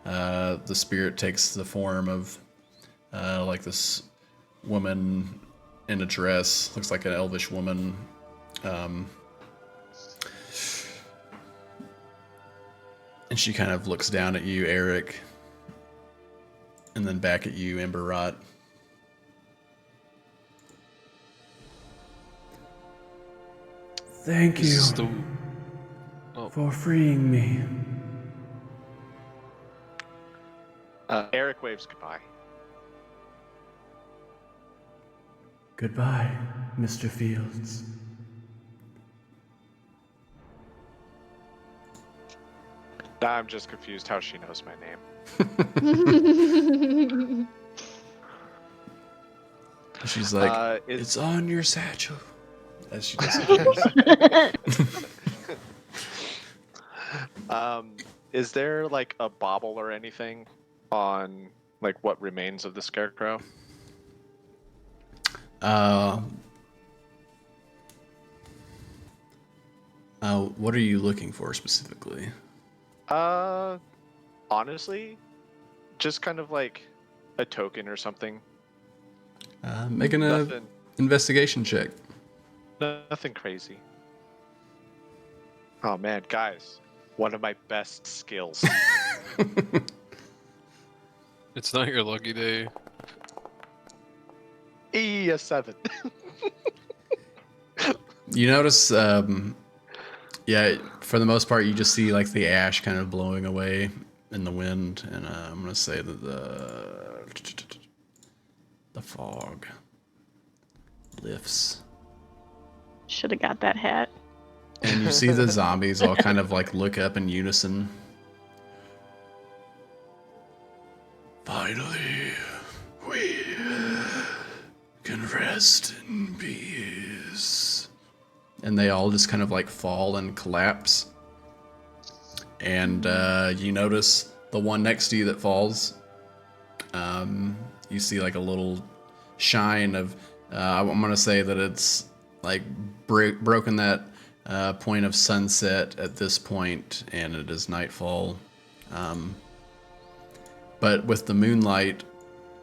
the spirit takes the form of like this woman in a dress, looks like an elvish woman. And she kind of looks down at you, Eric, and then back at you, Emberrot. Thank This is the. Oh, for freeing me. Eric waves goodbye. Goodbye, Mr. Fields. Now I'm just confused how she knows my name. She's like, Is it's on your satchel. As she disappears. is there like a bauble or anything on like what remains of the scarecrow? What are you looking for specifically? Honestly, just kind of like a token or something. Making a Nothing, investigation check. nothing crazy. Oh man, guys, one of my best skills. it's not your lucky day. A 7. You notice, yeah, for the most part, you just see like the ash kind of blowing away in the wind, and I'm gonna say that the fog lifts, Should have got that hat. and you see the zombies all kind of like look up in unison. Finally, we can rest in peace. And they all just kind of like fall and collapse. And you notice the one next to you that falls. You see like a little shine of. I'm gonna say that it's like broken that point of sunset at this point, and it is nightfall. But with the moonlight,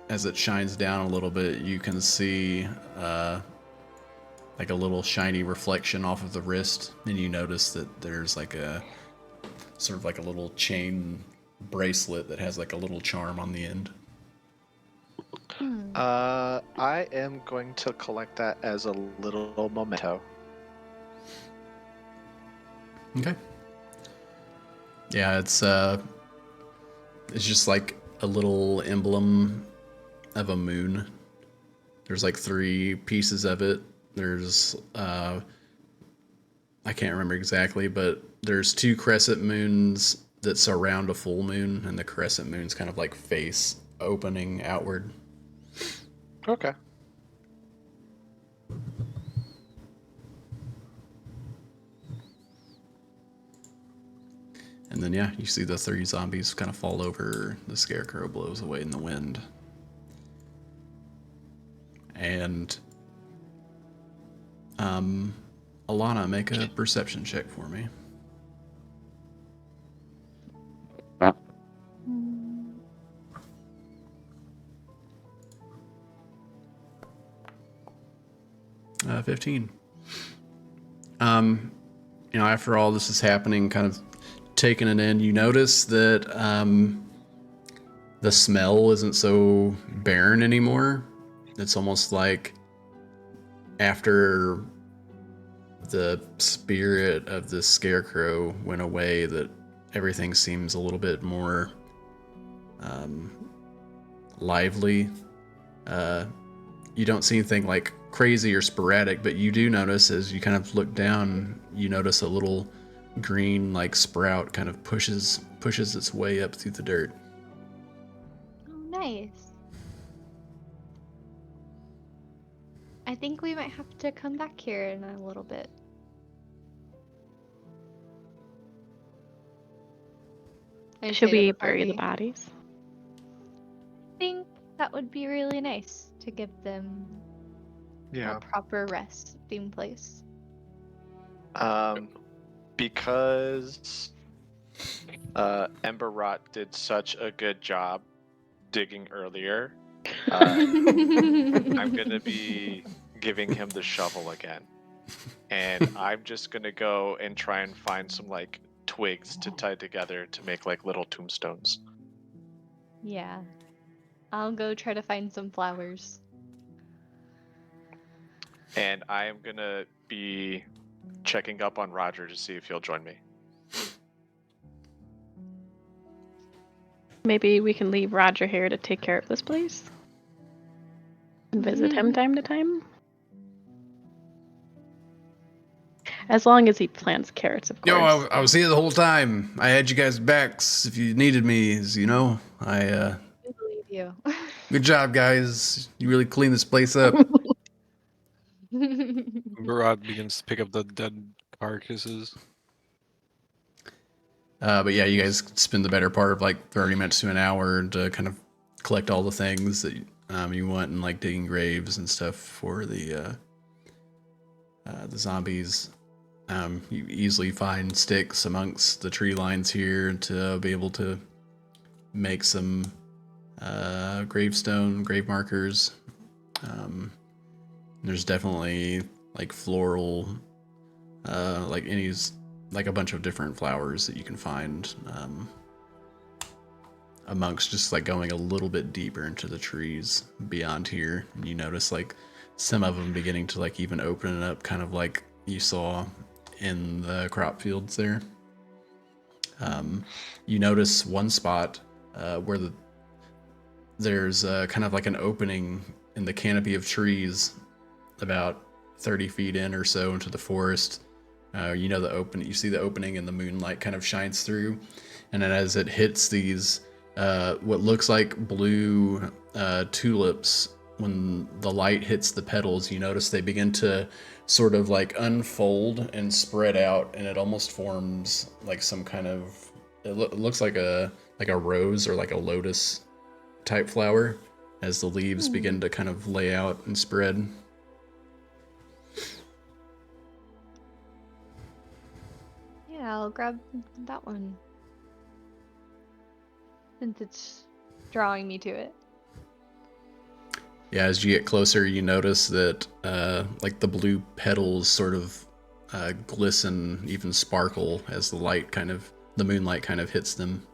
as it shines down a little bit, you can see like a little shiny reflection off of the wrist, and you notice that there's like a sort of like a little chain bracelet that has like a little charm on the end. I am going to collect that as a little memento. Okay. Yeah, it's just like a little emblem of a moon. There's like 3 pieces of it. There's I can't remember exactly, but there's 2 crescent moons that surround a full moon, and the crescent moon's kind of like face opening outward. Okay. And then, yeah, you see the 3 zombies kind of fall over. The scarecrow blows away in the wind. And, Alana, make a perception check for me. Mm, 15. after all this is happening, kind of taking it in, you notice that the smell isn't so barren anymore. It's almost like after the spirit of the scarecrow went away, that everything seems a little bit more lively. You don't see anything like crazy or sporadic, but you do notice as you kind of look down, you notice a little green like sprout kind of pushes its way up through the dirt. Oh, nice. I think we might have to come back here in a little bit. And Should say to we the bury the party, bodies? I think that would be really nice to give them Yeah. a proper resting place. Because Ember Rot did such a good job digging earlier, I'm gonna be giving him the shovel again. And I'm just gonna go and try and find some like twigs to tie together to make like little tombstones. Yeah. I'll go try to find some flowers. And I am gonna be checking up on Roger to see if he'll join me. Maybe we can leave Roger here to take care of this place and visit him time to time. As long as he plants carrots, of course. Yo, I was here the whole time. I had you guys' backs if you needed me, as you know. I believe you. Good job, guys. You really cleaned this place up. Barad begins to pick up the dead carcasses. But yeah, you guys spend the better part of like 30 minutes to an hour to kind of collect all the things that you want, and like digging graves and stuff for the zombies. You easily find sticks amongst the tree lines here to be able to make some grave markers. There's definitely like floral, like a bunch of different flowers that you can find amongst just like going a little bit deeper into the trees beyond here. And you notice like some of them beginning to like even open it up, kind of like you saw in the crop fields there. You notice one spot where there's kind of like an opening in the canopy of trees about 30 feet in or so into the forest. You see the opening and the moonlight kind of shines through. And then as it hits these, what looks like blue tulips, when the light hits the petals, you notice they begin to sort of like unfold and spread out, and it almost forms like some kind of, it looks like a rose or like a lotus type flower as the leaves begin to kind of lay out and spread. Yeah, I'll grab that one. Since it's drawing me to it. Yeah, as you get closer, you notice that like the blue petals sort of glisten, even sparkle as the moonlight kind of hits them.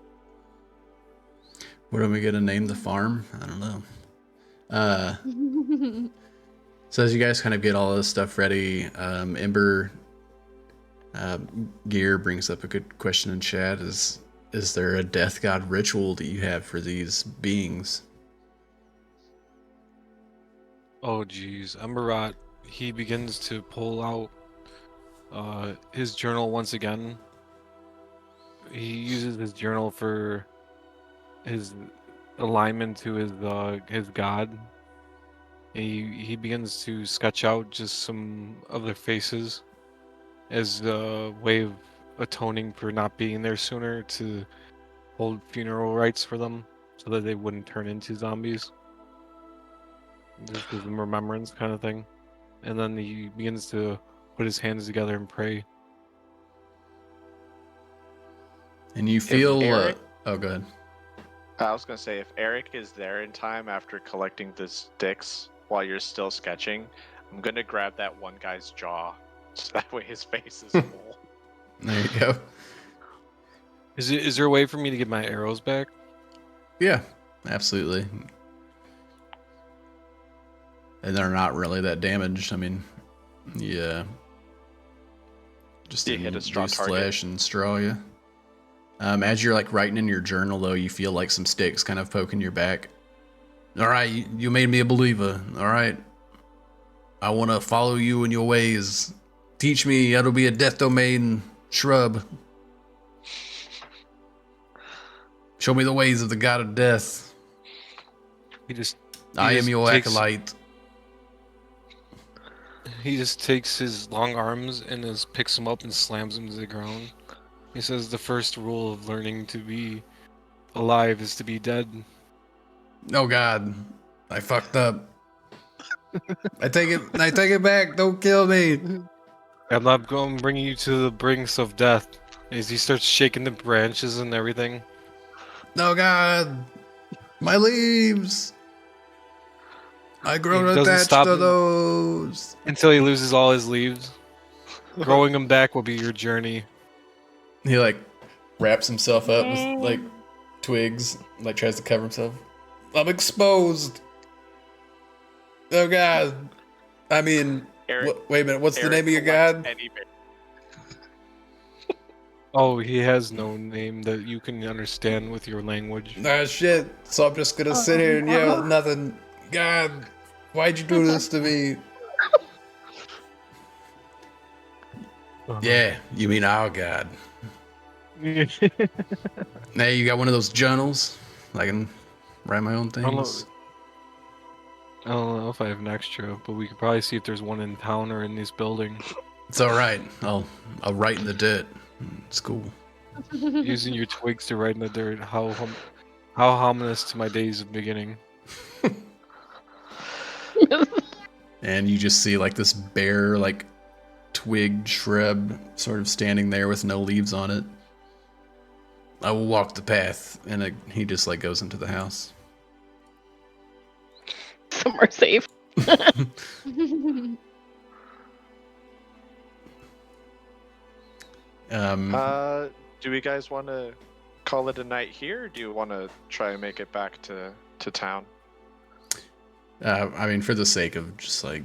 What are we gonna name the farm? I don't know. So as you guys kind of get all this stuff ready, Ember Gear brings up a good question in chat. Is there a death god ritual that you have for these beings? Oh geez, Emberrot, he begins to pull out his journal once again. He uses his journal for his alignment to his god. He begins to sketch out just some of their faces as a way of atoning for not being there sooner, to hold funeral rites for them so that they wouldn't turn into zombies. Just as a remembrance kind of thing. And then he begins to put his hands together and pray. And you feel Eric- oh, go ahead. I was gonna say, if Eric is there in time after collecting the sticks while you're still sketching, I'm gonna grab that one guy's jaw, so that way his face is full. There you go. Is there a way for me to get my arrows back? Yeah, absolutely. And they're not really that damaged. I mean, yeah. Just You hit a straw loose target. flesh and straw, yeah. As you're like writing in your journal, though, you feel like some sticks kind of poking your back. All right, you made me a believer. All right, I want to follow you in your ways. Teach me how to be a death domain shrub. Show me the ways of the god of death. He just I am just your takes- acolyte. He just takes his long arms and just picks them up and slams them to the ground. He says the first rule of learning to be alive is to be dead. Oh God, I fucked up. I take it back. Don't kill me. I'm not going to bring you to the brinks of death. As he starts shaking the branches and everything. Oh God, my leaves. I grow He doesn't attached stop to him. those. Until he loses all his leaves. Growing them back will be your journey. He like wraps himself up with Dang. like twigs, like tries to cover himself. I'm exposed. Oh God. I mean, Eric, wait a minute. What's the Eric name of your collects god? any berry. Oh, he has no name that you can understand with your language. Ah, shit. So I'm just gonna sit here and yell at nothing. God, why'd you do this to me? Yeah, you mean our god. Hey, you got one of those journals? I can write my own I don't know. things. I don't know if I have an extra, but we could probably see if there's one in town or in this building. It's all right. I'll write in the dirt. It's cool. Using your twigs to write in the dirt, how ominous to my days of beginning. And you just see like this bare, like twigged shrub sort of standing there with no leaves on it. I will walk the path, and he just like goes into the house. Somewhere safe. Do we guys want to call it a night here, or do you want to try and make it back to town? I mean, for the sake of just like,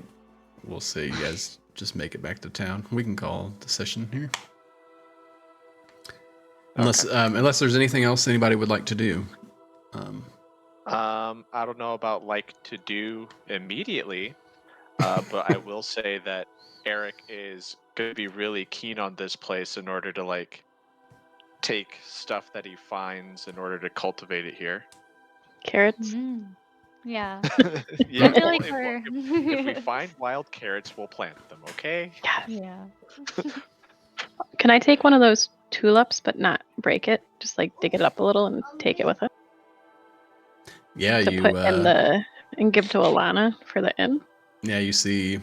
we'll say you guys just make it back to town. We can call the session here. Unless there's anything else anybody would like to do. I don't know about like to do immediately, but I will say that Eric is going to be really keen on this place in order to like take stuff that he finds in order to cultivate it here. Carrots. Yeah. Yeah, I feel like well, if we find wild carrots, we'll plant them. Okay. Yes. Yeah. Can I take one of those tulips but not break it? Just like dig it up a little and take it with it Yeah, to you put in the and give to Alana for the inn. yeah, you see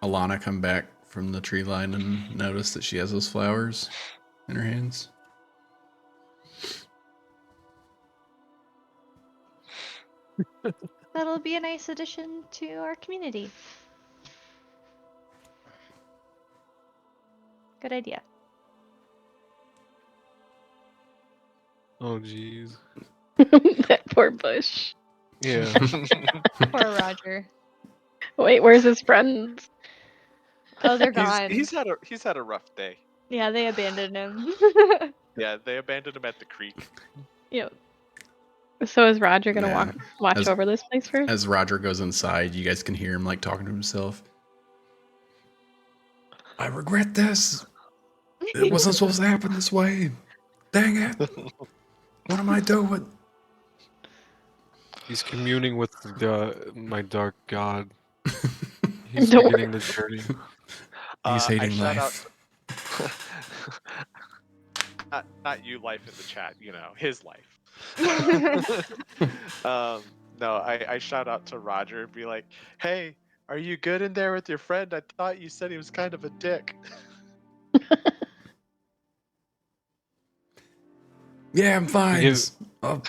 Alana come back from the tree line and notice that she has those flowers in her hands. That'll be a nice addition to our community. Good idea. Oh, jeez. That poor bush. Yeah. Poor Roger. Wait, where's his friends? Oh, they're gone. he's had a rough day. Yeah, they abandoned him. Yeah, they abandoned him at the creek. Yep. So is Roger gonna Yeah. watch As- over this place first? As Roger goes inside, you guys can hear him like talking to himself. I regret this. It wasn't supposed to happen this way. Dang it. What am I doing? He's communing with my dark god. He's Don't beginning the journey. He's hating I shout life. out, not you, life in the chat. You know, his life. No, I shout out to Roger and be like, "Hey, are you good in there with your friend? I thought you said he was kind of a dick." Yeah, I'm fine. You- Just, I'll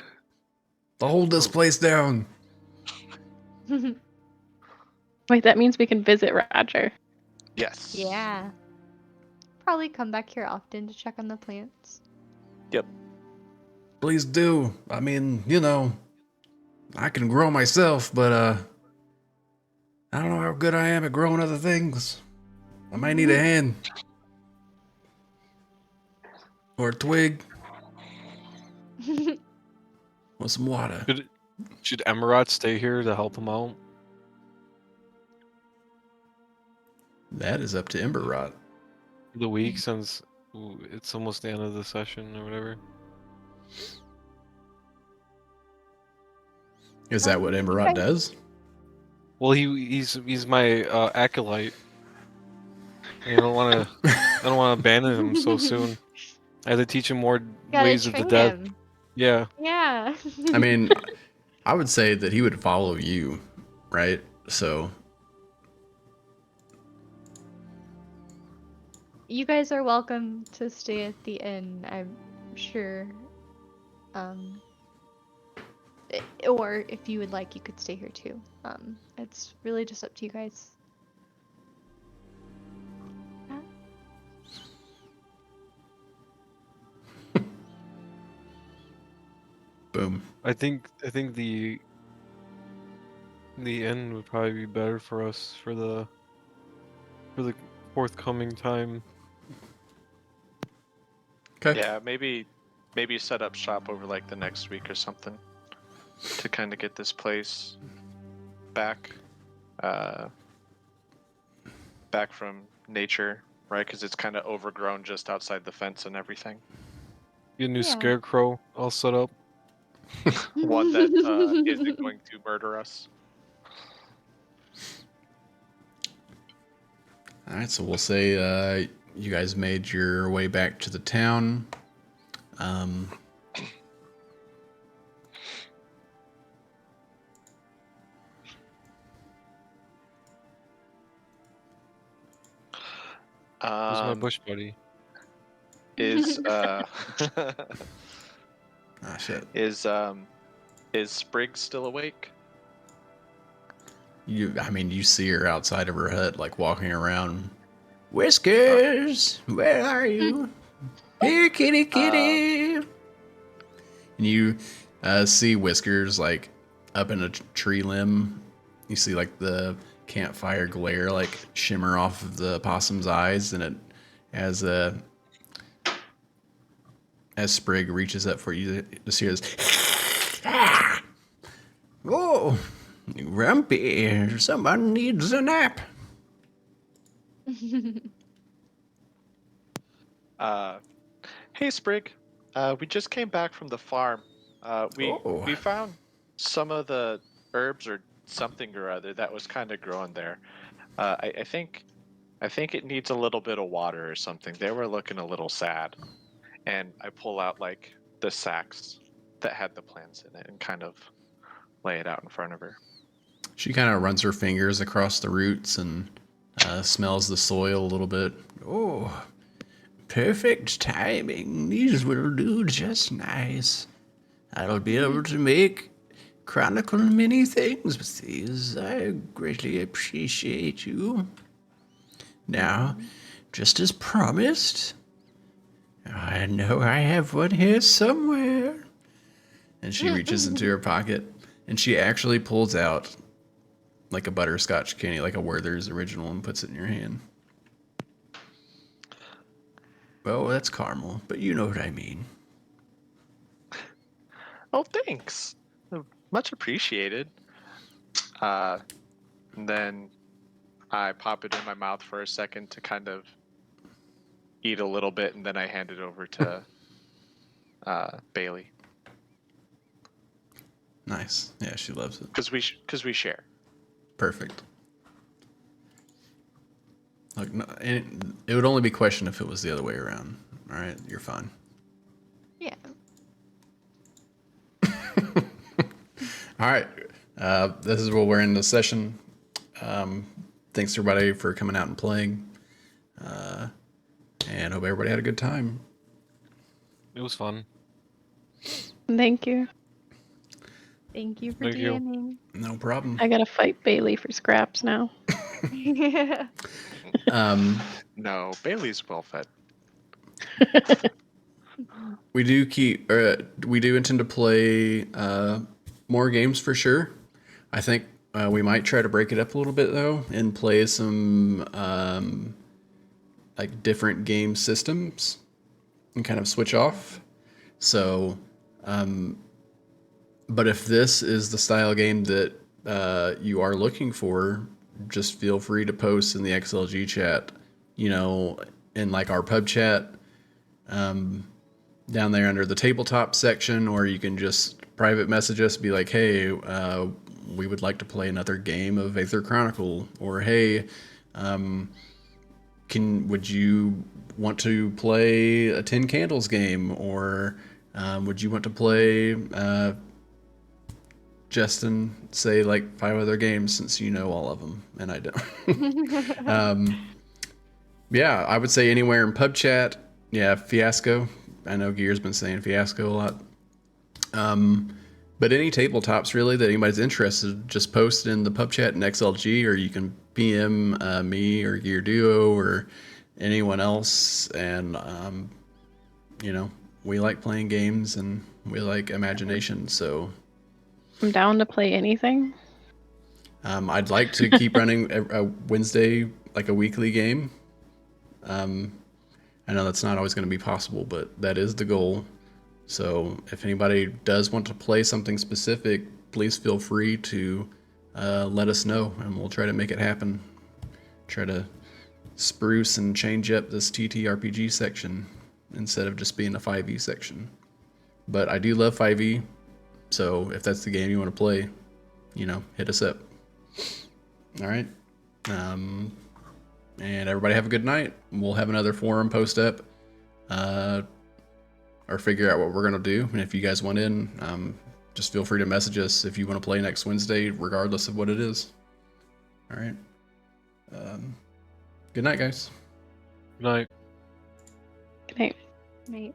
hold this place down. Wait, that means we can visit Roger. Yes. Yeah. probably come back here often to check on the plants. Please do. I mean, I can grow myself, but I don't know how good I am at growing other things. I might need a hand. Or a twig. Or some water. Should Emerald stay here to help him out? That is up to Emberrot. For the week, since it's almost the end of the session or whatever. Is that what Emberrot does? Well, he's my acolyte. And I don't want to abandon him so soon. I have to teach him more Gotta ways of the train dead. him. Yeah. Yeah. I mean, I would say that he would follow you, right? So You guys are welcome to stay at the inn, I'm sure. Or if you would like, you could stay here too. It's really just up to you guys. boom. I think the end would probably be better for us for the forthcoming time. Okay. Yeah, maybe set up shop over like the next week or something to kind of get this place back back from nature, right? Because it's kind of overgrown just outside the fence and everything. Get a new Yeah. scarecrow all set up. One that isn't going to murder us. All right, so we'll say you guys made your way back to the town. Who's my bush buddy? Is Ah, shit. is Sprig still awake? I mean, you see her outside of her hut, like walking around. Whiskers, where are you? Here, kitty, kitty. And you see Whiskers like up in a tree limb. You see like the campfire glare like shimmer off of the possum's eyes, and it as Sprig reaches up for you, just hear this. Oh, grumpy! Someone needs a nap. Hey Sprig, we just came back from the farm. We Oh. found some of the herbs or something or other that was kind of growing there. I think it needs a little bit of water or something. They were looking a little sad, and I pull out like the sacks that had the plants in it and kind of lay it out in front of her. She kind of runs her fingers across the roots and smells the soil a little bit. Oh, perfect timing. These will do just nice. I'll be able to make Chronicle many things with these. I greatly appreciate you. Now, just as promised, I know I have one here somewhere. And she reaches into her pocket and she actually pulls out like a butterscotch candy, like a Werther's original, and puts it in your hand. Well, that's caramel, but you know what I mean. Oh, thanks. Much appreciated. And then I pop it in my mouth for a second to kind of eat a little bit, and then I hand it over to Bailey. Nice. Yeah, she loves it. Because we share. Perfect. Look, no, it would only be questioned if it was the other way around. All right, you're fine. Yeah. All right, this is where we're in the session. Thanks everybody for coming out and playing, and hope everybody had a good time. It was fun. Thank you. Thank you for Thank you. DMing. No problem. I gotta fight Bailey for scraps now. Yeah. No, Bailey's well fed. We do intend to play more games for sure. I think we might try to break it up a little bit though and play some like different game systems and kind of switch off. So, but if this is the style game that you are looking for, just feel free to post in the XLG chat, you know, in like our pub chat down there under the tabletop section, or you can just private message us, be like, hey, we would like to play another game of Æther Chronicle, or hey, would you want to play a 10 Candles game, or would you want to play Justin say like 5 other games since you know all of them and I don't. Yeah, I would say anywhere in pub chat. Yeah, Fiasco. I know Gear's been saying Fiasco a lot. But any tabletops really that anybody's interested, just post in the pub chat in XLG, or you can PM me or Gear Duo or anyone else. And you know, we like playing games and we like imagination, so I'm down to play anything. I'd like to keep running a Wednesday, like a weekly game. I know that's not always going to be possible, but that is the goal. So if anybody does want to play something specific, please feel free to let us know, and we'll try to make it happen. Try to spruce and change up this TTRPG section instead of just being a 5e section. But I do love 5e, so if that's the game you want to play, you know, hit us up. All right. And everybody have a good night. We'll have another forum post up, or figure out what we're gonna do. And if you guys want in, just feel free to message us if you want to play next Wednesday, regardless of what it is. All right. Good night, guys. Good night. Good night. Right.